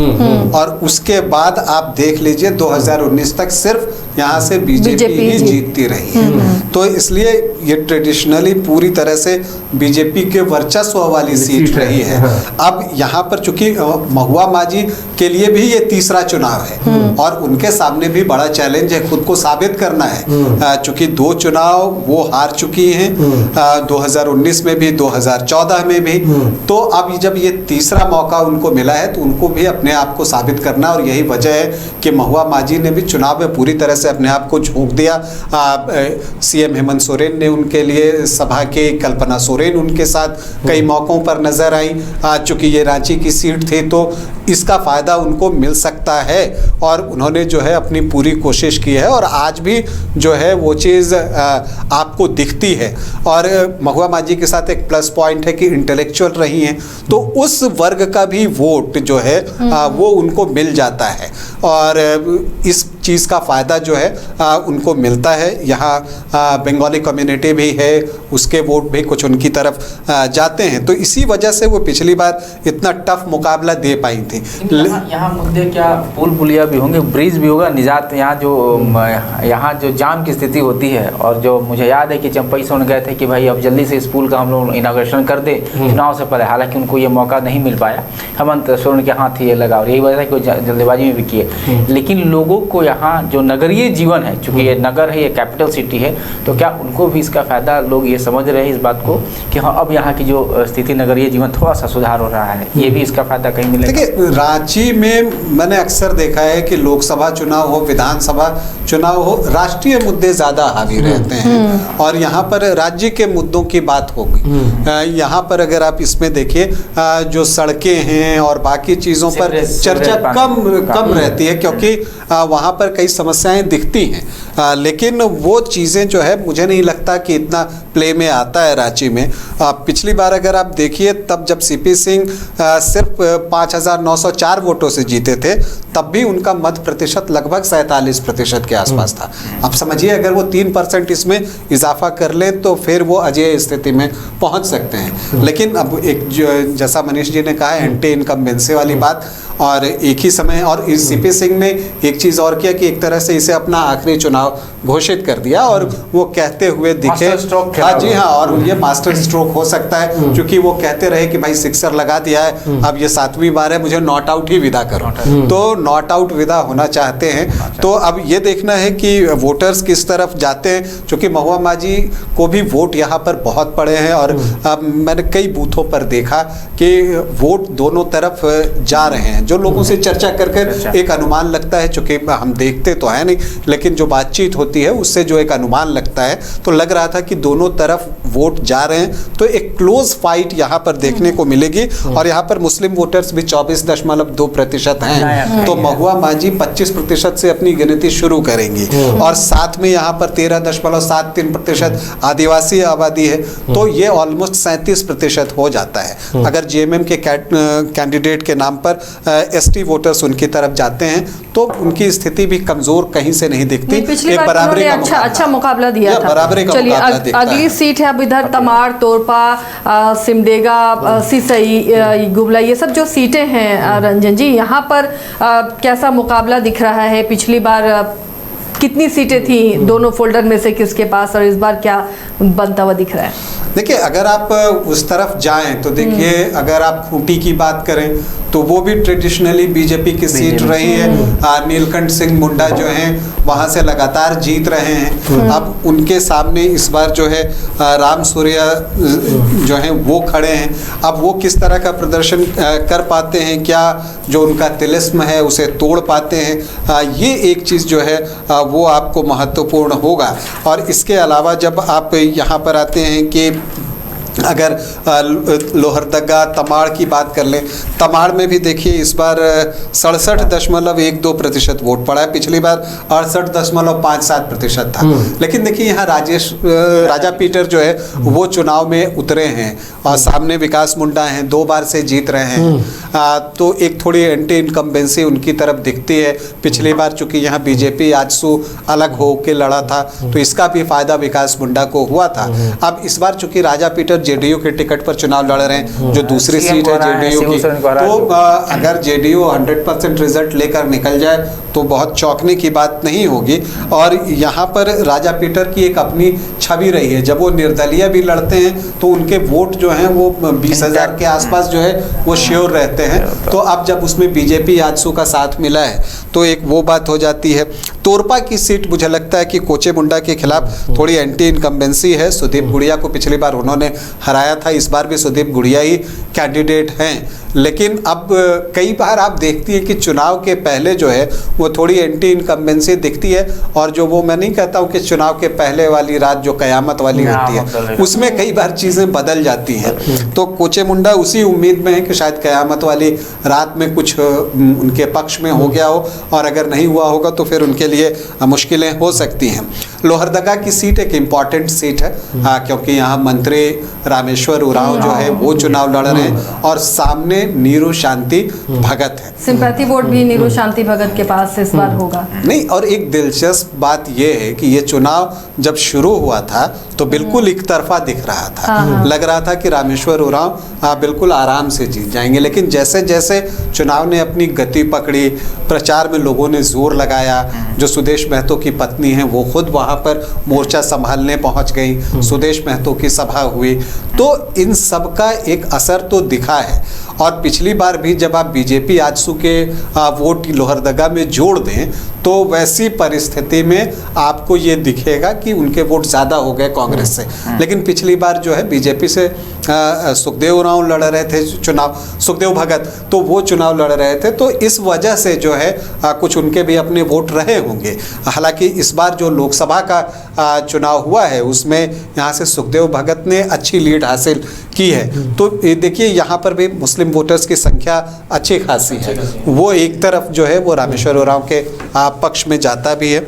और उसके बाद आप देख लीजिए 2019 तक सिर्फ यहाँ से बीजेपी ही जीतती रही है। तो इसलिए ये ट्रेडिशनली पूरी तरह से बीजेपी के वर्चस्व वाली सीट रही है। अब यहाँ पर चूंकि महुआ माझी के लिए भी ये तीसरा चुनाव है और उनके सामने भी बड़ा चैलेंज है, खुद को साबित करना है। चूंकि 2 चुनाव वो हार चुकी हैं, 2019 में भी, 2014 में भी। तो अब जब ये तीसरा मौका उनको मिला है तो उनको भी अपने आप को साबित करना, और यही वजह है कि महुआ माझी ने भी चुनाव में पूरी तरह से अपने आप को झोंक दिया। सीएम हेमंत सोरेन ने उनके लिए सभा के, कल्पना सोरेन उनके साथ कई मौकों पर नजर आई। चूंकि ये रांची की सीट थी तो इसका फायदा उनको मिल सकता है, और उन्होंने जो है अपनी पूरी कोशिश की है, और आज भी जो है वो चीज़ आपको दिखती है। और महुआ माझी के साथ एक प्लस पॉइंट है कि इंटेलेक्चुअल रही हैं, तो उस वर्ग का भी वोट जो है वो उनको मिल जाता है, और इस चीज़ का फ़ायदा जो है उनको मिलता है। यहाँ बंगाली कम्युनिटी भी है, उसके वोट भी कुछ उनकी तरफ जाते हैं, तो इसी वजह से वो पिछली बार इतना टफ मुकाबला दे पाई थी। यहाँ मुद्दे क्या पुल पुलिया भी होंगे, ब्रिज भी होगा, निजात यहाँ जो जाम की स्थिति होती है। और जो मुझे याद है कि चंपई सोन गए थे कि भाई अब जल्दी से इस पुल का हम लोग इनाग्रेशन कर दे चुनाव से पहले, हालांकि उनको ये मौका नहीं मिल पाया, हेमंत सोरेन के हाथ ये लगा, और यही वजह है कि जल्दीबाजी में भी किए। लेकिन लोगों को यहाँ जो नगरीय जीवन है, चूँकि ये नगर है, ये कैपिटल सिटी है, तो क्या उनको भी इसका फ़ायदा, लोग ये समझ रहे हैं इस बात को कि हाँ अब यहाँ की जो स्थिति नगरीय जीवन थोड़ा सा सुधार हो रहा है, ये भी इसका फ़ायदा कहीं मिलेगा? देखिए, रांची में मैंने अक्सर देखा है कि लोकसभा चुनाव हो, विधानसभा चुनाव हो, राष्ट्रीय मुद्दे ज़्यादा हावी रहते हैं, और यहाँ पर राज्य के मुद्दों की बात होगी। यहाँ पर अगर आप इसमें देखिए, जो सड़कें हैं और बाकी चीज़ों पर चर्चा कम रहती है, क्योंकि वहाँ पर कई समस्याएं दिखती हैं, लेकिन वो चीज़ें जो है मुझे नहीं लगता कि इतना प्ले में आता है रांची में। पिछली बार अगर आप देखिए, तब जब सीपी सिंह सिर्फ 5,904 वोटों से जीते थे, तब भी उनका मत प्रतिशत लगभग 47% के आसपास था। अब समझिए, अगर वो 3% इसमें इजाफा कर लें तो फिर वो अजय स्थिति में पहुंच सकते हैं। लेकिन अब एक जैसा मनीष जी ने कहा, एंटी इनकम्बेंसी वाली बात, और एक ही समय, और सीपी सिंह ने एक चीज़ और किया कि एक तरह से इसे अपना आखिरी चुनाव घोषित कर दिया, और वो कहते हुए दिखे, हाँ जी हाँ, और ये मास्टर स्ट्रोक हो सकता है, क्योंकि वो कहते रहे कि भाई सिक्सर लगा दिया है, अब ये 7वीं बार है, मुझे नॉट आउट ही विदा करो। तो नॉट आउट विदा होना चाहते हैं। तो अब ये देखना है कि वोटर्स किस तरफ जाते हैं, क्योंकि महुआ माझी को भी वोट यहाँ पर बहुत पड़े हैं, और अब मैंने कई बूथों पर देखा कि वोट दोनों तरफ जा रहे हैं। जो लोगों से चर्चा कर एक अनुमान लगता है, चूंकि हम देखते तो है नहीं, लेकिन जो बातचीत होती है उससे जो एक अनुमान लगता है, तो लग रहा था कि दोनों तरफ वोट जा रहे हैं। तो एक क्लोज फाइट यहाँ पर देखने को मिलेगी, और यहाँ पर मुस्लिम वोटर्स भी 24.2% हैं, तो महुआ माझी 25% से अपनी गिनती शुरू करेंगी, और साथ में यहाँ पर 13.73% आदिवासी आबादी है, तो ये ऑलमोस्ट 37% हो जाता है। अगर जेएमएम के कैंडिडेट के नाम पर एसटी वोटर्स उनकी तरफ जाते हैं तो उनकी स्थिति भी कमजोर कहीं से नहीं दिखती। एक बराबरी उन्होंने का अच्छा मुकाबला दिया या था। बराबरी का चलिए मुकाबला दिखता अगली है। सीट है अब इधर तमाड़, तोरपा, सिमडेगा, सिसई, गुमला, ये सब जो सीटें हैं रंजन जी, यहाँ पर कैसा मुकाबला दिख रहा है? पिछली बार कितनी सीटें थी दोनों फोल्डर में से किसके पास, और इस बार क्या बनता हुआ दिख रहा है? देखिए, अगर आप उस तरफ जाएं तो देखिए, अगर आप खूंटी की बात करें तो वो भी ट्रेडिशनली बीजेपी की सीट रही है। नीलकंठ सिंह मुंडा जो हैं वहाँ से लगातार जीत रहे हैं। अब उनके सामने इस बार जो है राम सूर्या जो हैं वो खड़े हैं। अब वो किस तरह का प्रदर्शन कर पाते हैं, क्या जो उनका तिलिस्म है उसे तोड़ पाते हैं, ये एक चीज़ जो है वो आपको महत्वपूर्ण होगा। और इसके अलावा जब आप यहाँ पर आते हैं कि अगर लोहरदगा तमाड़ की बात कर लें, तमाड़ में भी देखिए इस बार 67.12% वोट पड़ा है। पिछली बार 68.57% था। लेकिन देखिए यहाँ राजा पीटर जो है वो चुनाव में उतरे हैं और सामने विकास मुंडा हैं, 2 बार से जीत रहे हैं। तो एक थोड़ी एंटी इनकम्बेंसी उनकी तरफ दिखती है। पिछली बार चूंकि यहाँ बीजेपी आजसू अलग हो के लड़ा था तो इसका भी फायदा विकास मुंडा को हुआ था। अब इस बार चूंकि राजा पीटर जेडीयू के टिकट पर चुनाव लड़ रहे हैं, जो दूसरी सीट है जेडीयू की, तो अगर जेडीयू 100% रिजल्ट लेकर निकल जाए तो बहुत चौंकने की बात नहीं होगी। और यहाँ पर राजा पीटर की एक अपनी छवि रही है। जब वो निर्दलीय भी लड़ते हैं तो उनके वोट जो हैं वो 20,000 के आसपास जो है वो श्योर रहते हैं। तो अब जब उसमें बीजेपी आजसू का साथ मिला है तो एक वो बात हो जाती है। तोरपा की सीट मुझे लगता है कि कोचे मुंडा के खिलाफ थोड़ी एंटी इनकम्बेंसी है। सुदीप गुड़िया को पिछली बार उन्होंने हराया था, इस बार भी सुदीप गुड़िया ही कैंडिडेट हैं। लेकिन अब कई बार आप देखती हैं कि चुनाव के पहले जो है वो थोड़ी एंटी इनकम्बेंसी दिखती है। और जो वो मैं नहीं कहता हूँ कि चुनाव के पहले वाली रात जो कयामत वाली होती है उसमें कई बार चीज़ें बदल जाती हैं। तो कोचे मुंडा उसी उम्मीद में है कि शायद कयामत वाली रात में कुछ उनके पक्ष में हो गया हो, और अगर नहीं हुआ होगा तो फिर उनके लिए मुश्किलें हो सकती हैं। लोहरदगा की सीट एक इम्पॉर्टेंट सीट है क्योंकि यहाँ मंत्री रामेश्वर उरांव जो है वो चुनाव लड़ रहे हैं और सामने नीरू शांति भगत है। सिंपैथी वोट भी नीरू शांति भगत के पास इस बार होगा। नहीं, और एक दिलचस्प बात यह है कि ये चुनाव जब शुरू हुआ था तो बिल्कुल एक तरफा दिख रहा था। लग रहा था कि रामेश्वर उरांव बिल्कुल आराम से जीत जाएंगे। लेकिन जैसे जैसे चुनाव ने अपनी गति पकड़ी, प्रचार में लोगों ने जोर लगाया, जो सुदेश महतो की पत्नी हैं वो खुद वहाँ पर मोर्चा संभालने पहुँच गई, सुदेश महतो की सभा हुई, तो इन सब का एक असर तो दिखा है। और पिछली बार भी जब आप बीजेपी आजसू के वोट लोहरदगा में जोड़ दें तो वैसी परिस्थिति में आपको ये दिखेगा कि उनके वोट ज़्यादा हो गए कांग्रेस से। लेकिन पिछली बार जो है बीजेपी से सुखदेव उरांव लड़ रहे थे चुनाव, सुखदेव भगत, तो वो चुनाव लड़ रहे थे, तो इस वजह से जो है कुछ उनके भी अपने वोट रहे होंगे। हालांकि इस बार जो लोकसभा का चुनाव हुआ है उसमें यहाँ से सुखदेव भगत ने अच्छी लीड हासिल की है। तो देखिए यहाँ पर भी मुस्लिम वोटर्स की संख्या अच्छी खासी है। वो एक तरफ जो है वो रामेश्वर उरांव के पक्ष में जाता भी है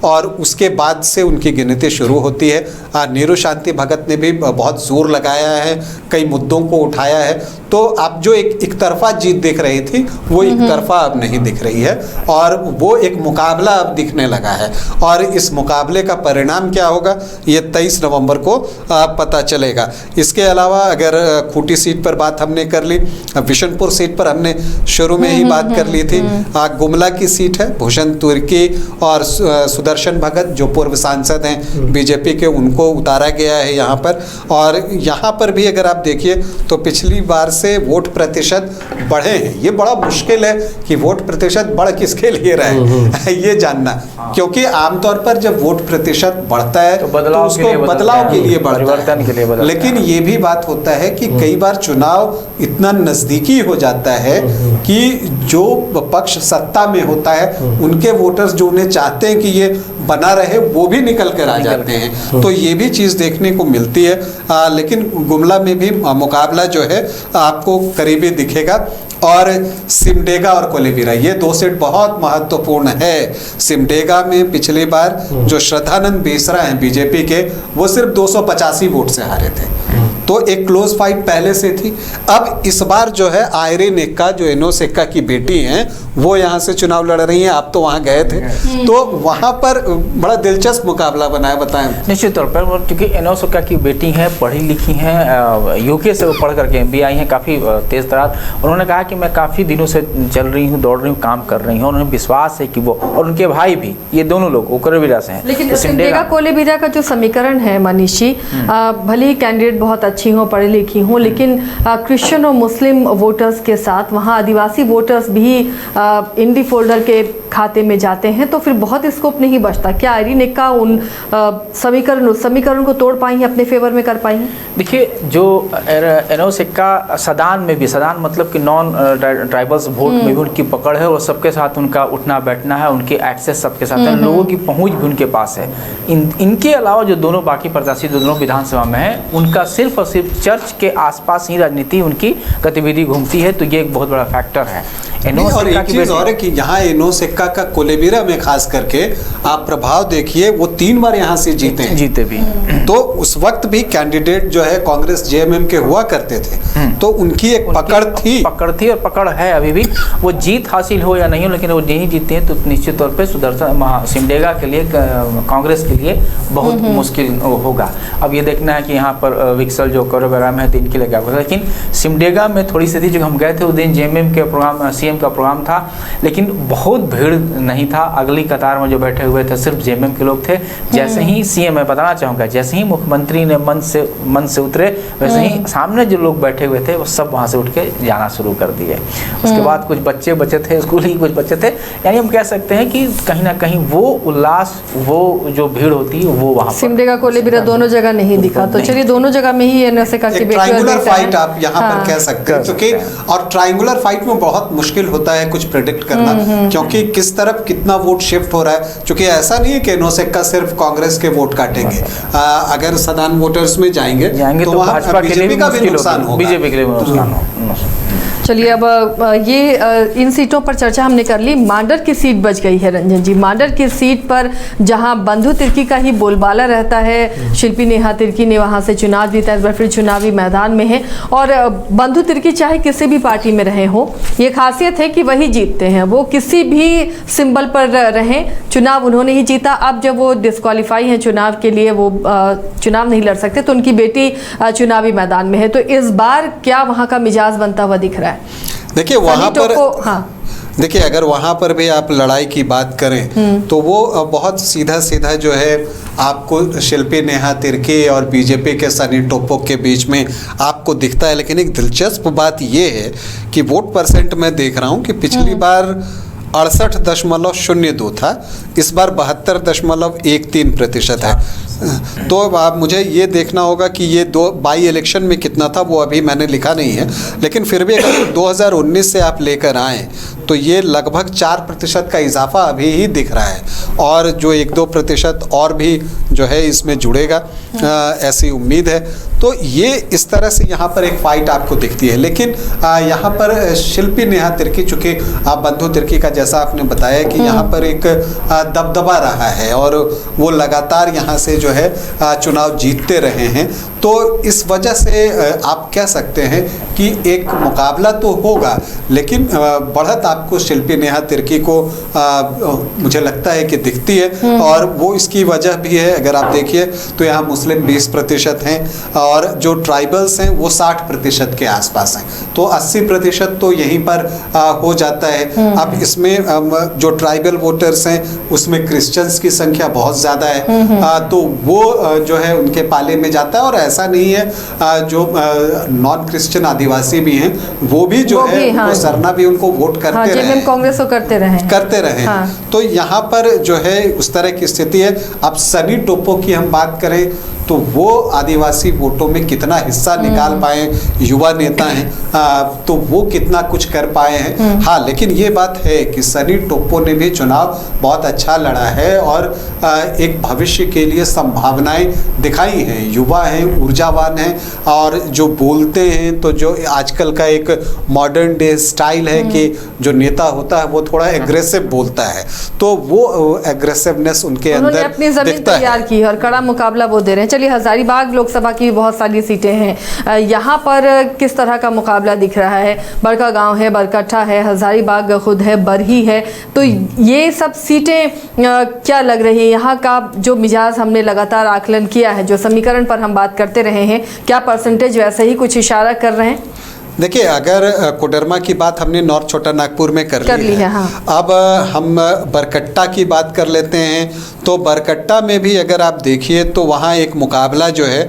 और उसके बाद से उनकी गिनती शुरू होती है। नीरू शांति भगत ने भी बहुत जोर लगाया है, कई मुद्दों को उठाया है। तो अब जो एक तरफा जीत दिख रही थी वो एक तरफा अब नहीं दिख रही है और वो एक मुकाबला अब दिखने लगा है। और इस मुकाबले का परिणाम क्या होगा ये 23 नवंबर को पता चलेगा। इसके अलावा अगर खूंटी सीट पर बात हमने कर ली, बिशनपुर सीट पर हमने शुरू में ही बात कर ली थी। गुमला की सीट है, भूषण तुर्की और सुदर्शन भगत जो पूर्व सांसद हैं बीजेपी के, उनको उतारा गया है यहाँ पर। और यहाँ पर भी अगर आप देखिए तो पिछली बार से वोट प्रतिशत बढ़े हैं। ये बड़ा मुश्किल है कि वोट प्रतिशत बढ़ किसके लिए रहे ये जानना, क्योंकि आमतौर पर जब वोट प्रतिशत बढ़ता है तो उसको बदलाव के लिए बढ़ता है। लेकिन ये भी बात होता है कि कई बार चुनाव इतना नज़दीकी हो जाता है कि जो पक्ष सत्ता में होता है उनके वोटर्स जो उन्हें चाहते हैं कि ये बना रहे वो भी निकल कर आ जाते हैं। तो ये भी चीज़ देखने को मिलती है। लेकिन गुमला में भी मुकाबला जो है आपको करीबी दिखेगा। और सिमडेगा और कोलेबिरा ये 2 सीट बहुत महत्वपूर्ण है। सिमडेगा में पिछली बार जो श्रद्धानंद बेसरा हैं बीजेपी के, वो सिर्फ 285 वोट से हारे थे। तो एक क्लोज फाइट पहले से थी। अब इस बार जो है आयरिन एक्का जो एनोस एक्का की बेटी हैं वो यहाँ से चुनाव लड़ रही हैं। आप तो वहाँ गए थे, तो वहाँ पर बड़ा दिलचस्प मुकाबला बना है, बताएं। निश्चित तौर पर क्योंकि एनोस एक्का की बेटी हैं, पढ़ी लिखी हैं, यूके से वो पढ़ करके एमबीए आई हैं, काफ़ी तेज तरार। उन्होंने कहा कि मैं काफ़ी दिनों से चल रही हूँ, दौड़ रही हूँ, काम कर रही हूँ। उन्हें विश्वास है कि वो और उनके भाई भी, ये दोनों लोग कोलेबिरा से हैं। लेकिन सिमडेगा कोलेबिरा का जो समीकरण है मनीष जी, भले ही कैंडिडेट बहुत अच्छी हो, पढ़ी लिखी हो, लेकिन क्रिश्चियन और मुस्लिम वोटर्स के साथ वहाँ आदिवासी वोटर्स भी इंडी फोल्डर के खाते में जाते हैं, तो फिर बहुत स्कोप नहीं बचता। क्या आयरिन एक्का उन समीकरण को तोड़ पाई हैं, अपने फेवर में कर पाई हैं? देखिए, जो एनोस एक्का सदान में भी, सदान मतलब कि नॉन ट्राइबल्स वोट में भी उनकी पकड़ है और सबके साथ उनका उठना बैठना है, उनके एक्सेस सबके साथ है, लोगों की पहुंच भी उनके पास है। इनके अलावा जो दोनों बाकी प्रत्याशी जो दोनों विधानसभा में है, उनका सिर्फ और सिर्फ चर्च के आसपास ही राजनीति, उनकी गतिविधि घूमती है, तो ये एक बहुत बड़ा फैक्टर है। और एक चीज और है कि यहाँ एनोस एक्का का कोलेबिरा में खास करके आप प्रभाव देखिए, वो 3 बार यहाँ से जीते भी। तो उस वक्त भी कैंडिडेट जो है कांग्रेस जेएमएम के हुआ करते थे, तो उनकी एक पकड़ थी और पकड़ है अभी भी। वो जीत हासिल हो या नहीं हो, लेकिन वो नहीं जीते हैं तो निश्चित तौर पे सुदर्शन सिमडेगा के लिए, कांग्रेस के लिए बहुत मुश्किल होगा। अब ये देखना है कि यहाँ पर विक्सल जो कोलेबिरा में है तो इनके लिए क्या होगा। लेकिन सिमडेगा में थोड़ी सी थी, जो हम गए थे उस दिन जेएमएम के प्रोग्राम, सीएम का प्रोग्राम था, लेकिन बहुत भीड़ नहीं था। अगली कतार में जो बैठे हुए थे सिर्फ जेएमएम के लोग थे। जैसे ही सीएम, मैं बताना चाहूँगा, जैसे ही मुख्यमंत्री ने मन से उतरे, वैसे ही सामने जो लोग बैठे हुए थे वो सब वहाँ से उठ के जाना शुरू कर दिए। उसके बाद कुछ बच्चे बचे थे, स्कूली कुछ बच्चे थे, यानी हम कह सकते हैं कि कहीं ना कहीं वो उल्लास, वो जो भीड़ होती है वो वहाँ सिमडेगा कोलेबिरा दोनों जगह नहीं दिखा। तो चलिए, दोनों जगह में ही एनोस एक्का की बेटी और ट्रायंगुलर बेटा फाइट आप यहाँ पर कह सकते हैं, क्योंकि और ट्रायंगुलर फाइट में बहुत मुश्किल होता है कुछ प्रेडिक्ट करना, क्योंकि किस तरफ कितना वोट शिफ्ट हो रहा है। क्योंकि ऐसा नहीं है कि एनोस एक्का सिर्फ कांग्रेस के वोट काटेंगे, अगर सदान वोटर्स में जाएंगे तो वहाँ बीजेपी का भी नुकसान होगा, बीजेपी के लिए नुकसान होगा। चलिए, अब ये इन सीटों पर चर्चा हमने कर ली। मांडर की सीट बच गई है रंजन जी। मांडर की सीट पर जहां बंधु तिर्की का ही बोलबाला रहता है, शिल्पी नेहा तिर्की ने वहां से चुनाव जीता, इस बार फिर चुनावी मैदान में है। और बंधु तिर्की चाहे किसी भी पार्टी में रहे हो, ये खासियत है कि वही जीतते हैं। वो किसी भी सिंबल पर रहें, चुनाव उन्होंने ही जीता। अब जब वो डिस्क्वालीफाई हैं चुनाव के लिए, वो चुनाव नहीं लड़ सकते, तो उनकी बेटी चुनावी मैदान में है। तो इस बार क्या वहाँ का मिजाज बनता हुआ दिख रहा है? देखिए वहाँ पर, देखिए अगर वहाँ पर भी आप लड़ाई की बात करें तो वो बहुत सीधा जो है आपको शिल्पी नेहा तिर्की और बीजेपी के सनी टोप्पो के बीच में आपको दिखता है। लेकिन एक दिलचस्प बात ये है कि वोट परसेंट मैं देख रहा हूँ कि पिछली बार 68.02 था, इस बार 72.13% है। तो अब मुझे ये देखना होगा कि ये बाई इलेक्शन में कितना था, वो अभी मैंने लिखा नहीं है, लेकिन फिर भी अगर 2019 से आप लेकर आएँ तो ये लगभग 4% का इजाफा अभी ही दिख रहा है, और जो 1-2% और भी जो है इसमें जुड़ेगा, ऐसी उम्मीद है। तो ये इस तरह से यहाँ पर एक फाइट आपको दिखती है। लेकिन यहाँ पर शिल्पी नेहा तिर्की, चूँकि बंधु तिर्की का जैसा आपने बताया कि यहाँ पर एक दबदबा रहा है और वो लगातार यहाँ से जो है चुनाव जीतते रहे हैं, तो इस वजह से आप कह सकते हैं कि एक मुकाबला तो होगा, लेकिन बढ़त आपको शिल्पी नेहा तिर्की को मुझे लगता है कि दिखती है। और वो इसकी वजह भी है, अगर आप देखिए तो यहाँ मुस्लिम 20% हैं और जो ट्राइबल्स हैं वो 60% के आसपास हैं, तो 80% तो यहीं पर हो जाता है। अब इसमें जो ट्राइबल वोटर्स हैं उसमें क्रिश्चियंस की संख्या बहुत ज़्यादा है, तो वो जो है उनके पाले में जाता है। और ऐसा नहीं है, जो नॉन क्रिश्चियन आदिवासी भी हैं वो भी जो है वो सरना भी उनको वोट करते रहे, कांग्रेस को करते रहे। तो यहाँ पर जो है उस तरह की स्थिति है। अब सनी टोप्पो की हम बात करें तो वो आदिवासी वोटों में कितना हिस्सा निकाल पाए, युवा नेता हैं, तो वो कितना कुछ कर पाए हैं। हाँ, लेकिन ये बात है कि सनी टोप्पो ने भी चुनाव बहुत अच्छा लड़ा है और एक भविष्य के लिए संभावनाएं दिखाई हैं। युवा हैं, ऊर्जावान हैं और जो बोलते हैं, तो जो आजकल का एक मॉडर्न डे स्टाइल है कि जो नेता होता है वो थोड़ा एग्रेसिव बोलता है, तो वो एग्रेसिवनेस उनके अंदर अपनी जमीन तैयार की और कड़ा मुकाबला वो दे रहे हैं। चलिए हजारीबाग लोकसभा की बहुत सारी सीटें हैं, यहाँ पर किस तरह का मुकाबला दिख रहा है? बड़का गांव है, बरकट्ठा है, हजारीबाग खुद है, बरही है, तो ये सब सीटें क्या लग रही है? यहाँ का जो मिजाज हमने लगातार आकलन किया है, जो समीकरण पर हम बात करते रहे हैं, क्या परसेंटेज वैसे ही कुछ इशारा कर रहे हैं? देखिए, अगर कोडरमा की बात हमने नॉर्थ छोटा नागपुर में कर ली है, हाँ। अब हम बरकट्टा की बात कर लेते हैं। तो बरकट्टा में भी अगर आप देखिए तो वहाँ एक मुकाबला जो है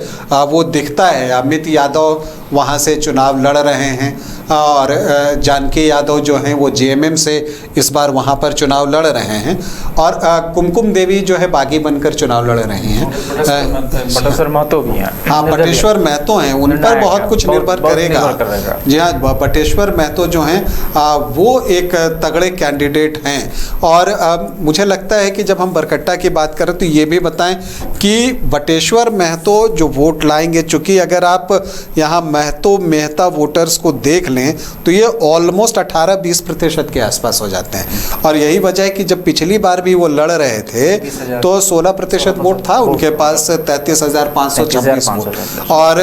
वो दिखता है। अमित यादव वहाँ से चुनाव लड़ रहे हैं और जानकी यादव जो हैं वो जेएमएम से इस बार वहाँ पर चुनाव लड़ रहे हैं और कुमकुम देवी जो है बागी बनकर चुनाव लड़ रही हैं। बटेश्वर महतो भी हैं। हाँ, बटेश्वर महतो हैं, उन पर बहुत कुछ निर्भर करेगा। जी हाँ, बटेश्वर महतो जो हैं वो एक तगड़े कैंडिडेट हैं और मुझे लगता है कि जब हम बरकट्टा की बात करें तो ये भी बताएं कि बटेश्वर महतो जो वोट लाएंगे, चूँकि अगर आप यहाँ महतो मेहता वोटर्स को देख लें तो ये ऑलमोस्ट 18-20% के आसपास हो जाते हैं और यही वजह है कि जब पिछली बार भी वो लड़ रहे थे तो 16% वोट था उनके पास, 33,526 वोट। और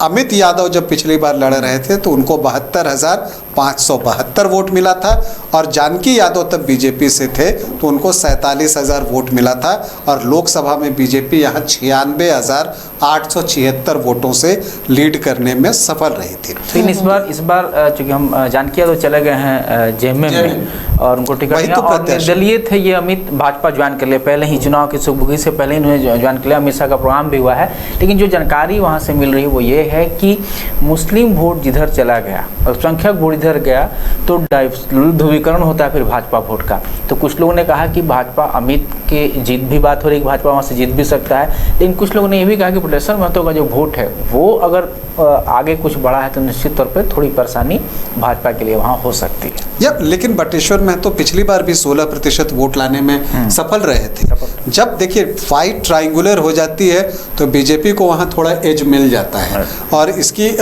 अमित यादव जब पिछली बार लड़ रहे थे तो उनको 72,572 वोट मिला था और जानकी यादव तब बीजेपी से थे तो उनको 47,000 वोट मिला था और लोकसभा में बीजेपी यहाँ 96,876 वोटों से लीड करने में सफल रही थी। लेकिन इस बार चूंकि हम जानकी यादव चले गए हैं जेएमएम में और उनको टिकट दिया और निर्दलीय थे ये अमित भाजपा ज्वाइन कर लिया, पहले ही चुनाव की सुगबुगी से पहले ही उन्होंने ज्वाइन कर लिया। अमित शाह का प्रोग्राम भी हुआ है, लेकिन जो जानकारी वहाँ से मिल रही है वो ये है कि मुस्लिम वोट जिधर चला गया, अल्पसंख्यक वोट इधर गया तो ध्रुवीकरण होता है फिर भाजपा वोट का। तो कुछ लोगों ने कहा कि भाजपा अमित के जीत भी बात हो रही है, भाजपा वहाँ से जीत भी सकता है, लेकिन कुछ लोगों ने ये भी कहा कि बटेश्वर महतो का जो वोट है वो अगर आगे कुछ बढ़ा है तो निश्चित तौर पे थोड़ी परेशानी भाजपा के लिए वहाँ हो सकती है। लेकिन बटेश्वर महतो पिछली बार भी 16% वोट लाने में सफल रहे थे। जब देखिए फाइट ट्रायंगुलर हो जाती है तो बीजेपी को वहाँ थोड़ा एज मिल जाता है और इसकी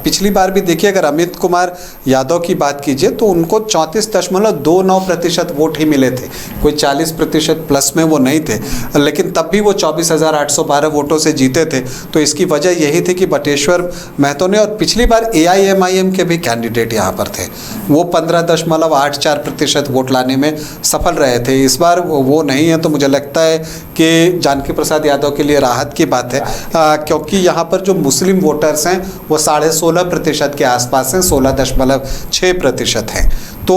पिछली बार भी देखिए अगर अमित कुमार यादव की बात कीजिए तो उनको 34.29% वोट ही मिले थे, कोई 40% प्लस में वो नहीं थे, लेकिन तब भी वो 24,812 वोटों से जीते थे। तो इसकी वजह यही थी कि बटेश्वर महतो ने, और पिछली बार AIMIM के भी कैंडिडेट यहाँ पर थे, वो 15.84% वोट लाने में सफल रहे थे। इस बार वो नहीं है तो मुझे लगता है कि जानकी प्रसाद यादव के लिए राहत की बात है क्योंकि यहाँ पर जो मुस्लिम वोटर्स हैं वो 16.5% के आसपास हैं, 16.6% हैं। तो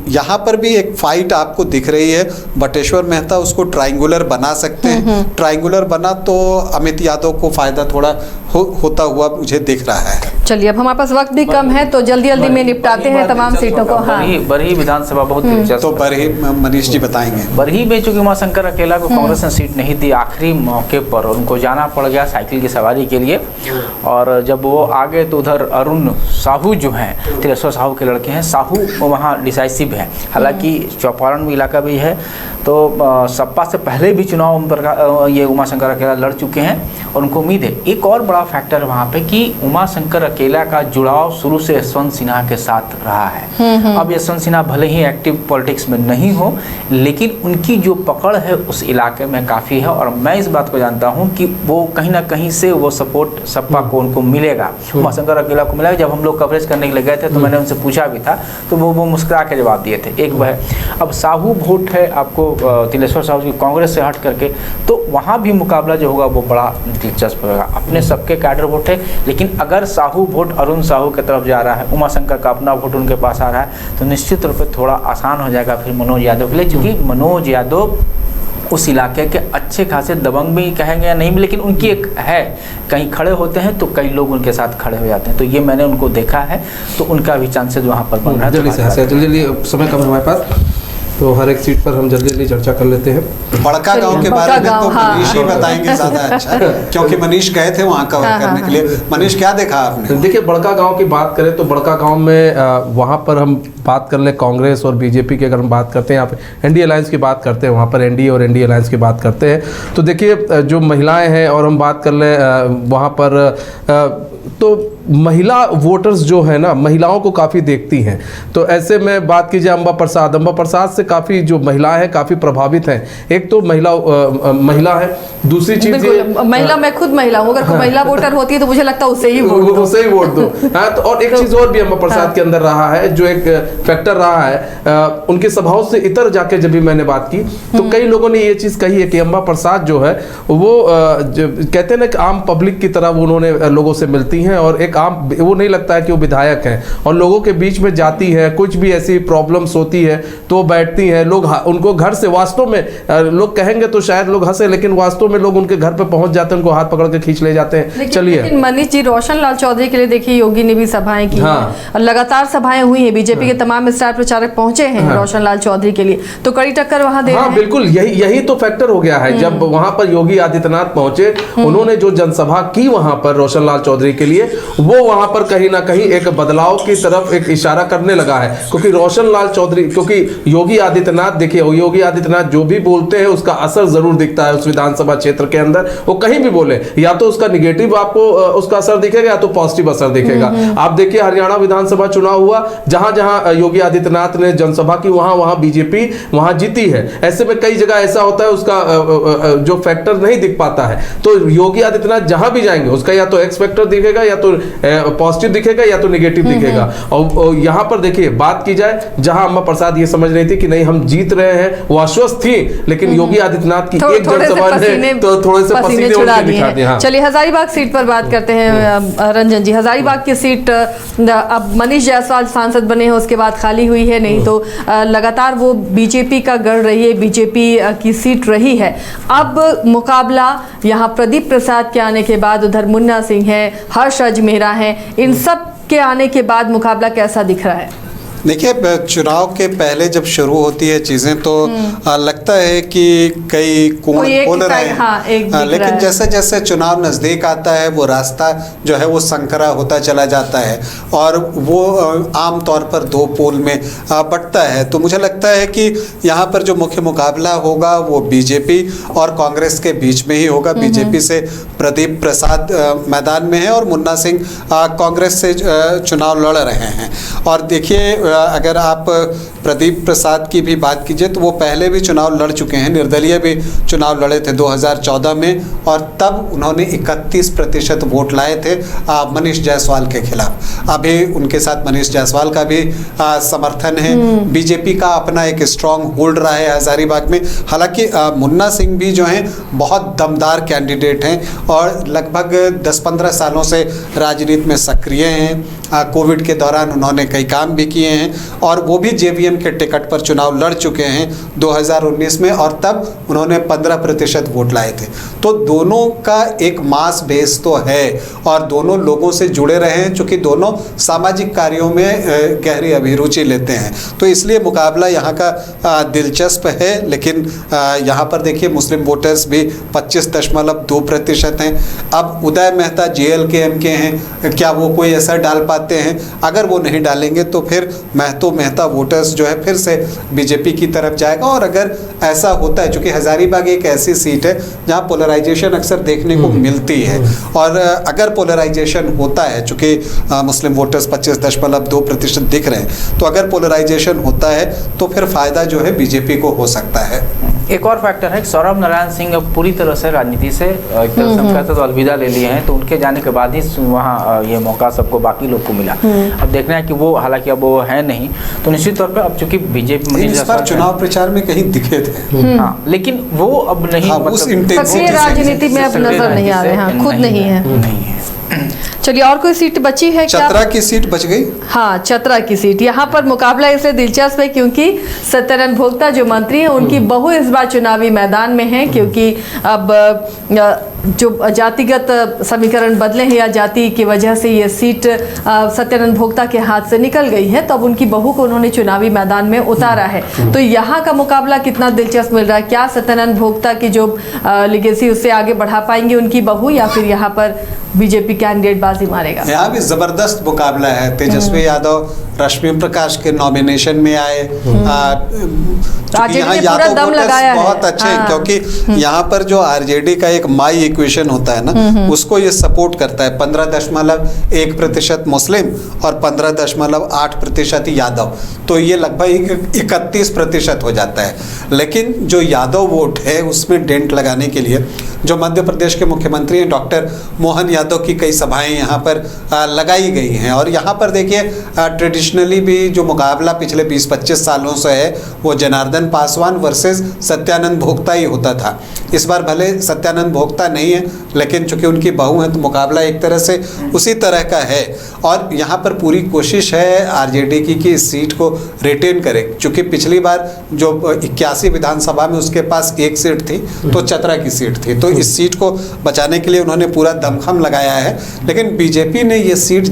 यहाँ पर भी एक फाइट आपको दिख रही है। बटेश्वर मेहता उसको ट्रायंगुलर बना सकते हैं, ट्रायंगुलर बना तो अमित यादव को फायदा थोड़ा होता हुआ मुझे दिख रहा है। चलिए, अब हमारे पास वक्त भी कम है तो जल्दी जल्दी में निपटाते हैं तमाम सीटों को। हाँ, बरही विधानसभा बहुत दिलचस्प। तो बरही मनीष जी बताएंगे। बरही में चूंकि उमाशंकर अकेला को कांग्रेस ने सीट नहीं दी, आखिरी मौके पर उनको जाना पड़ गया साइकिल की सवारी के लिए और जब वो आ गए तो उधर अरुण साहू जो हैं, तिलेश्वर साहू के लड़के हैं, साहू वहाँ डिसाइसिव है। हालांकि चौपारण इलाका भी है तो सपा से पहले भी चुनाव ये उमाशंकर अकेला लड़ चुके हैं और उनको उम्मीद है। एक और बड़ा फैक्टर वहाँ पे कि उमाशंकर अकेला का जुड़ाव शुरू से यशवंत सिन्हा के साथ रहा है। अब यशवंत सिन्हा भले ही एक्टिव पॉलिटिक्स में नहीं हो, लेकिन उनकी जो पकड़ है उस इलाके में काफ़ी है और मैं इस बात को जानता हूँ कि वो कहीं ना कहीं से वो सपोर्ट सपा को उनको मिलेगा, उमाशंकर अकेला को मिलेगा। जब हम लोग कवरेज करने के लिए गए थे तो मैंने उनसे पूछा भी था तो वो मुस्कुरा के जवाब दिए थे। एक वह अब साहू वोट है आपको तिलेश्वर साहू की कांग्रेस से हट करके, तो वहाँ भी मुकाबला जो होगा वो बड़ा दिलचस्प होगा। अपने सबके कैडर वोट है, लेकिन अगर साहू वोट अरुण साहू की तरफ जा रहा है, उमाशंकर का अपना वोट उनके पास आ रहा है, तो निश्चित तौर पर थोड़ा आसान हो जाएगा फिर मनोज यादव के लिए, क्योंकि मनोज यादव उस इलाके के अच्छे खासे दबंग भी कहेंगे या नहीं, लेकिन उनकी एक है, कहीं खड़े होते हैं तो कई लोग उनके साथ खड़े हो जाते हैं। तो ये मैंने उनको देखा है, तो उनका भी चांसेस वहाँ पर बन रहा है। जल्दी समय कम है हमारे पास, तो हर एक सीट पर हम जल्दी जल्दी चर्चा कर लेते हैं। बड़का गांव के बारे में तो मनीष ही बताएंगे ज़्यादा अच्छा, क्योंकि मनीष गए थे वहाँ कवर करने के लिए। मनीष, क्या देखा आपने? देखिए, बड़का गांव की बात करें तो बड़का गांव में वहाँ पर हम बात कर लें कांग्रेस और बीजेपी की, अगर हम बात करते हैं यहाँ पे एनडीए अलायंस की बात करते हैं, वहाँ पर एनडीए और एनडीए अलायंस की बात करते हैं, तो देखिए जो महिलाएं हैं और हम बात कर लें वहाँ पर तो महिला वोटर्स जो है ना, महिलाओं को काफ़ी देखती हैं। तो ऐसे में बात कीजिए अम्बा प्रसाद से काफ़ी जो महिलाएं हैं काफ़ी प्रभावित हैं। एक तो महिला है, दूसरी चीज़ बिल्कुल, महिला, मैं खुद महिला हूँ, अगर कोई महिला वोटर होती है तो मुझे लगता है उससे ही वोट दो। हाँ, तो और एक चीज़ और भी अम्मा प्रसाद के अंदर रहा है, जो एक फैक्टर रहा है, उनके स्वभाव से इतर जाके जब भी मैंने बात की तो कई लोगों ने ये चीज़ कही है कि अम्मा प्रसाद जो है वो कहते हैं ना कि आम पब्लिक की तरह वो उन्होंने लोगों से मिलती हैं, और एक आम वो नहीं लगता है कि वो विधायक हैं, और लोगों के बीच में जाती है, कुछ भी ऐसी प्रॉब्लम्स होती है तो बैठती हैं, लोग उनको घर से वास्तव में लोग कहेंगे तो शायद लोग हंसे, लेकिन वास्तव में लोग उनके घर पे पहुंच जाते हैं, उनको हाथ पकड़ के खींच ले जाते हैं। चलिए, लेकिन मनीष जी, रोशन लाल चौधरी के लिए देखिए योगी ने भी सभाएं की हैं, और लगातार सभाएं हुई हैं, बीजेपी के तमाम स्टार प्रचारक पहुंचे हैं रोशन लाल चौधरी के लिए, तो कड़ी टक्कर वहां दे रहे हैं। बिल्कुल, यही तो फैक्टर हो गया है। जब वहां पर योगी आदित्यनाथ पहुंचे, उन्होंने जो जनसभा की वहां पर रोशन लाल चौधरी के लिए, वो वहां पर कहीं ना कहीं एक बदलाव की तरफ एक इशारा करने लगा है, क्योंकि रोशन लाल चौधरी, क्योंकि योगी आदित्यनाथ, देखिए योगी आदित्यनाथ जो भी बोलते हैं उसका असर जरूर दिखता है उस विधानसभा क्षेत्र के अंदर। वो कहीं भी बोले, या तो उसका निगेटिव आपको उसका असर दिखेगा या तो पॉजिटिव असर दिखेगा। आप देखिए हरियाणा विधानसभा चुनाव हुआ, जहां जहां योगी आदित्यनाथ ने जनसभा की वहां बीजेपी वहां जीती है। ऐसे में कई जगह ऐसा होता है उसका जो फैक्टर नहीं दिख पाता है, तो योगी आदित्यनाथ जहां भी जाएंगे उसका या तो एक्स फैक्टर दिखेगा, या तो पॉजिटिव दिखेगा, या तो निगेटिव दिखेगा। और यहां पर देखिए बात की जाए, जहां अम्मा प्रसाद ये समझ रही थी कि नहीं हम जीत रहे हैं, वो आश्वस्त थी, लेकिन योगी आदित्यनाथ की एक जनसभा ने तो थोड़े से पसीने उड़ के दिखा दिए। चलिए हजारीबाग सीट पर बात करते हैं रंजन जी। हजारीबाग की सीट अब मनीष जायसवाल सांसद बने हैं, उसके बाद खाली हुई है, नहीं तो लगातार वो बीजेपी का गढ़ रही है, बीजेपी की सीट रही है। अब मुकाबला यहाँ प्रदीप प्रसाद के आने के बाद, उधर मुन्ना सिंह है, हर्ष अजमेरा है, इन सब के आने के बाद मुकाबला कैसा दिख रहा है? देखिए, चुनाव के पहले जब शुरू होती है चीज़ें तो लगता है कि कई कोण खोल रहे हैं, लेकिन जैसे जैसे चुनाव नज़दीक आता है वो रास्ता जो है वो संकरा होता चला जाता है, और वो आम तौर पर दो पोल में बंटता है। तो मुझे लगता है कि यहाँ पर जो मुख्य मुकाबला होगा वो बीजेपी और कांग्रेस के बीच में ही होगा। बीजेपी से प्रदीप प्रसाद मैदान में है और मुन्ना सिंह कांग्रेस से चुनाव लड़ रहे हैं। और देखिए, अगर आप प्रदीप प्रसाद की भी बात कीजिए तो वो पहले भी चुनाव लड़ चुके हैं, निर्दलीय भी चुनाव लड़े थे 2014 में, और तब उन्होंने 31% वोट लाए थे मनीष जायसवाल के खिलाफ। अभी उनके साथ मनीष जायसवाल का भी समर्थन है। बीजेपी का अपना एक स्ट्रॉन्ग होल्ड रहा है हजारीबाग में। हालांकि मुन्ना सिंह भी जो हैं बहुत दमदार कैंडिडेट हैं और लगभग 10-15 सालों से राजनीति में सक्रिय हैं। कोविड के दौरान उन्होंने कई काम भी किए हैं, और वो भी जेवीएम के टिकट पर चुनाव लड़ चुके हैं 2019 में, और तब उन्होंने 15% वोट लाए थे। तो दोनों का एक मास बेस तो है, और दोनों लोगों से जुड़े रहे हैं, चूँकि दोनों सामाजिक कार्यों में गहरी अभिरुचि लेते हैं। तो इसलिए मुकाबला यहाँ का दिलचस्प है। लेकिन यहाँ पर देखिए मुस्लिम वोटर्स भी 25.2% हैं। अब उदय मेहता JLK-M के हैं, क्या वो कोई असर डाल पाते हैं? अगर वो नहीं डालेंगे तो फिर मेहता वोटर्स जो है फिर से बीजेपी की तरफ जाएगा। और अगर ऐसा होता है, चूँकि हजारीबाग एक ऐसी सीट है जहाँ पोलराइजेशन अक्सर देखने को मिलती है, और अगर पोलराइजेशन होता है, चूँकि मुस्लिम वोटर्स 25.2% दिख रहे हैं, तो अगर पोलराइजेशन होता है तो फिर फ़ायदा जो है बीजेपी को हो सकता है। एक और फैक्टर है, सौरभ नारायण सिंह अब पूरी तरह से राजनीति से एक तरह से हम कहते तो अलविदा ले लिए हैं, तो उनके जाने के बाद ही वहाँ ये मौका सबको बाकी लोग को मिला। अब देखना है कि वो, हालांकि अब वो है नहीं, तो निश्चित तौर पे अब चूंकि बीजेपी इस बार चुनाव प्रचार में कहीं दिखे थे, हाँ, लेकिन वो अब नहीं, सक्रिय राजनीति में अब नजर नहीं आ रहे हैं, खुद नहीं है। चलिए, और कोई सीट बची है क्या? चतरा की सीट बच गई। हाँ, चतरा की सीट, यहाँ पर मुकाबला इसलिए दिलचस्प है क्योंकि सत्यानंद भोक्ता जो मंत्री हैं उनकी बहू इस बार चुनावी मैदान में है, क्योंकि अब जो जातिगत समीकरण बदले हैं या जाति की वजह से ये सीट सत्यानंद भोक्ता के हाथ से निकल गई है, तो अब उनकी बहू को उन्होंने चुनावी मैदान में उतारा है। तो यहाँ का मुकाबला कितना दिलचस्प मिल रहा है? क्या सत्यानंद भोक्ता की जो लिगेसी उससे आगे बढ़ा पाएंगे उनकी बहू, या फिर यहाँ पर बीजेपी कैंडिडेट बाजी मारेगा? यहाँ भी जबरदस्त मुकाबला है। तेजस्वी यादव रश्मि प्रकाश के नॉमिनेशन में आए, यहाँ यादव वोटर्स बहुत अच्छे हैं, क्योंकि यहाँ पर जो आरजेडी का एक माई इक्वेशन होता है ना, उसको ये सपोर्ट करता है। 15.1% मुस्लिम और 15.8% यादव, तो ये लगभग 31% हो जाता है। लेकिन जो यादव वोट है उसमें डेंट लगाने के लिए जो मध्य प्रदेश के मुख्यमंत्री हैं डॉक्टर मोहन यादव की कई सभाएं यहाँ पर लगाई गई हैं। और यहाँ पर देखिए ट्रेडिशनली भी जो मुकाबला पिछले 20-25 सालों से है वो जनार्दन पासवान वर्सेस सत्यानंद भोक्ता ही होता था। इस बार भले सत्यानंद भोक्ता नहीं है, लेकिन चूंकि उनकी बहू है तो मुकाबला एक तरह से उसी तरह का है। और यहाँ पर पूरी कोशिश है आरजेडी की कि इस सीट को रिटेन करे, चूंकि पिछली बार जो 81 विधानसभा में उसके पास एक सीट थी तो चतरा की सीट थी, तो इस सीट को बचाने के लिए उन्होंने पूरा दमखम लगाया है। लेकिन बीजेपी ने ये सीट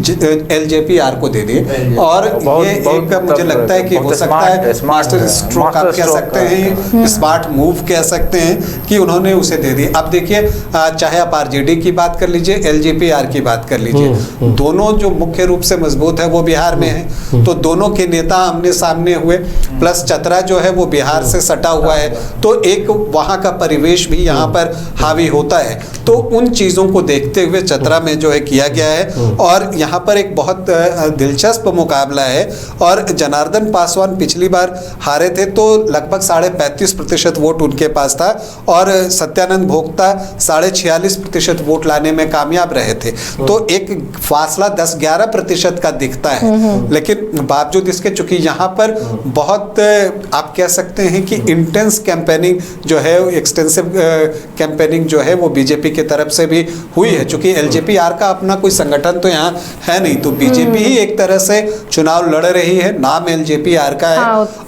एलजेपीआर को दे दी और ये एक मुझे लगता है कि हो सकता है मास्टर स्ट्रोक आप कह सकते हैं, स्मार्ट मूव कह सकते हैं कि उन्होंने उसे दे दी। अब देखिए चाहे आप आरजेडी की बात कर लीजिए, एलजेपीआर की बात कर लीजिए, दोनों जो मुख्य रूप से मजबूत है वो बिहार में है, तो दोनों के नेता आमने सामने हुए, प्लस चतरा जो है वो बिहार से सटा हुआ है, तो एक वहाँ का परिवेश भी यहाँ पर हावी होता है। तो उन चीज़ों को देखते हुए चतरा में जो है किया गया है और यहाँ पर एक बहुत दिलचस्प मुकाबला है। और जनार्दन पासवान पिछली बार हारे थे तो लगभग 35.5% वोट उनके पास था और सत्यानंद भोक्ता 46.5% वोट लाने में कामयाब रहे थे, तो एक फासला 10-11% का दिखता है। लेकिन बावजूद इसके चूंकि यहाँ पर बहुत आप कह सकते हैं कि इंटेंस कैंपेनिंग जो है, एक्सटेंसिव कैंपेनिंग जो है वो बीजेपी की तरफ से भी हुई है। चूंकि एलजेपीआर का अपना कोई संगठन तो यहाँ है नहीं, तो बीजेपी ही एक तरह से चुनाव लड़ रही है, नाम एलजेपीआर का है।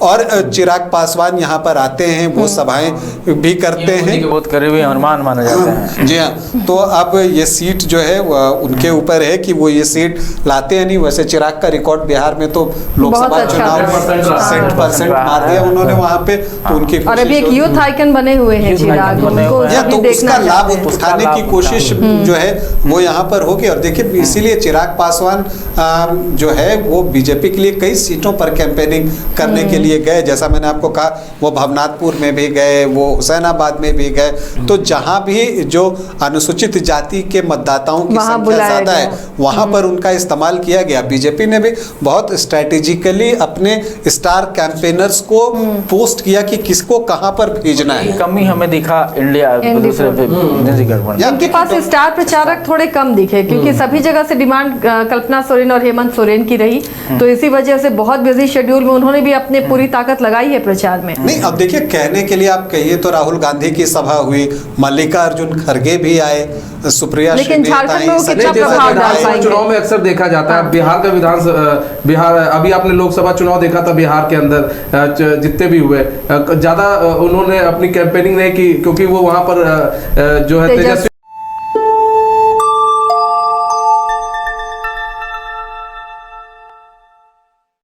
और चिराग पासवान यहाँ पर आते हैं, वो सभाएं भी करते हैं, बहुत करीबी मेहमान माने जाते हैं। जी हाँ, तो अब ये सीट जो है उनके ऊपर है कि वो ये सीट लाते हैं नहीं। वैसे चिराग का रिकॉर्ड बिहार में तो लोकसभा चुनाव 100% मार दिया उन्होंने वहाँ पे, तो उनकी और अभी एक यूथ आइकन बने हुए हैं चिराग, उनको तो सभी उसका देखना लाभ चाहते हैं। उठाने की कोशिश जो है वो यहाँ पर होगी। और देखिए इसीलिए चिराग पासवान जो है वो बीजेपी के लिए कई सीटों पर कैंपेनिंग करने के लिए गए। जैसा मैंने आपको कहा वो भवनाथपुर में भी गए, वो हुसैनाबाद में भी गए, तो जहाँ भी जो अनुसूचित जाति के मतदाताओं की संख्या ज़्यादा है वहाँ पर उनका इस्तेमाल किया गया। बीजेपी ने भी बहुत स्ट्रैटेजिकली अपने स्टार कैंपेनर्स को पोस्ट किया कि किसको कहाँ पर भेजना है। कमी हमें दिखा इंडिया दूसरे गठबंधन, इनके पास स्टार प्रचारक थोड़े कम दिखे क्योंकि सभी जगह से डिमांड कल्पना सोरेन और हेमंत सोरेन की रही, तो इसी वजह से बहुत बिजी शेड्यूल में उन्होंने भी अपने पूरी ताकत लगाई है प्रचार में। नहीं, अब देखिए कहने के लिए आप कहिए तो राहुल गांधी की सभा हुई, मल्लिकार्जुन खड़गे भी आए, सुप्रिया, लेकिन झारखंड में वो कितना जैसे प्रभाव डाल विधानसभा पाएंगे? चुनाव में अक्सर देखा जाता है बिहार का बिहार अभी आपने लोकसभा चुनाव देखा था बिहार के अंदर जितने भी हुए ज्यादा उन्होंने अपनी कैंपेनिंग नहीं की क्योंकि वो वहां पर जो है तेजस्वी